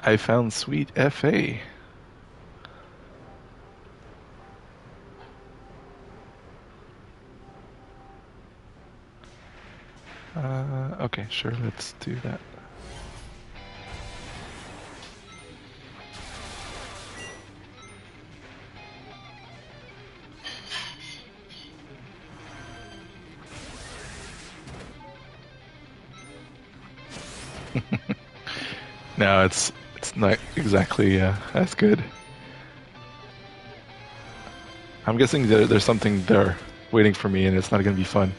I found sweet FA. Okay, sure, let's do that. No, it's not exactly as good. I'm guessing there's something there waiting for me, and it's not going to be fun.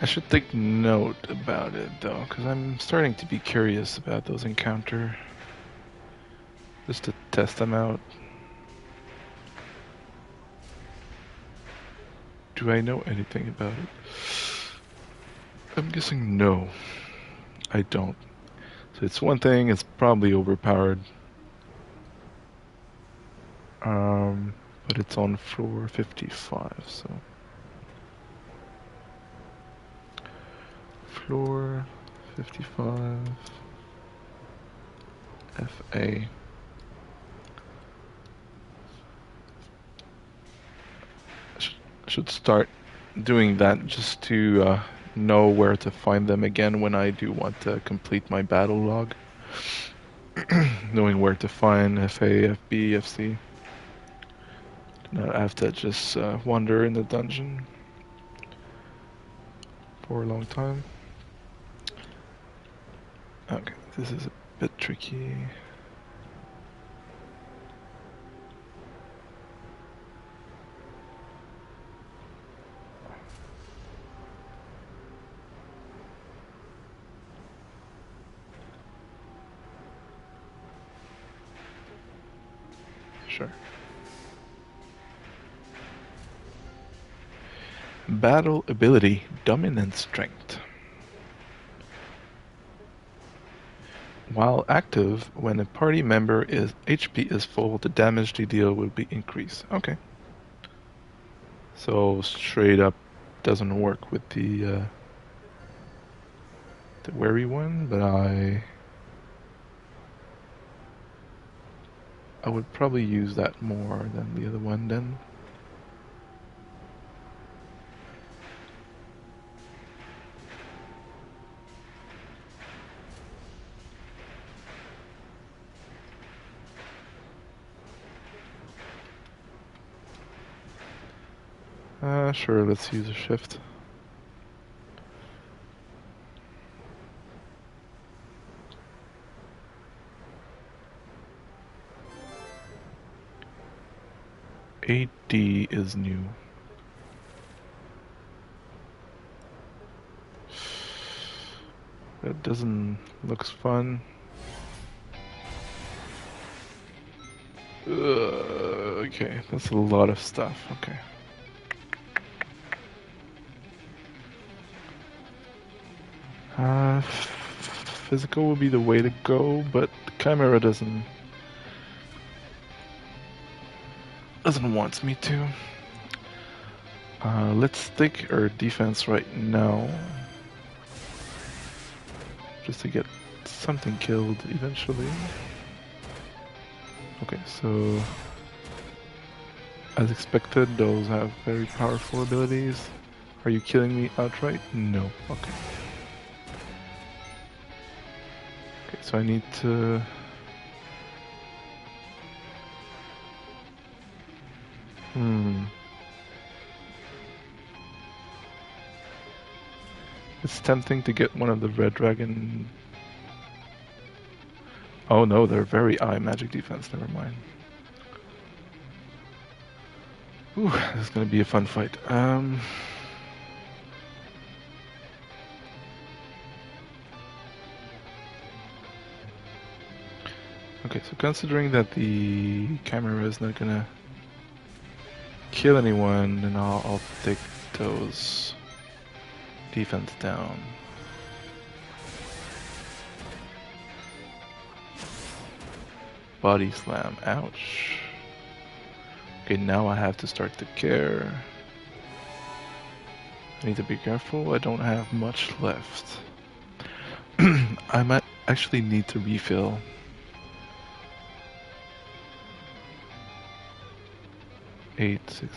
I should take note about it though, because I'm starting to be curious about those encounter. Just to test them out. Do I know anything about it? I'm guessing no. I don't. So it's one thing, it's probably overpowered. But it's on floor 55, so. Floor 55. FA. Should start doing that just to know where to find them again when I do want to complete my battle log. Knowing where to find FA, FB, FC. Not have to just wander in the dungeon for a long time. Okay, this is a bit tricky. Sure. Battle ability, dominant strength. While active, when a party member is HP is full, the damage they deal will be increased. Okay. So straight up doesn't work with the wary one, but I would probably use that more than the other one then. Sure, let's use a shift. 8D is new. That doesn't looks fun. Okay, that's a lot of stuff. Okay. Physical would be the way to go, but the Chimera doesn't want me to. Let's stick our defense right now, just to get something killed eventually. Okay, so as expected, those have very powerful abilities. Are you killing me outright? No. Okay. Okay, so I need to... It's tempting to get one of the red dragon... Oh no, they're very high magic defense, never mind. Ooh, this is gonna be a fun fight. Okay, so considering that the Chimera is not gonna kill anyone, then I'll take those defense down. Body slam, ouch. Okay, now I have to start to care. I need to be careful, I don't have much left. I might actually need to refill. $8.16.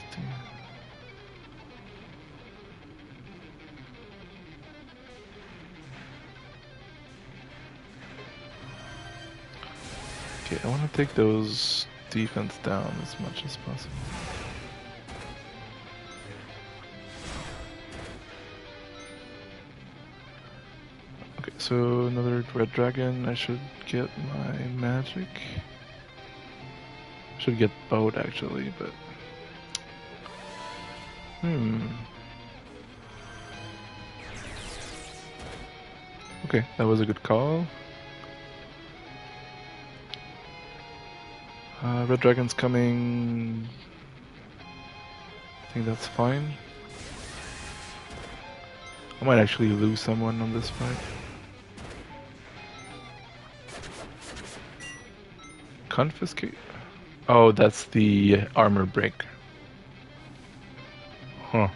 Okay, I want to take those defense down as much as possible. Okay, so another red dragon. I should get my magic. Should get boat actually, but okay, that was a good call. Red dragon's coming. I think that's fine. I might actually lose someone on this fight. Confiscate? Oh, that's the armor break. Huh.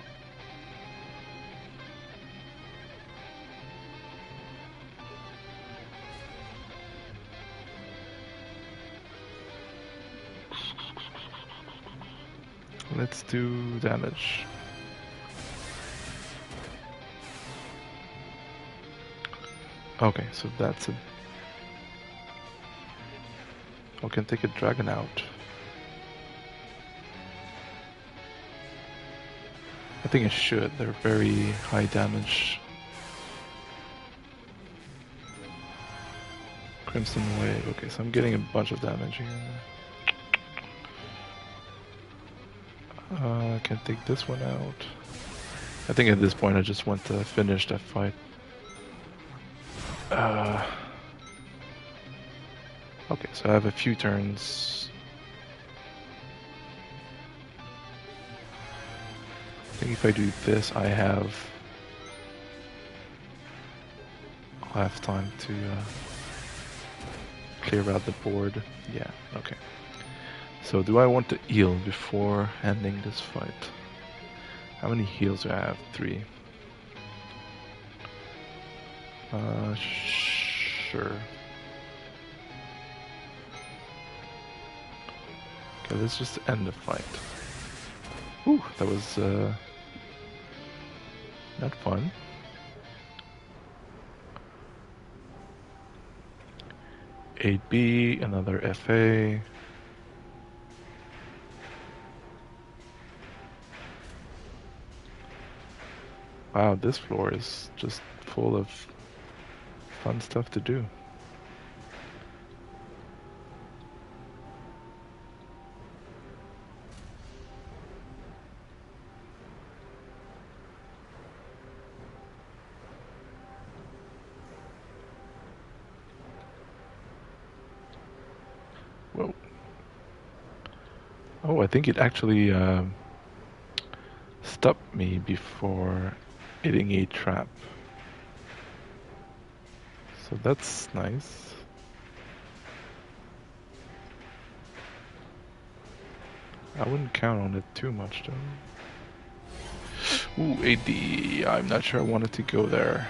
Let's do damage. Okay, so that's a... I can take a dragon out. I think I should. They're very high damage. Crimson Wave. Okay, so I'm getting a bunch of damage here. I can take this one out. I think at this point I just want to finish that fight. Okay, so I have a few turns. I think if I do this, I'll have time to clear out the board. Yeah, okay. So do I want to heal before ending this fight? How many heals do I have? 3. Sure. Okay, let's just end the fight. Ooh, that was not fun. $8B, another FA. Wow, this floor is just full of fun stuff to do. Oh, I think it actually stopped me before hitting a trap. So that's nice. I wouldn't count on it too much though. Ooh, AD. I'm not sure I wanted to go there.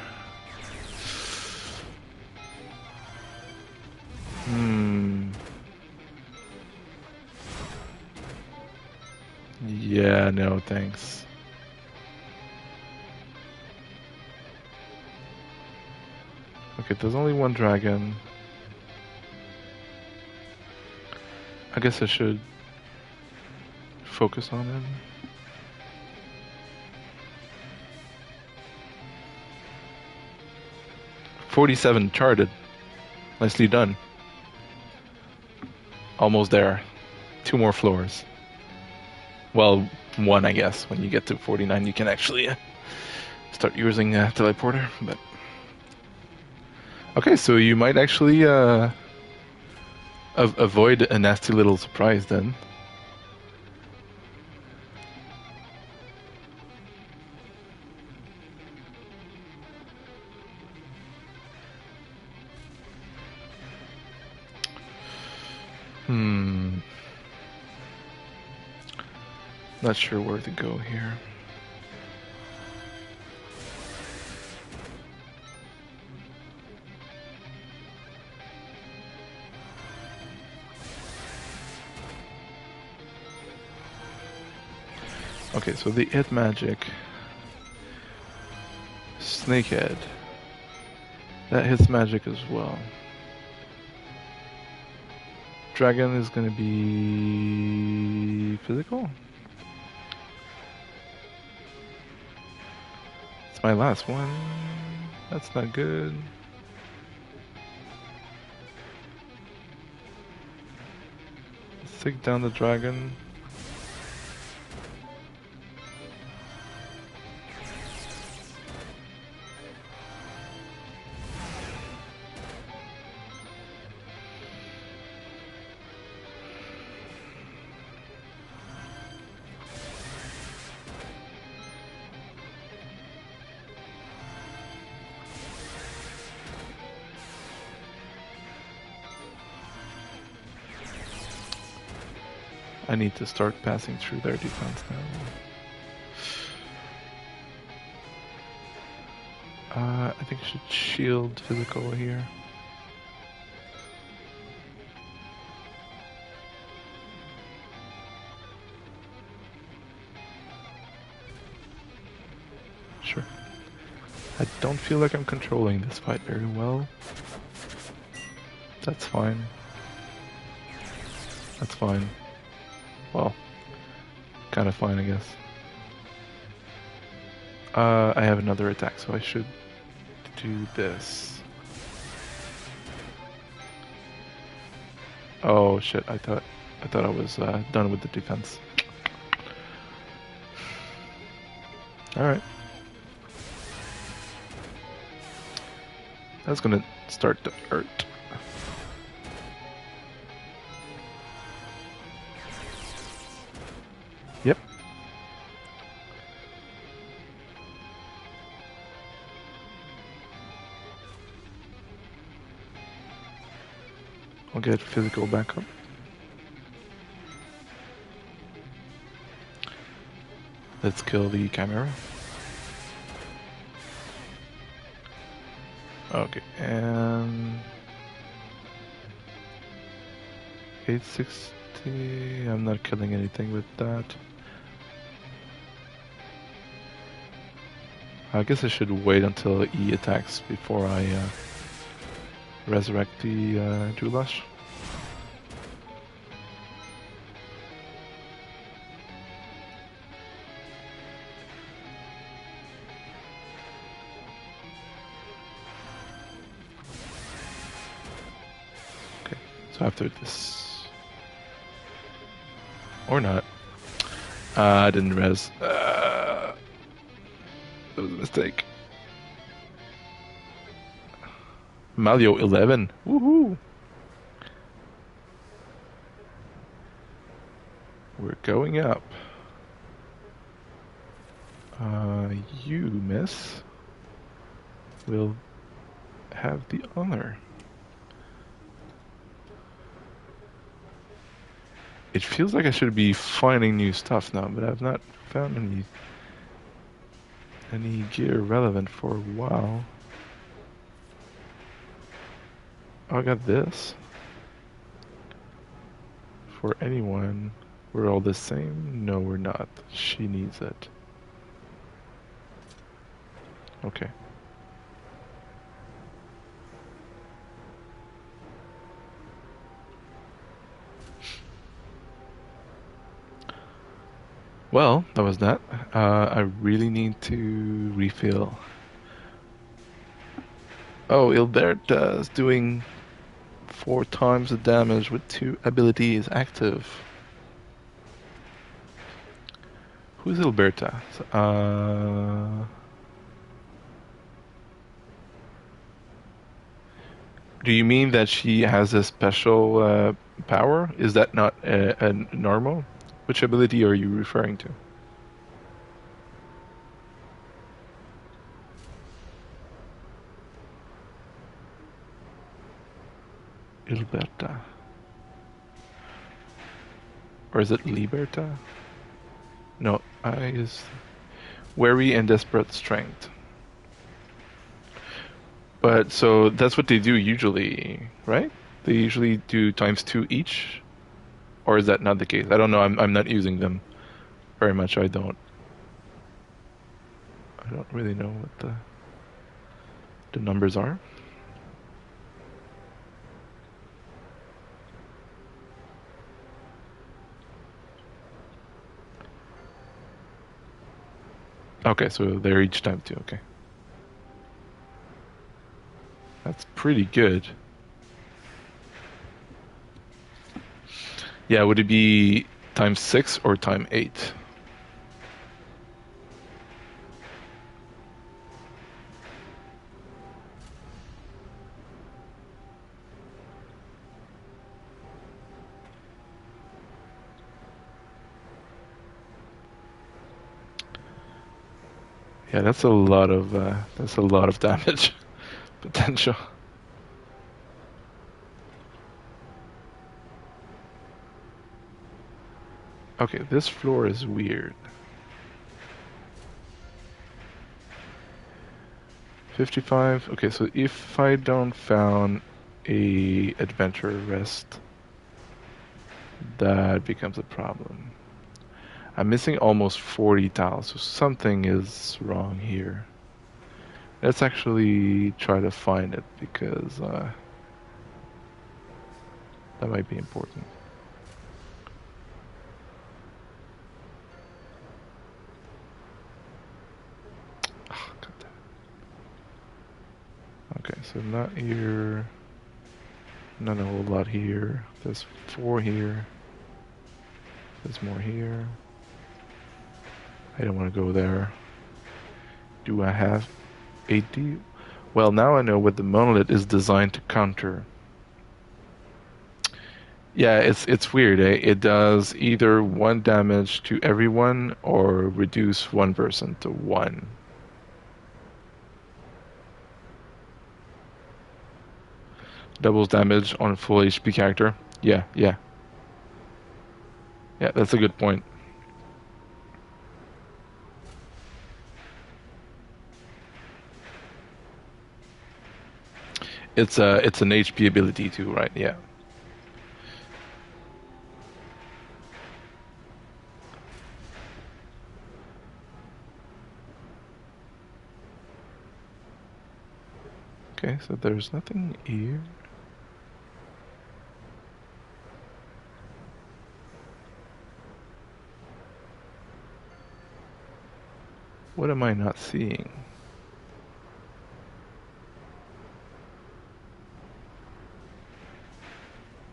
Yeah, no, thanks. Okay, there's only one dragon. I guess I should focus on him. "47 charted. Nicely done. Almost there. 2 more floors. Well, 1 I guess. When you get to 49 you can actually start using teleporter. But okay, so you might actually avoid a nasty little surprise then. Not sure where to go here. Okay, so the hit magic. Snakehead. That hits magic as well. Dragon is gonna be physical? It's my last one. That's not good. Let's take down the dragon. I need to start passing through their defense now. I think I should shield physical here. Sure. I don't feel like I'm controlling this fight very well. That's fine. That's fine. Well, kind of fine, I guess. I have another attack, so I should do this. Oh shit! I thought I was done with the defense. All right. That's gonna start to hurt. Yep. I'll get physical backup. Let's kill the Chimera. Okay, and 860. I'm not killing anything with that. I guess I should wait until E attacks before I resurrect the Julash. Okay, so after this. Or not. I didn't res. That was a mistake. Malio 11. Woohoo! We're going up. You, miss, will have the honor. It feels like I should be finding new stuff now, but I've not found any gear relevant for a while. Oh, I got this. For anyone, we're all the same? No, we're not. She needs it. Okay. Well, that was that. I really need to refill. Oh, Ilberta is doing 4 times the damage with 2 abilities active. Who's Ilberta? Do you mean that she has a special power? Is that not a normal? Which ability are you referring to? Ilberta. Or is it Liberta? No, I is wary and desperate strength. But so that's what they do usually, right? They usually do ×2 each, or is that not the case? I don't know. I'm not using them very much. I don't really know what the numbers are. Okay, so they're each ×2. Okay, that's pretty good. Yeah, would it be ×6 or ×8? Yeah, that's a lot of damage potential. Okay, this floor is weird. 55. Okay, so if I don't found a adventure rest, that becomes a problem. I'm missing almost 40 tiles, so something is wrong here. Let's actually try to find it, because that might be important. Oh, God damn it. Okay, so not here. Not a whole lot here. There's 4 here. There's more here. I don't want to go there. Do I have 80? Well, now I know what the monolith is designed to counter. Yeah, it's weird, eh? It does either 1 damage to everyone or reduce 1 person to 1. Doubles damage on full HP character. Yeah, yeah. Yeah, that's a good point. It's an HP ability too, right? Yeah. Okay, so there's nothing here. What am I not seeing?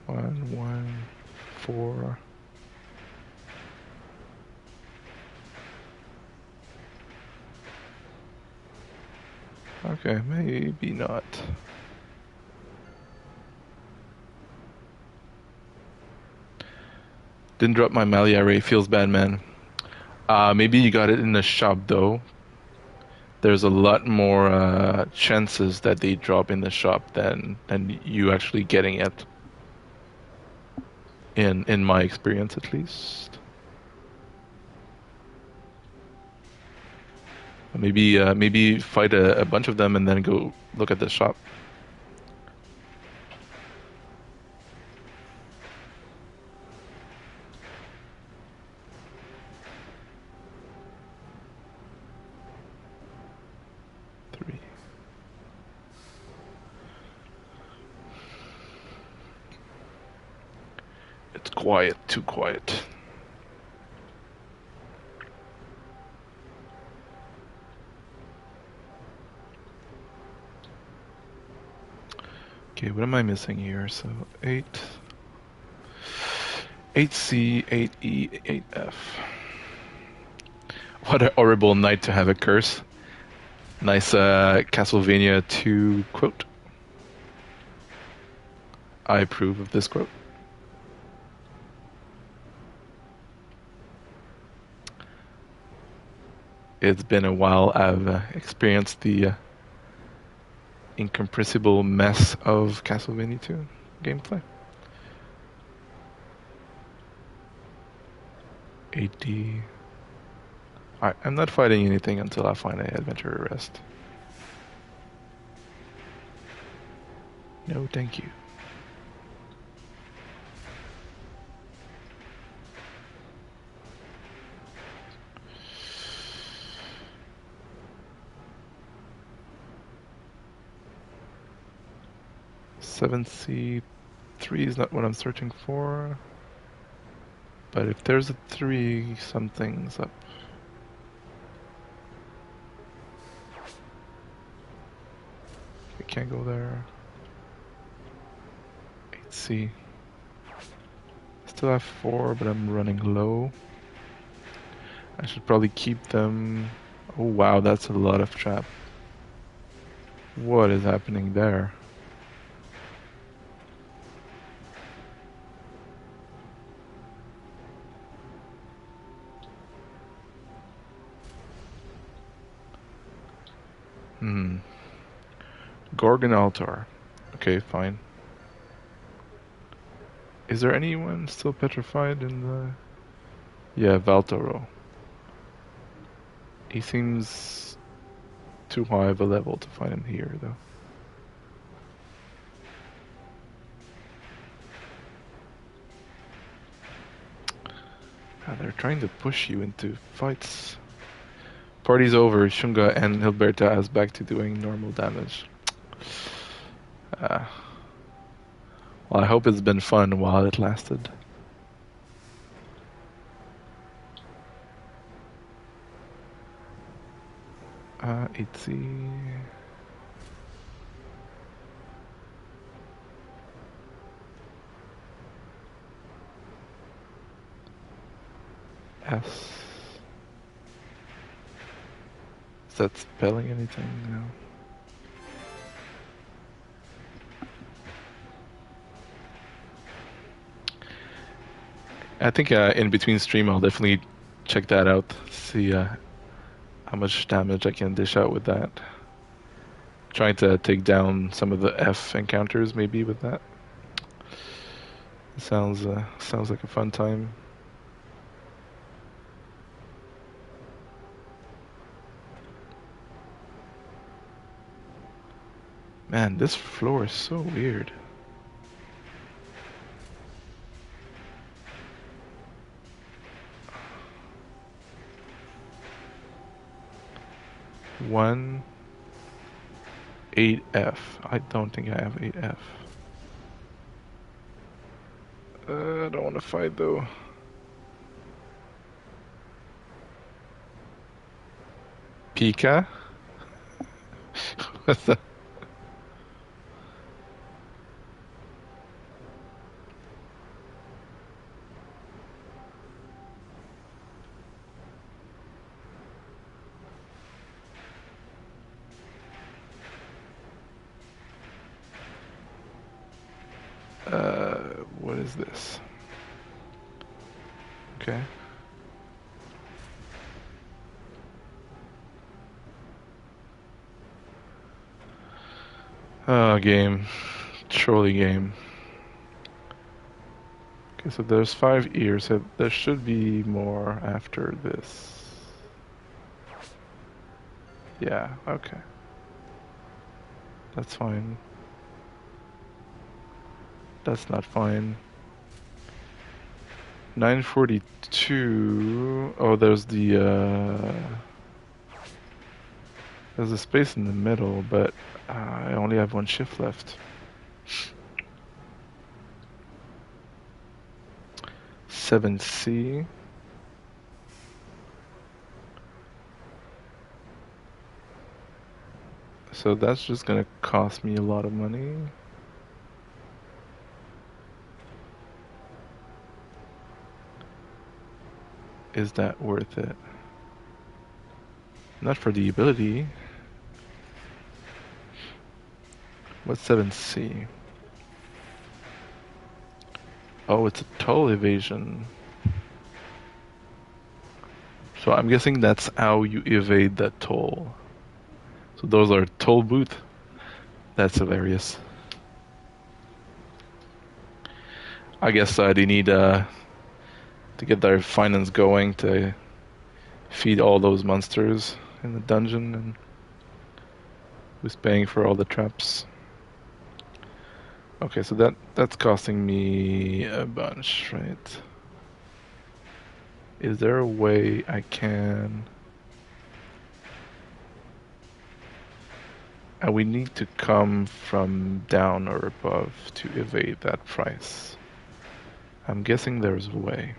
One, 1, 4. Okay, maybe not. Didn't drop my Maliare. Feels bad, man. Maybe you got it in the shop though. There's a lot more chances that they drop in the shop than you actually getting it. In my experience, at least. Maybe fight a bunch of them and then go look at the shop. Three. It's quiet, too quiet. Okay, what am I missing here? So 8C, 8E, 8F. What a horrible night to have a curse. Nice Castlevania 2 quote. I approve of this quote. It's been a while I've experienced the incompressible mess of Castlevania 2 gameplay. 8D. Alright, I'm not fighting anything until I find an adventure rest. No, thank you. Seven C 3 is not what I'm searching for. But if there's a 3, something's up. We can't go there. 8C. Still have 4, but I'm running low. I should probably keep them. Oh wow, that's a lot of trap. What is happening there? Gorgon Altar. Okay, fine. Is there anyone still petrified in the... Yeah, Valtoro. He seems too high of a level to find him here, though. They're trying to push you into fights. Party's over. Shunga and Hilberta is back to doing normal damage. Well, I hope it's been fun while it lasted. Itzy. S. Is that spelling anything? No. I think in between stream I'll definitely check that out. See how much damage I can dish out with that. Trying to take down some of the F encounters maybe with that. Sounds like a fun time. Man, this floor is so weird. One 8F. I don't think I have 8F. I don't want to fight though. Pika? What's that? What is this? Okay. Game. Surely game. Okay, so there's 5 ears, so there should be more after this. Yeah, okay. That's fine. That's not fine. 942. Oh, there's a space in the middle, but I only have one shift left. 7C. So that's just gonna cost me a lot of money. Is that worth it? Not for the ability. What's 7C? Oh, it's a toll evasion. So I'm guessing that's how you evade that toll. So those are toll booth. That's hilarious. I guess they need to get their finance going to feed all those monsters in the dungeon, and who's paying for all the traps. Okay, so that's costing me a bunch, right? Is there a way I can... And we need to come from down or above to evade that price. I'm guessing there's a way.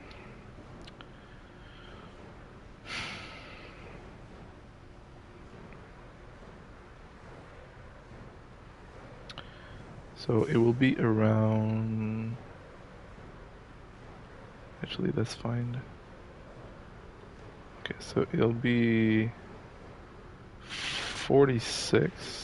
So it will be around... Actually, let's find... Okay, so it'll be 46.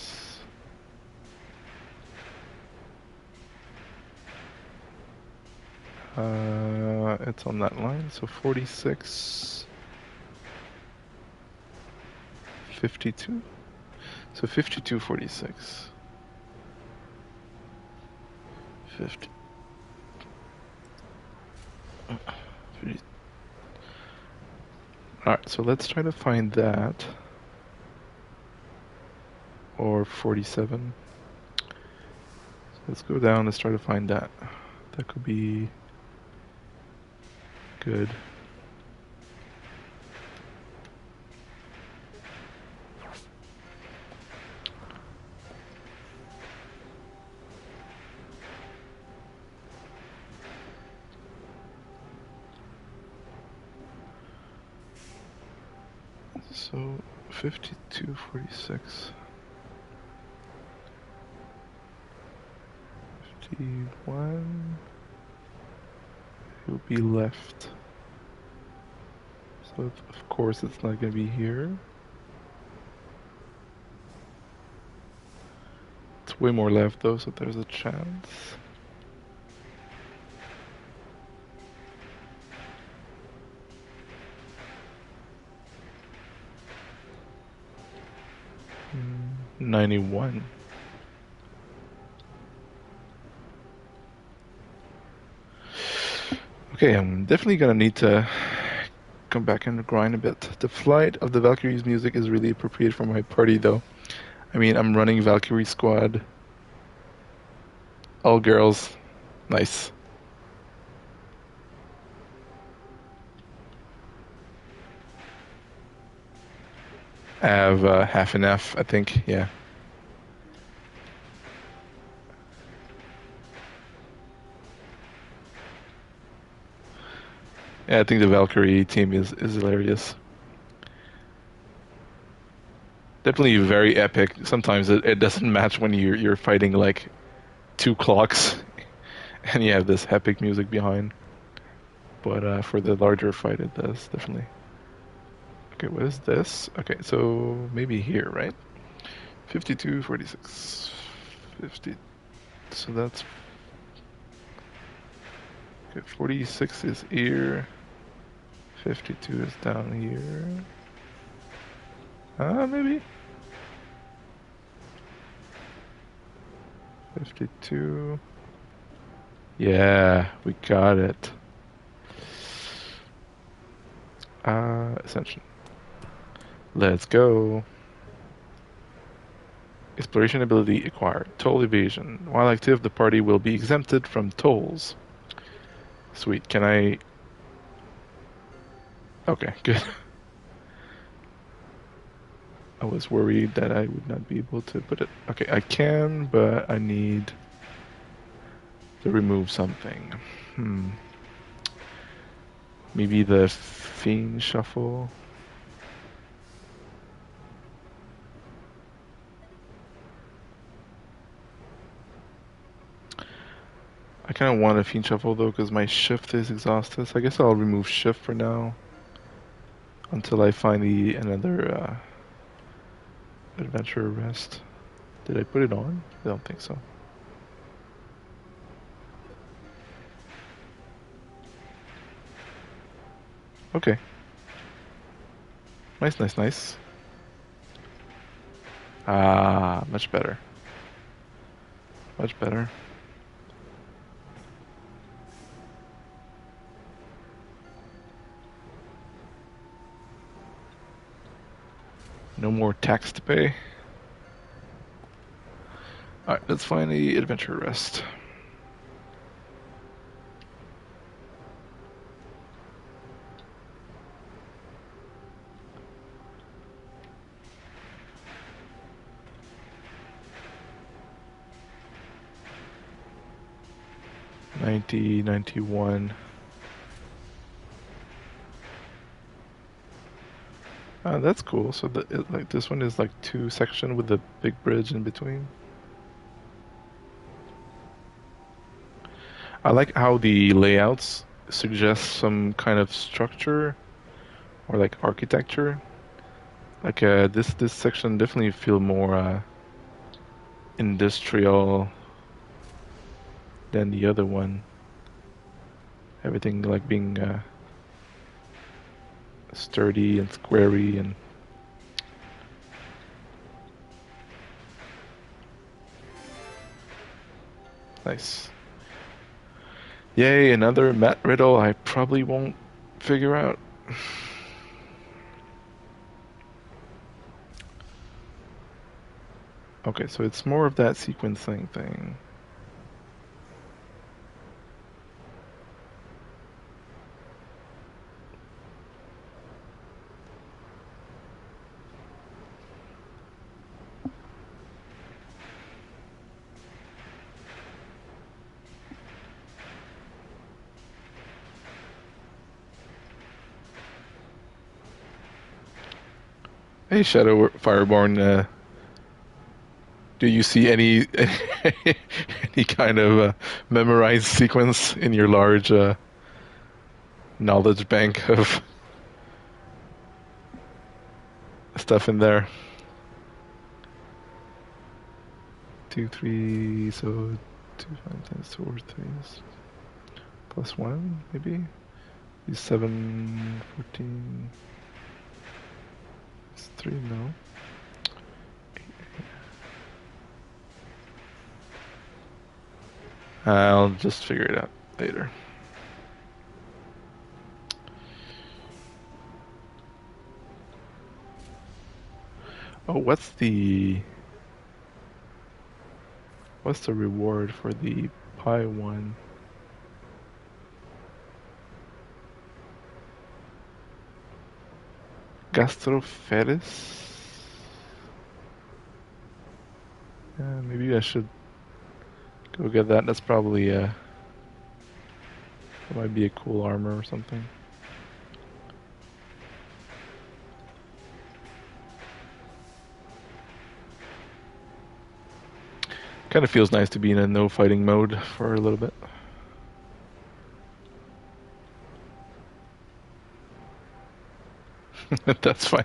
It's on that line, so 46, 52. So 52, 46. 50. 50. Alright, so let's try to find that. Or 47. So let's go down, let's try to find that. That could be good. So 52, 46. 51. He'll be left. So of course it's not gonna be here. It's way more left though, so there's a chance. Mm, 91. Okay, I'm definitely gonna need to come back and grind a bit. The flight of the Valkyrie's music is really appropriate for my party though. I mean, I'm running Valkyrie squad. All girls. Nice. I have half an F, I think, yeah. Yeah, I think the Valkyrie team is hilarious. Definitely very epic. Sometimes it doesn't match when you're fighting like 2 clocks and you have this epic music behind. But for the larger fight it does, definitely. Okay, what is this? Okay, so maybe here, right? 52, 46, 50. So that's... Okay, 46 is here. 52 is down here. Maybe. 52. Yeah, we got it. Ascension. Let's go. Exploration ability acquired. Toll evasion. While active, the party will be exempted from tolls. Sweet. Can I... Okay, good. I was worried that I would not be able to put it... Okay, I can, but I need to remove something. Maybe the Fiend Shuffle. I kind of want a Fiend Shuffle though, because my shift is exhausted. So I guess I'll remove shift for now, until I find another adventure rest. Did I put it on? I don't think so. Okay. Nice, nice, nice. Ah, much better. Much better. No more tax to pay. Alright, let's find the adventure rest. $90.91. That's cool. So like this one is like 2-section with the big bridge in between. I like how the layouts suggest some kind of structure or like architecture. Like this section definitely feel more industrial than the other one. Everything like being sturdy and squarey and nice. Yay, another Matt riddle I probably won't figure out. Okay, so it's more of that sequencing thing. Hey, Shadow Fireborn, do you see any any kind of memorized sequence in your large knowledge bank of stuff in there? 2, 3, so 2, 5 times 2 or 3 plus 1, maybe? 7, 14. It's 3, no. I'll just figure it out later. Oh, what's the reward for the pi one? Gastropheris? Yeah, maybe I should go get that. That's probably that might be a cool armor or something. Kind of feels nice to be in a no fighting mode for a little bit. That's fine.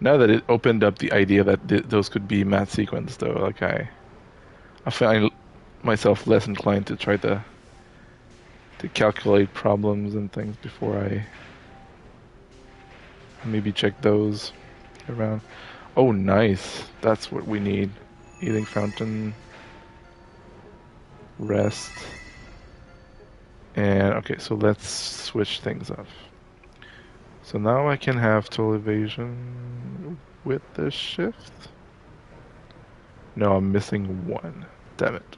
Now that it opened up the idea that those could be math sequence, though, like I I find myself less inclined to try to calculate problems and things before I maybe check those around. Oh, nice. That's what we need. Healing fountain, rest. And okay, so let's switch things up. So now I can have total evasion with the shift. No, I'm missing one. Damn it.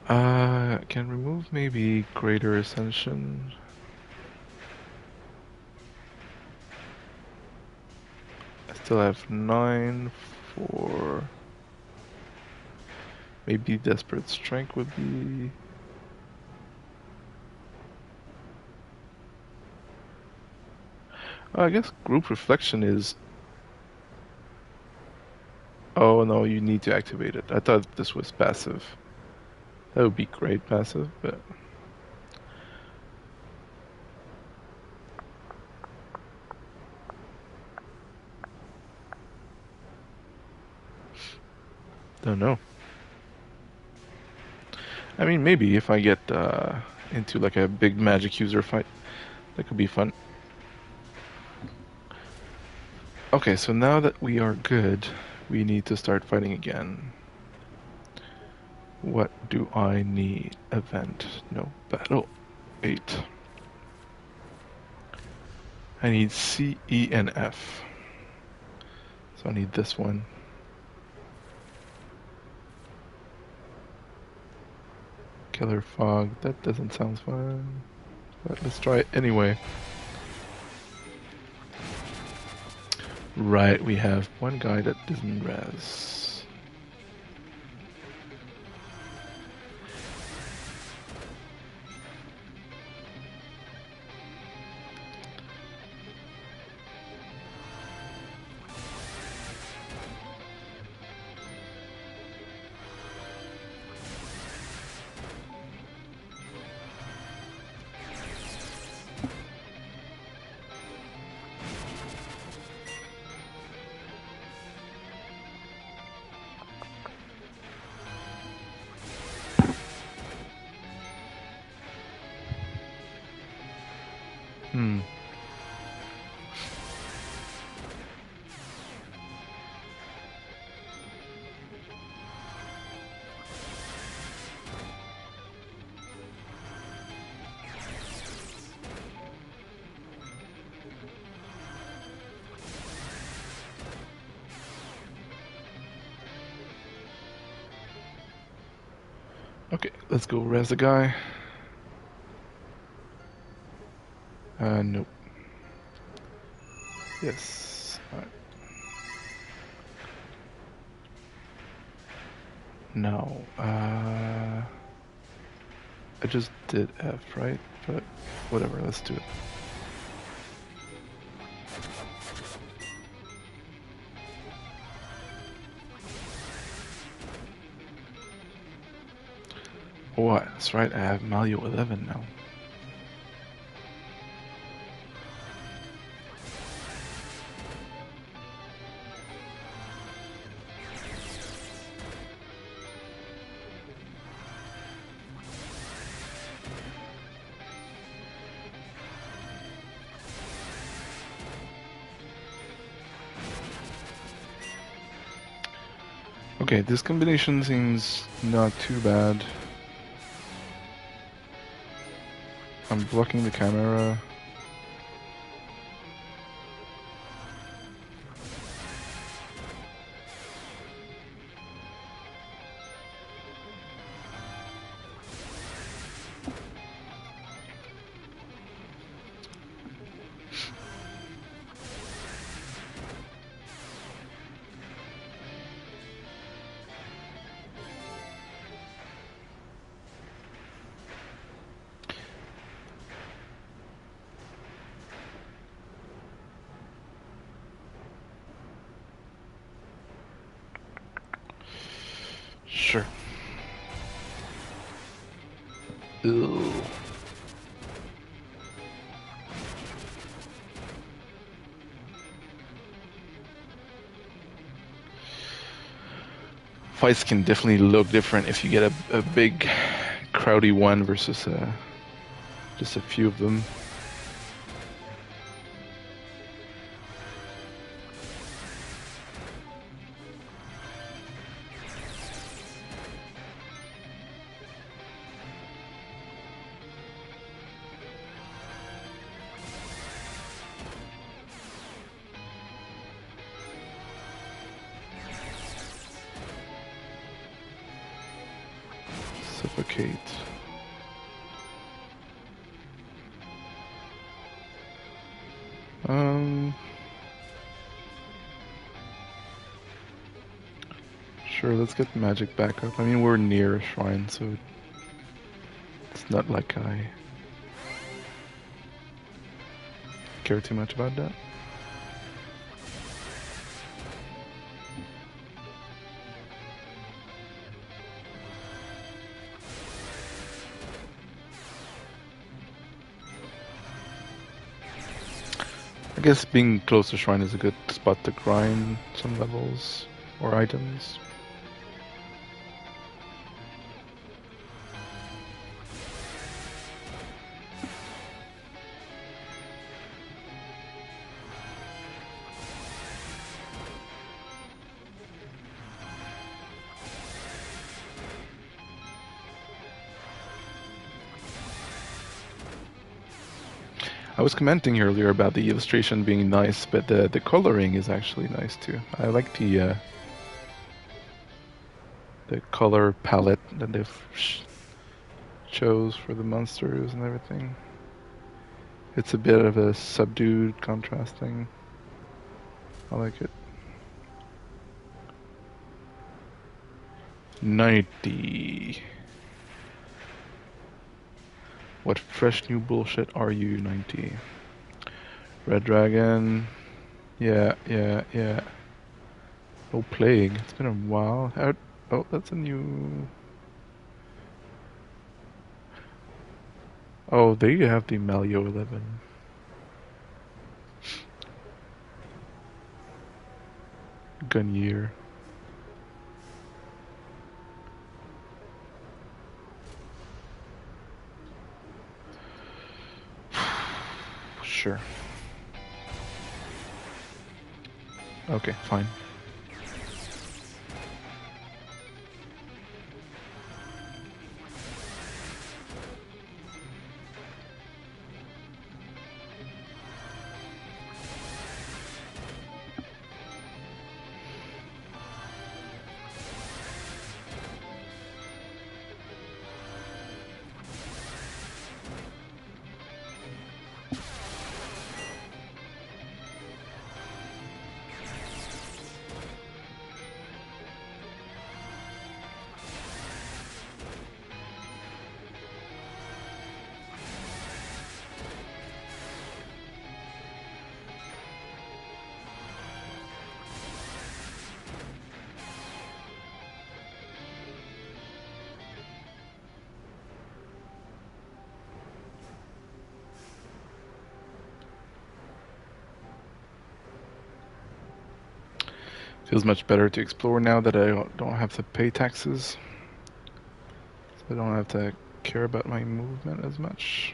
I can remove maybe greater ascension. I still have 9 for maybe desperate strength would be. I guess group reflection is. Oh no, you need to activate it. I thought this was passive. That would be great passive, but. Don't know. I mean, maybe if I get into like a big magic user fight, that could be fun. Okay, so now that we are good, we need to start fighting again. What do I need? Event. No. Battle. 8. I need C, E, and F. So I need this one. Killer Fog. That doesn't sound fun. But let's try it anyway. Right, we have one guy that doesn't res. Okay, let's go res the guy. Nope. Yes. Alright. No. I just did F, right? But whatever, let's do it. Oh, that's right, I have Malio 11 now. Okay, this combination seems not too bad. I'm blocking the camera. Sure. Ew. fights can definitely look different if you get a big, crowdy one versus just a few of them. Suffocate. Sure, let's get the magic back up. I mean, we're near a shrine, so it's not like I care too much about that. I guess being close to shrine is a good spot to grind some levels or items. I was commenting earlier about the illustration being nice, but the coloring is actually nice too. I like the color palette that they've chose for the monsters and everything. It's a bit of a subdued, contrasting. I like it. 90. What fresh new bullshit are you, 90? Red Dragon. Yeah. No Plague. It's been a while. Oh, that's a new... Oh, there you have the Malio 11. Gunyear. Sure. Okay, fine. Feels much better to explore now that I don't have to pay taxes. So I don't have to care about my movement as much.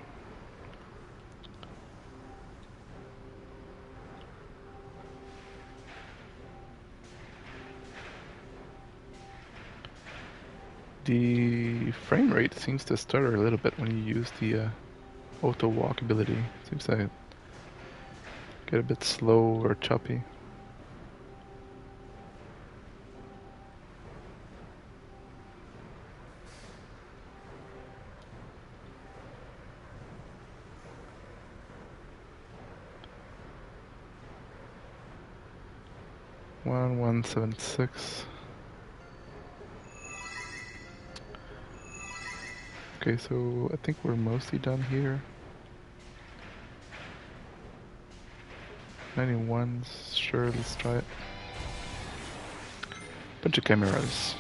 The frame rate seems to stutter a little bit when you use the auto walk ability. Seems to get a bit slow or choppy. One 176. Okay, so I think we're mostly done here. 91s, sure, let's try it. Bunch of cameras.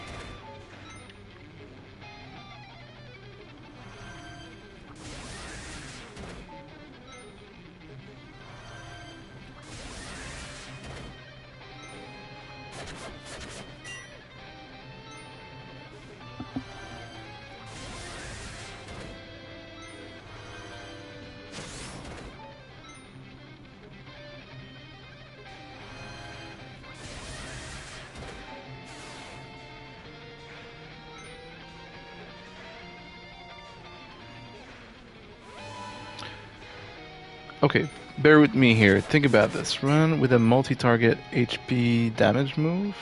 Okay, bear with me here. Think about this. Run with a multi-target HP damage move.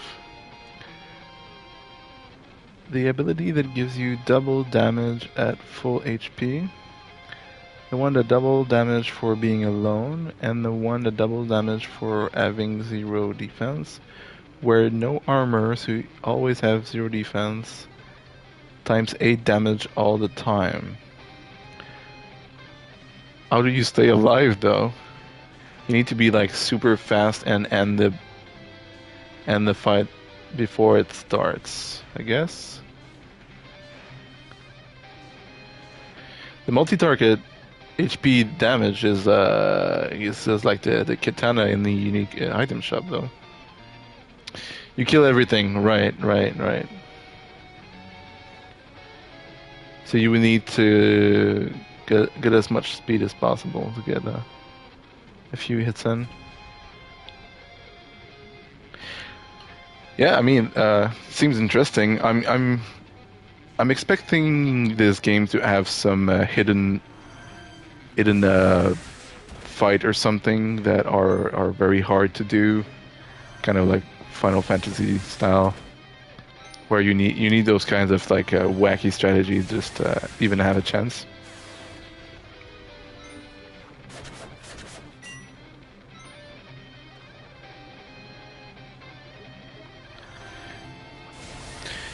The ability that gives you double damage at full HP. The one that double damage for being alone, and the one that double damage for having 0 defense. Wear no armor, so you always have 0 defense. Times 8 damage all the time. How do you stay alive though? You need to be like super fast and end the fight before it starts, I guess. The multi-target HP damage is just like the katana in the unique item shop though. You kill everything, right. So you would need to get as much speed as possible to get a few hits in. Yeah, I mean, seems interesting. I'm expecting this game to have some hidden fight or something that are very hard to do, kind of like Final Fantasy style, where you need those kinds of like wacky strategies just to even have a chance.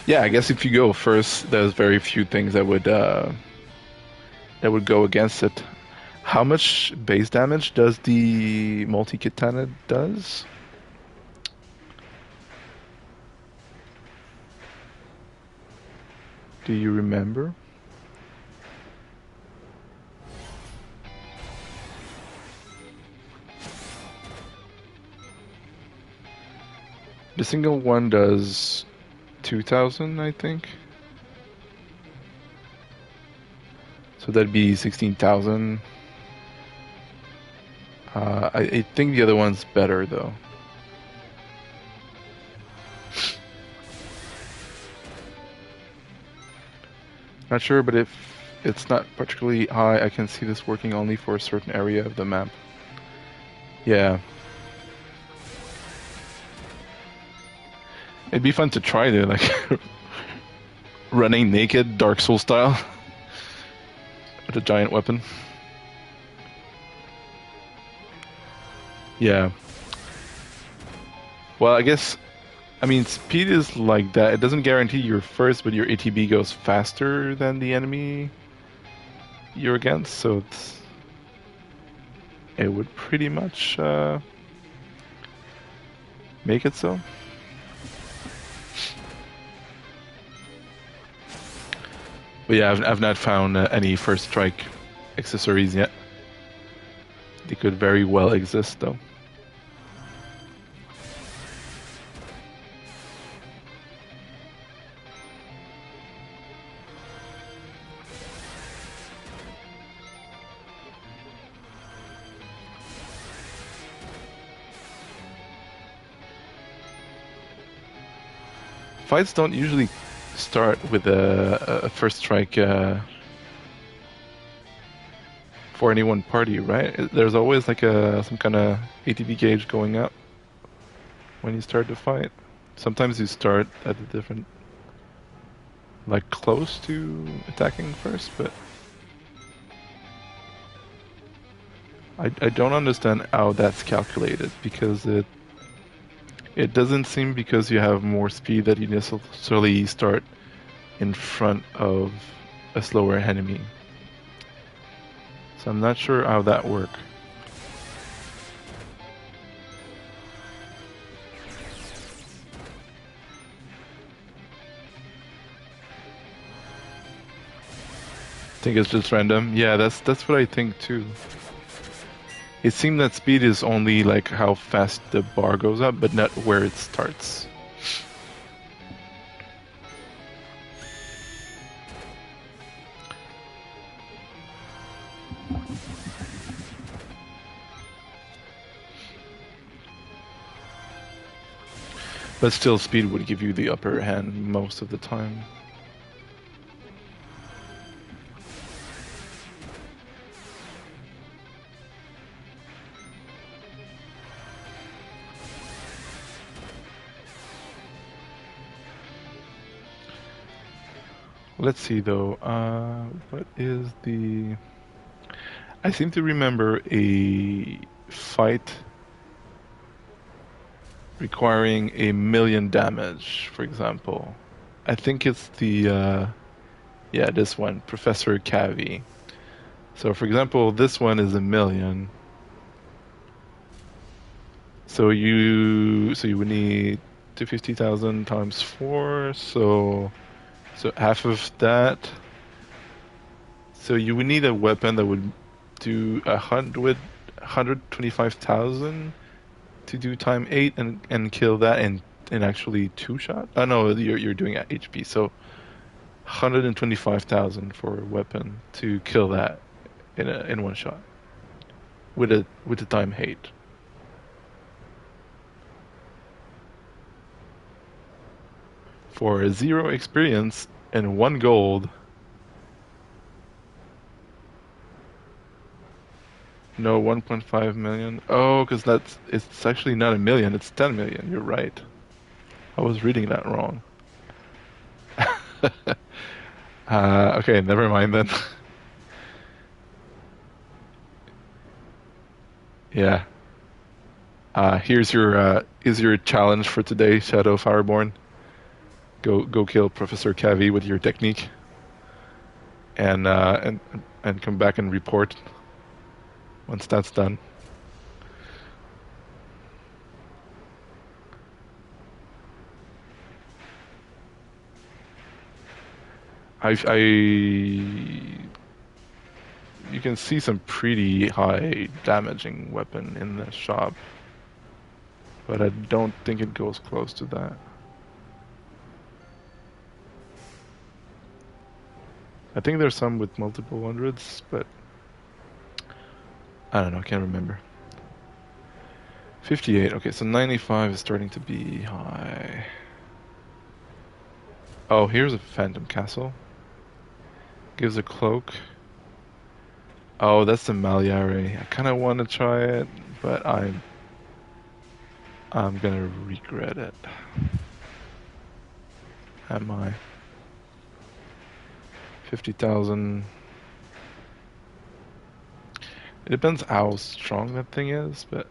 Yeah, I guess if you go first, there's very few things that would go against it. How much base damage does the multi-katana does? Do you remember? The single one does 2,000, I think. So that'd be 16,000. I think the other one's better though. Not sure, but if it's not particularly high, I can see this working only for a certain area of the map. Yeah. It'd be fun to try to like running naked, Dark Souls style, with a giant weapon. Yeah. Well, I guess, I mean, speed is like that. It doesn't guarantee you're first, but your ATB goes faster than the enemy you're against, so it would pretty much make it so. But yeah, I've not found any first strike accessories yet. They could very well exist though. Fights don't usually start with a first strike for any one party, right? There's always like some kind of ATB gauge going up when you start the fight. Sometimes you start at a different, like close to attacking first, but I don't understand how that's calculated, because it doesn't seem because you have more speed that you necessarily start in front of a slower enemy. So I'm not sure how that works. I think it's just random. Yeah, that's what I think too. It seemed that speed is only like how fast the bar goes up, but not where it starts. But still, speed would give you the upper hand most of the time. Let's see though. What is the? I seem to remember a fight requiring 1,000,000 damage, for example. I think it's the yeah, this one, Professor Cavi. So for example, this one is 1,000,000. So you would need 250,000 times 4, so half of that. So you would need a weapon that would do 125,000 to do time 8 and kill that in actually 2 shot. Oh no, you're doing at HP. So 125,000 for a weapon to kill that in 1 shot with the time 8. For a 0 experience and 1 gold. No, 1.5 million. Oh, because it's actually not 1,000,000, it's 10 million. You're right. I was reading that wrong. Okay, never mind then. Yeah. Here's your challenge for today, Shadow Fireborn. Go kill Professor Cavi with your technique, and come back and report once that's done. You can see some pretty high damaging weapon in the shop, but I don't think it goes close to that. I think there's some with multiple hundreds, but I don't know, I can't remember. 58, okay, so 95 is starting to be high. Oh, here's a Phantom Castle. Gives a cloak. Oh, that's the Maliare. I kind of want to try it, but I'm gonna regret it. Am I? 50,000. It depends how strong that thing is, but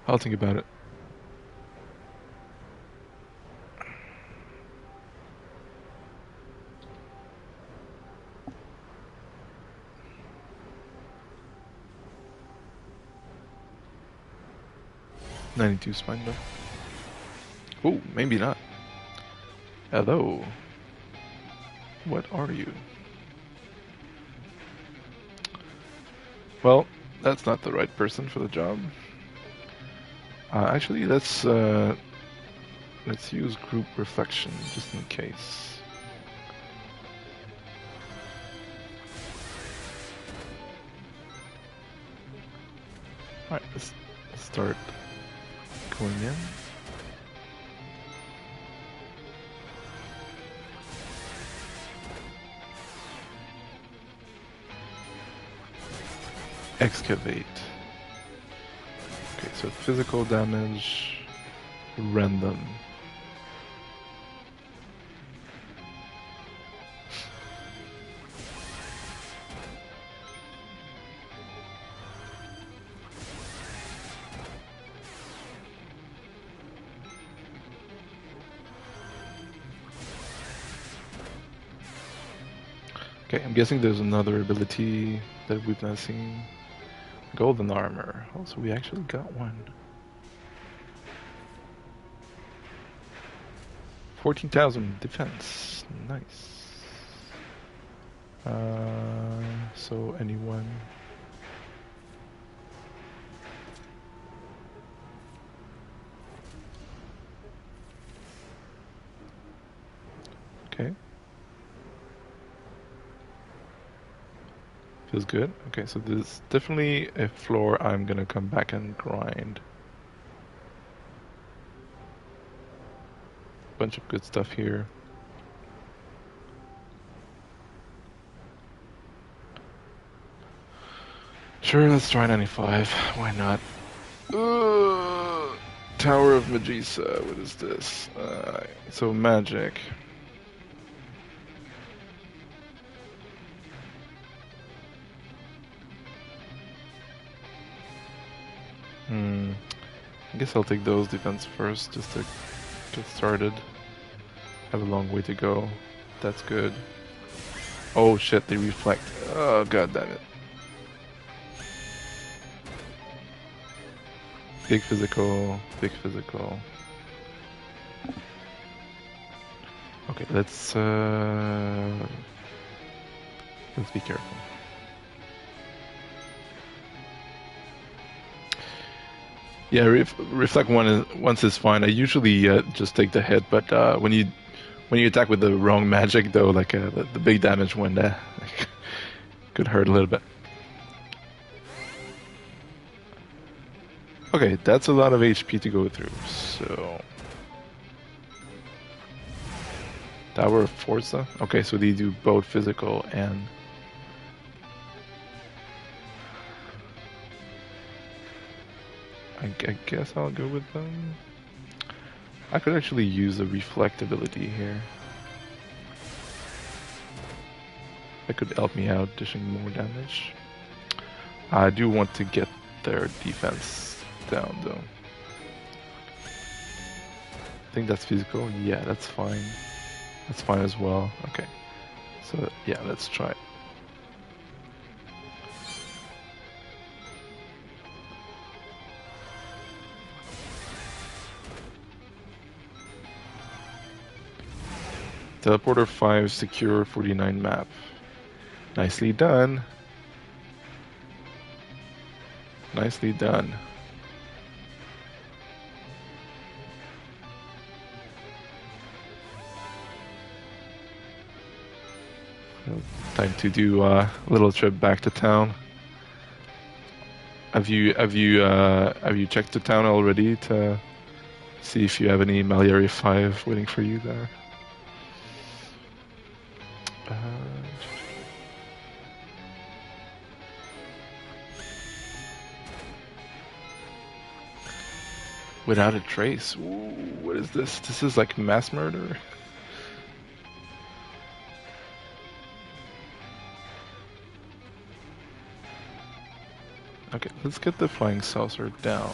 I'll think about it. $92 spine though. Oh, maybe not. Hello. What are you? Well, that's not the right person for the job. Actually, let's use group reflection just in case. All right, let's start going in. Excavate. Okay, so physical damage, random. Okay, I'm guessing there's another ability that we've not seen. Golden armor. Also, we actually got one. 14,000 defense. Nice. So anyone? Okay. Feels good. Okay, so this is definitely a floor I'm gonna come back and grind. Bunch of good stuff here. Sure, let's try 95. Why not? Tower of Magisa. What is this? So magic. I guess I'll take those defense first, just to get started. Have a long way to go. That's good. Oh shit, they reflect. Oh god damn it. Big physical, big physical. Okay, let's be careful. Yeah, reflect once is fine. I usually just take the hit, but when you attack with the wrong magic, though, like the big damage one, could hurt a little bit. Okay, that's a lot of HP to go through. So Tower of Forza. Okay, so they do both physical and. I guess I'll go with them. I could actually use the reflectability here. That could help me out, dishing more damage. I do want to get their defense down, though. I think that's physical. Yeah, that's fine. That's fine as well. Okay. So, yeah, let's try it. Teleporter 5, secure 49 map. Nicely done. Nicely done. Time to do a little trip back to town. Have you checked the town already to see if you have any Maliari 5 waiting for you there? Without a trace. Ooh, what is this? This is like mass murder. Okay, let's get the flying saucer down.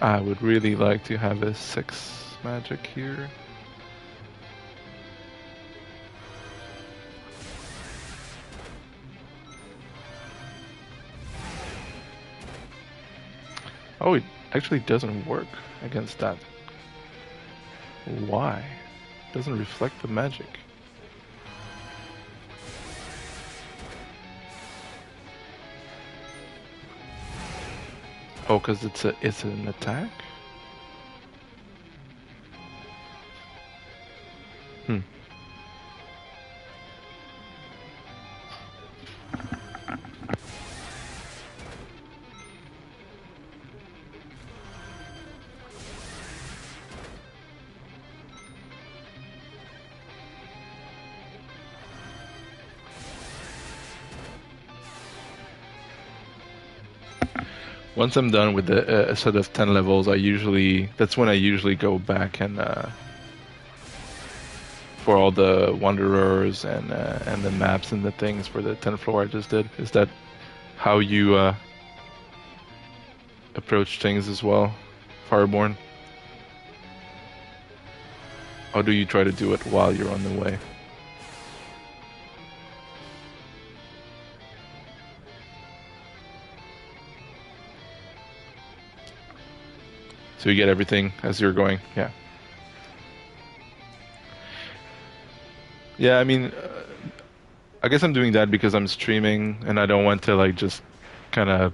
I would really like to have a 6 magic here. Oh, it actually doesn't work against that. Why? It doesn't reflect the magic. Oh, because it's an attack? Once I'm done with a set of 10 levels, that's when I usually go back and for all the wanderers and the maps and the things for the 10th floor I just did. Is that how you approach things as well, Fireborn? Or do you try to do it while you're on the way? So you get everything as you're going, yeah. Yeah, I mean, I guess I'm doing that because I'm streaming and I don't want to like just kind of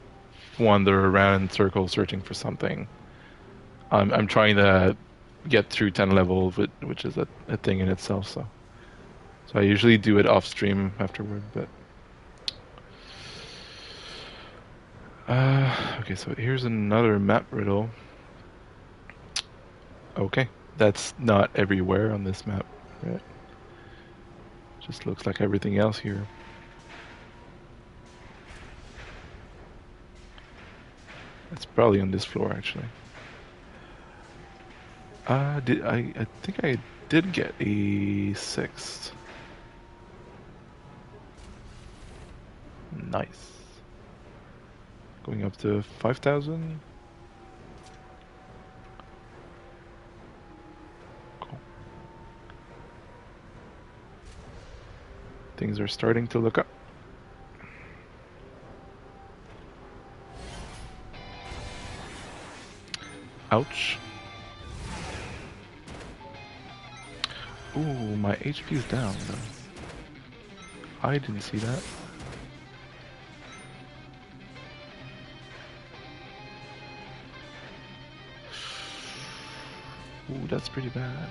wander around in circles searching for something. I'm trying to get through 10 levels, which is a thing in itself. So I usually do it off stream afterward, but. Okay, so here's another map riddle. Okay, that's not everywhere on this map, right? Just looks like everything else here. It's probably on this floor actually. I think I did get a 6. Nice. Going up to 5,000. Cool. Things are starting to look up. Ouch. Ooh, my HP is down though. I didn't see that. Ooh, that's pretty bad.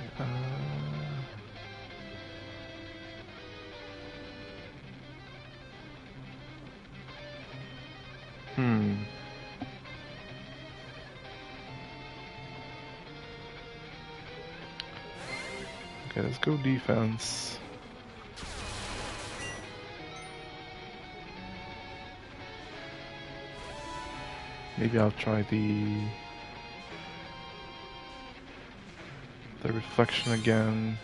Hmm. Okay, let's go defense. Maybe I'll try the reflection again.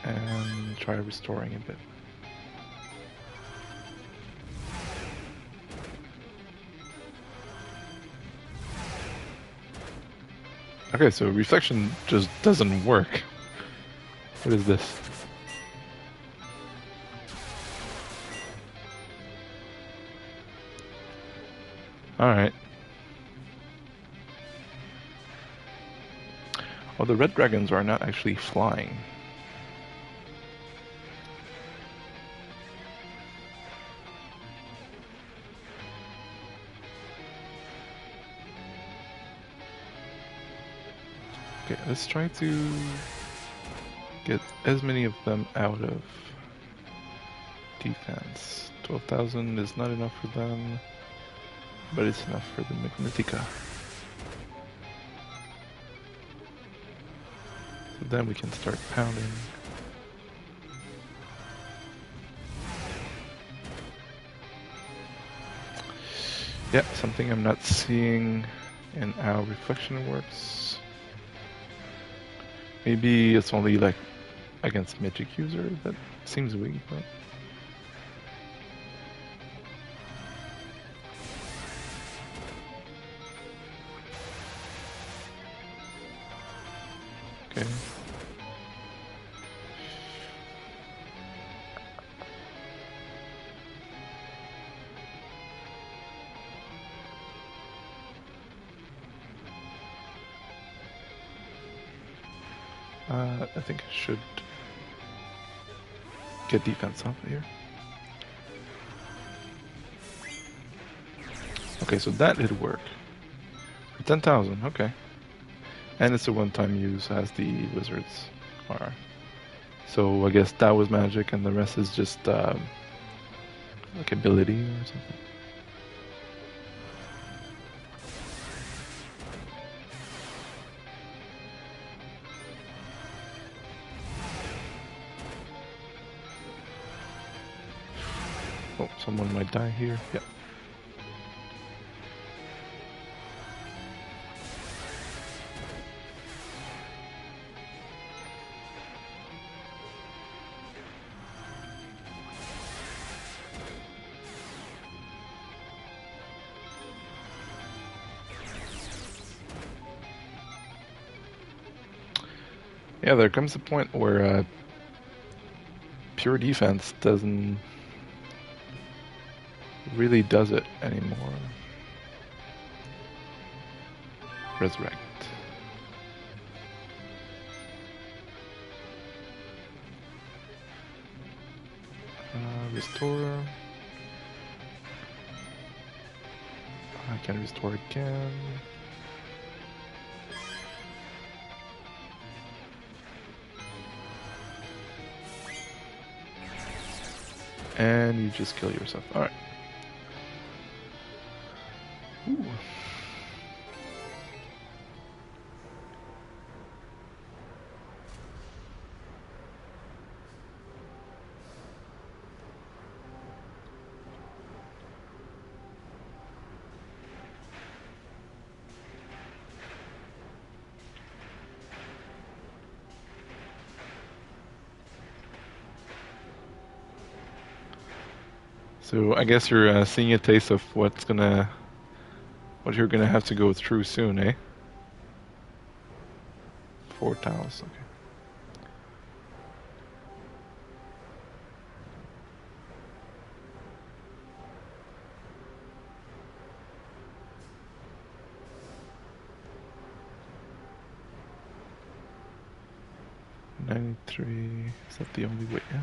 And try restoring a bit. Okay, so reflection just doesn't work. What is this? Alright. Oh, the red dragons are not actually flying. Okay, let's try to get as many of them out of defense. 12,000 is not enough for them, but it's enough for the Magnetica. So then we can start pounding. Yeah, something I'm not seeing in our reflection works. Maybe it's only like against magic user that seems weak, but okay. I think I should get defense up here. Okay, so that did work. For 10,000, okay. And it's a one-time use as the wizards are. So I guess that was magic and the rest is just like ability or something. Oh, someone might die here. Yeah. Yeah, there comes a point where pure defense doesn't really does it anymore. Resurrect. Restore. I can restore again. And you just kill yourself. Alright. Ooh. So I guess you're seeing a taste of what you're gonna have to go through soon, eh? 4 tiles, okay. $93, is that the only way in?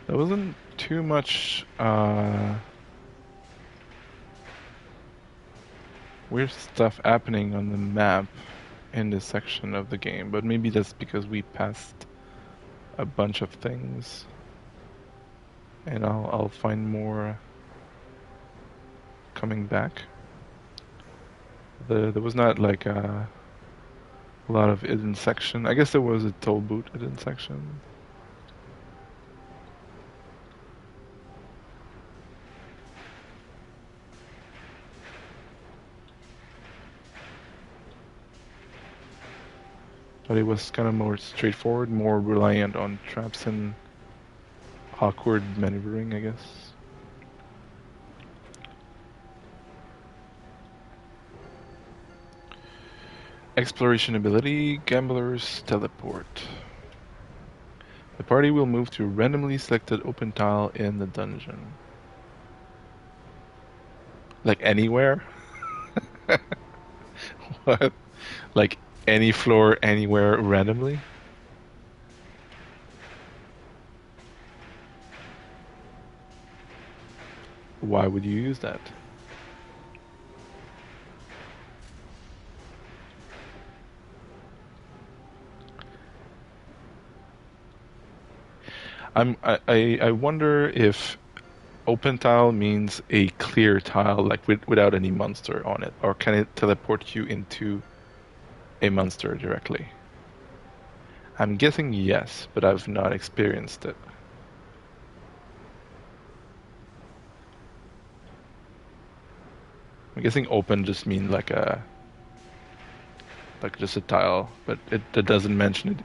There wasn't too much weird stuff happening on the map in this section of the game, but maybe that's because we passed a bunch of things, and I'll find more coming back. There was not like a lot of hidden section. I guess there was a toll booth hidden section. But it was kind of more straightforward, more reliant on traps and awkward maneuvering, I guess. Exploration ability, Gambler's Teleport. The party will move to a randomly selected open tile in the dungeon. Like anywhere? What? Like any floor, anywhere, randomly? Why would you use that? I wonder if open tile means a clear tile, like without any monster on it, or can it teleport you into a monster directly? I'm guessing yes, but I've not experienced it. I'm guessing open just means like just a tile, but it doesn't mention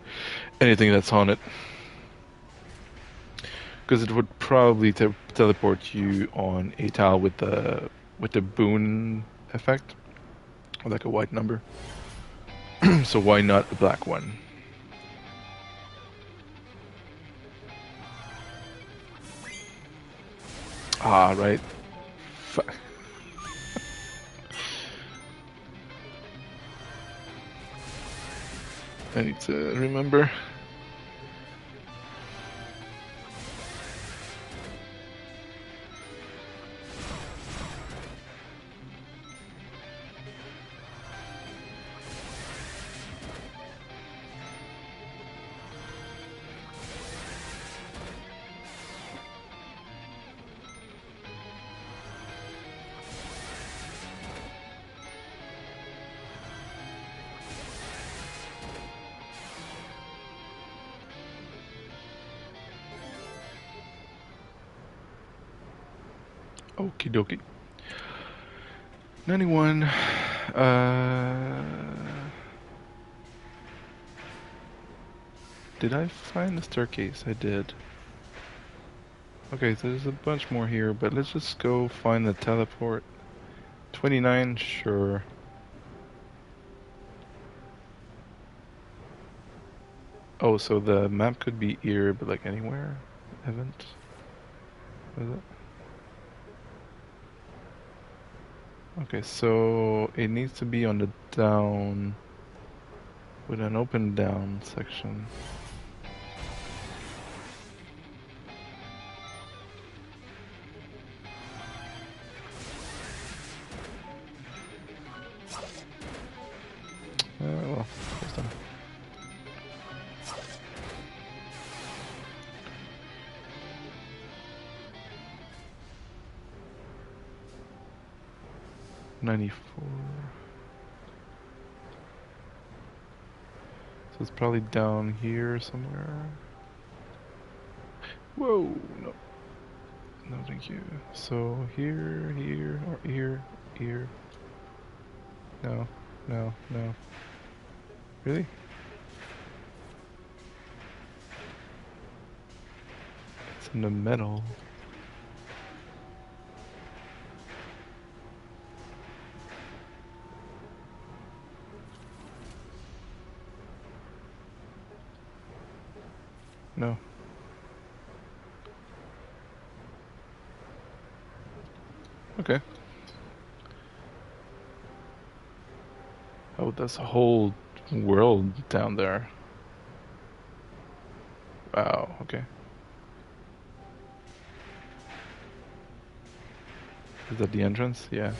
anything that's on it. Because it would probably teleport you on a tile with the boon effect, or like a white number. So why not a black one? Ah, right. I need to remember. Okie dokie. 91. Did I find the staircase? I did. Okay, so there's a bunch more here, but let's just go find the teleport. 29, sure. Oh, so the map could be here, but like anywhere? Event? What is it? Okay, so it needs to be on the down, with an open down section. Well, first time. $94. So it's probably down here somewhere. Whoa, no. No, thank you. So here, here, or here, here. No, no, no. Really? It's in the middle. No. Okay. Oh, that's a whole world down there. Wow, okay. Is that the entrance? Yeah.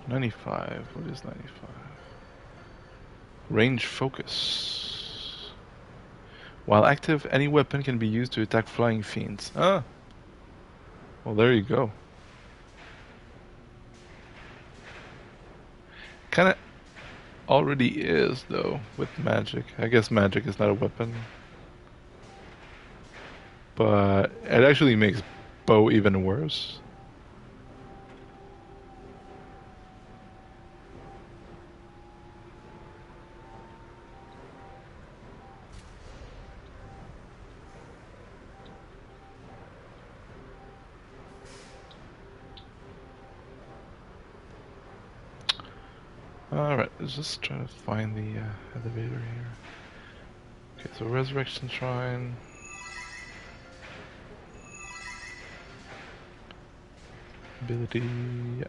$95. What is $95? Range focus. While active, any weapon can be used to attack flying fiends. Ah! Well, there you go. Kinda already is, though, with magic. I guess magic is not a weapon. But it actually makes bow even worse. Alright, let's just try to find the elevator here. Okay, so Resurrection Shrine. Ability. Yeah.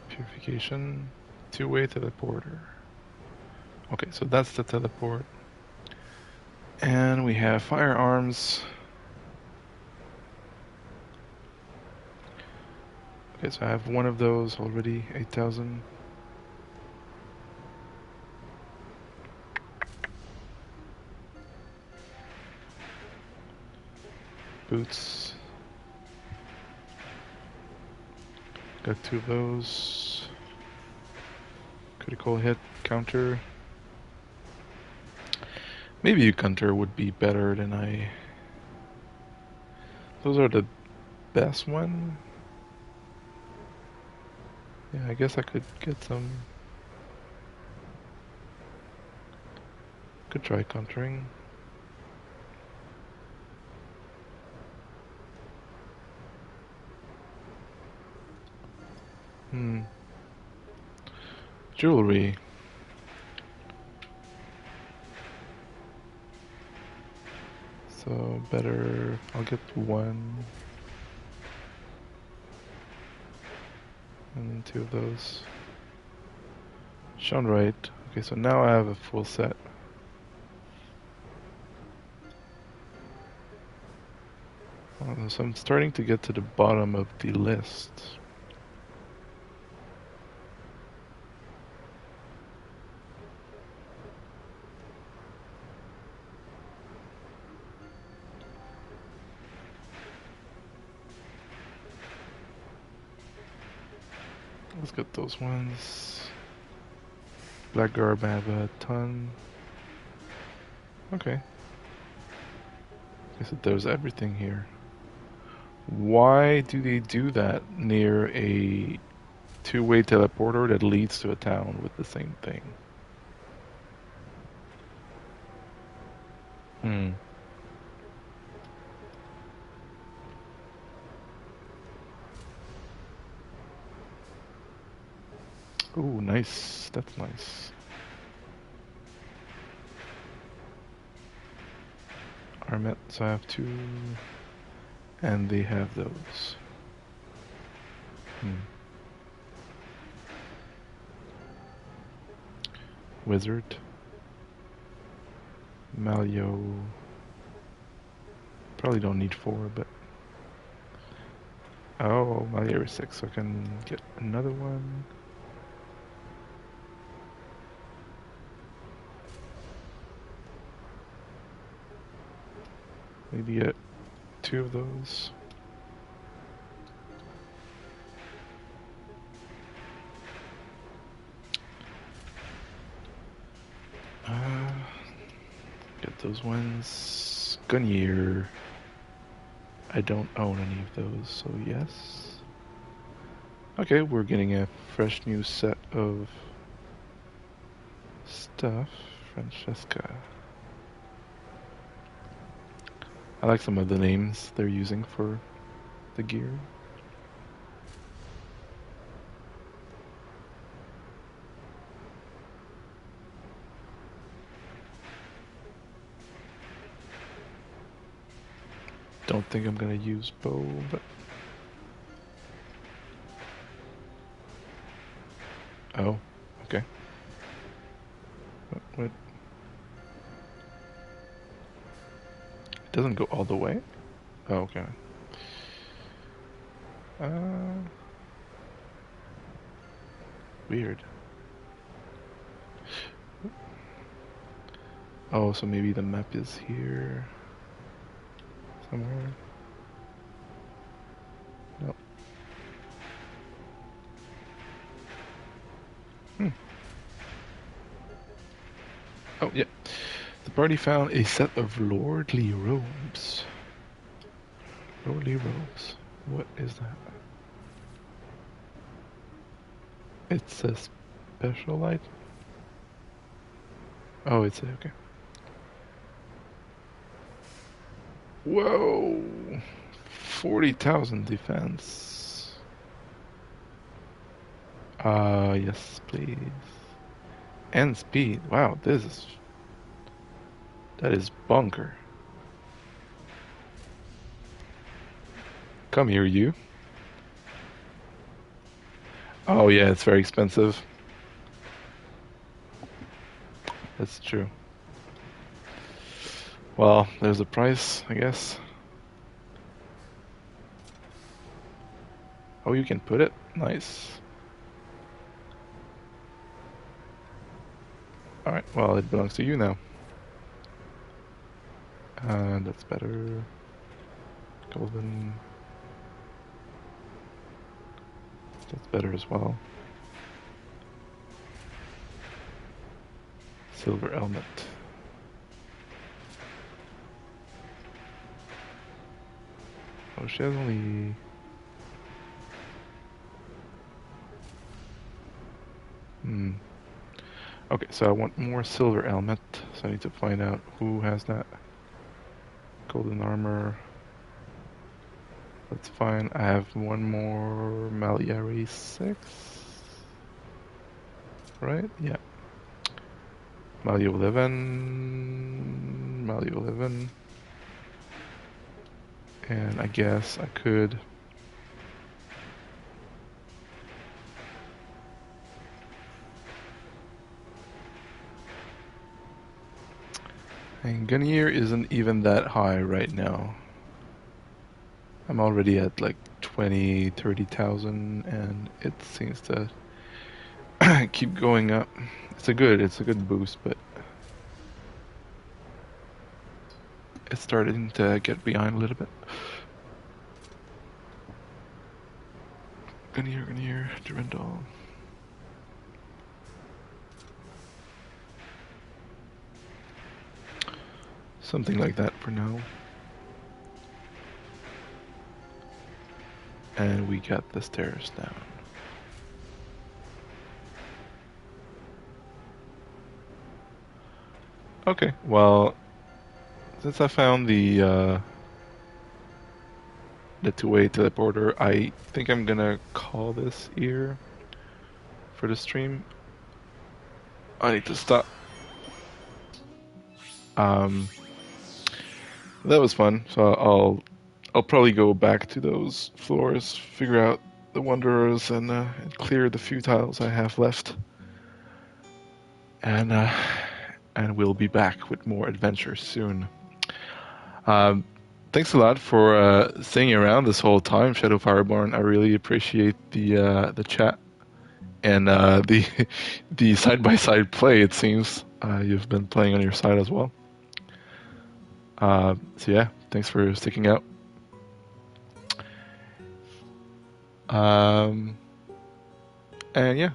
Purification. Two-way teleporter. Okay, so that's the teleport. And we have firearms. Okay, so I have one of those already, 8,000. Boots. Got two of those. Critical hit counter. Maybe a counter would be better than I... Those are the best one. Yeah, I guess I could get some... Could try countering. Jewelry. So better, I'll get one. And then two of those. Shown right. Okay, so now I have a full set. So I'm starting to get to the bottom of the list. Let's get those ones. Black garb, I have a ton. Okay. Guess that there's everything here. Why do they do that near a two-way teleporter that leads to a town with the same thing? Ooh, nice. That's nice. Armet, so I have 2. And they have those. Wizard. Malio. Probably don't need 4, but... Oh, Malio is 6, so I can get another one. Maybe get 2 of those. Get those ones. Gunyear. I don't own any of those, so yes. Okay, we're getting a fresh new set of stuff. Francesca. I like some of the names they're using for the gear. Don't think I'm gonna use bow, but... Oh, okay. What? It doesn't go all the way? Oh, okay. Weird. Oh, so maybe the map is here somewhere. Nope. Oh, yeah. The party found a set of lordly robes. Lordly robes. What is that? It's a special item? Oh, it's okay. Whoa! 40,000 defense. Yes, please. And speed. Wow, that is bunker. Come here, you. Oh yeah, it's very expensive. That's true. Well, there's a price, I guess. Oh, you can put it? Nice. Alright, well, it belongs to you now. That's better. Golden. That's better as well. Silver helmet. Oh, she has only... Okay, so I want more silver helmet, so I need to find out who has that. Golden armor. That's fine. I have one more Maliari 6. Right? Yeah. Malio 11. Malio 11. And I guess I could... And Gunnier isn't even that high right now. I'm already at like 20, 30,000 and it seems to keep going up. It's a good boost, but it's starting to get behind a little bit. Gunnier, Durandal. Something like that for now. And we got the stairs down. Okay, well, since I found the two-way teleporter, I think I'm gonna call this here for the stream. I need to stop. that was fun. So I'll probably go back to those floors, figure out the wanderers, and clear the few tiles I have left, and uh, and we'll be back with more adventures soon. Um, Thanks a lot for staying around this whole time, Shadow Fireborn. I really appreciate the chat and the the side by side play. It seems you've been playing on your side as well. So yeah, thanks for sticking out. Um, and yeah,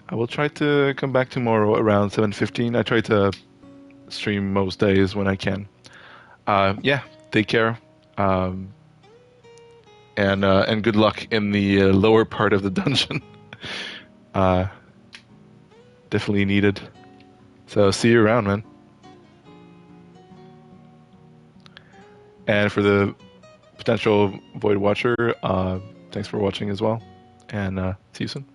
I will try to come back tomorrow around 7:15. I try to stream most days when I can. Yeah, take care. Um, and good luck in the lower part of the dungeon. uh, Definitely needed. So see you around, man. And for the potential Void Watcher, thanks for watching as well, and see you soon.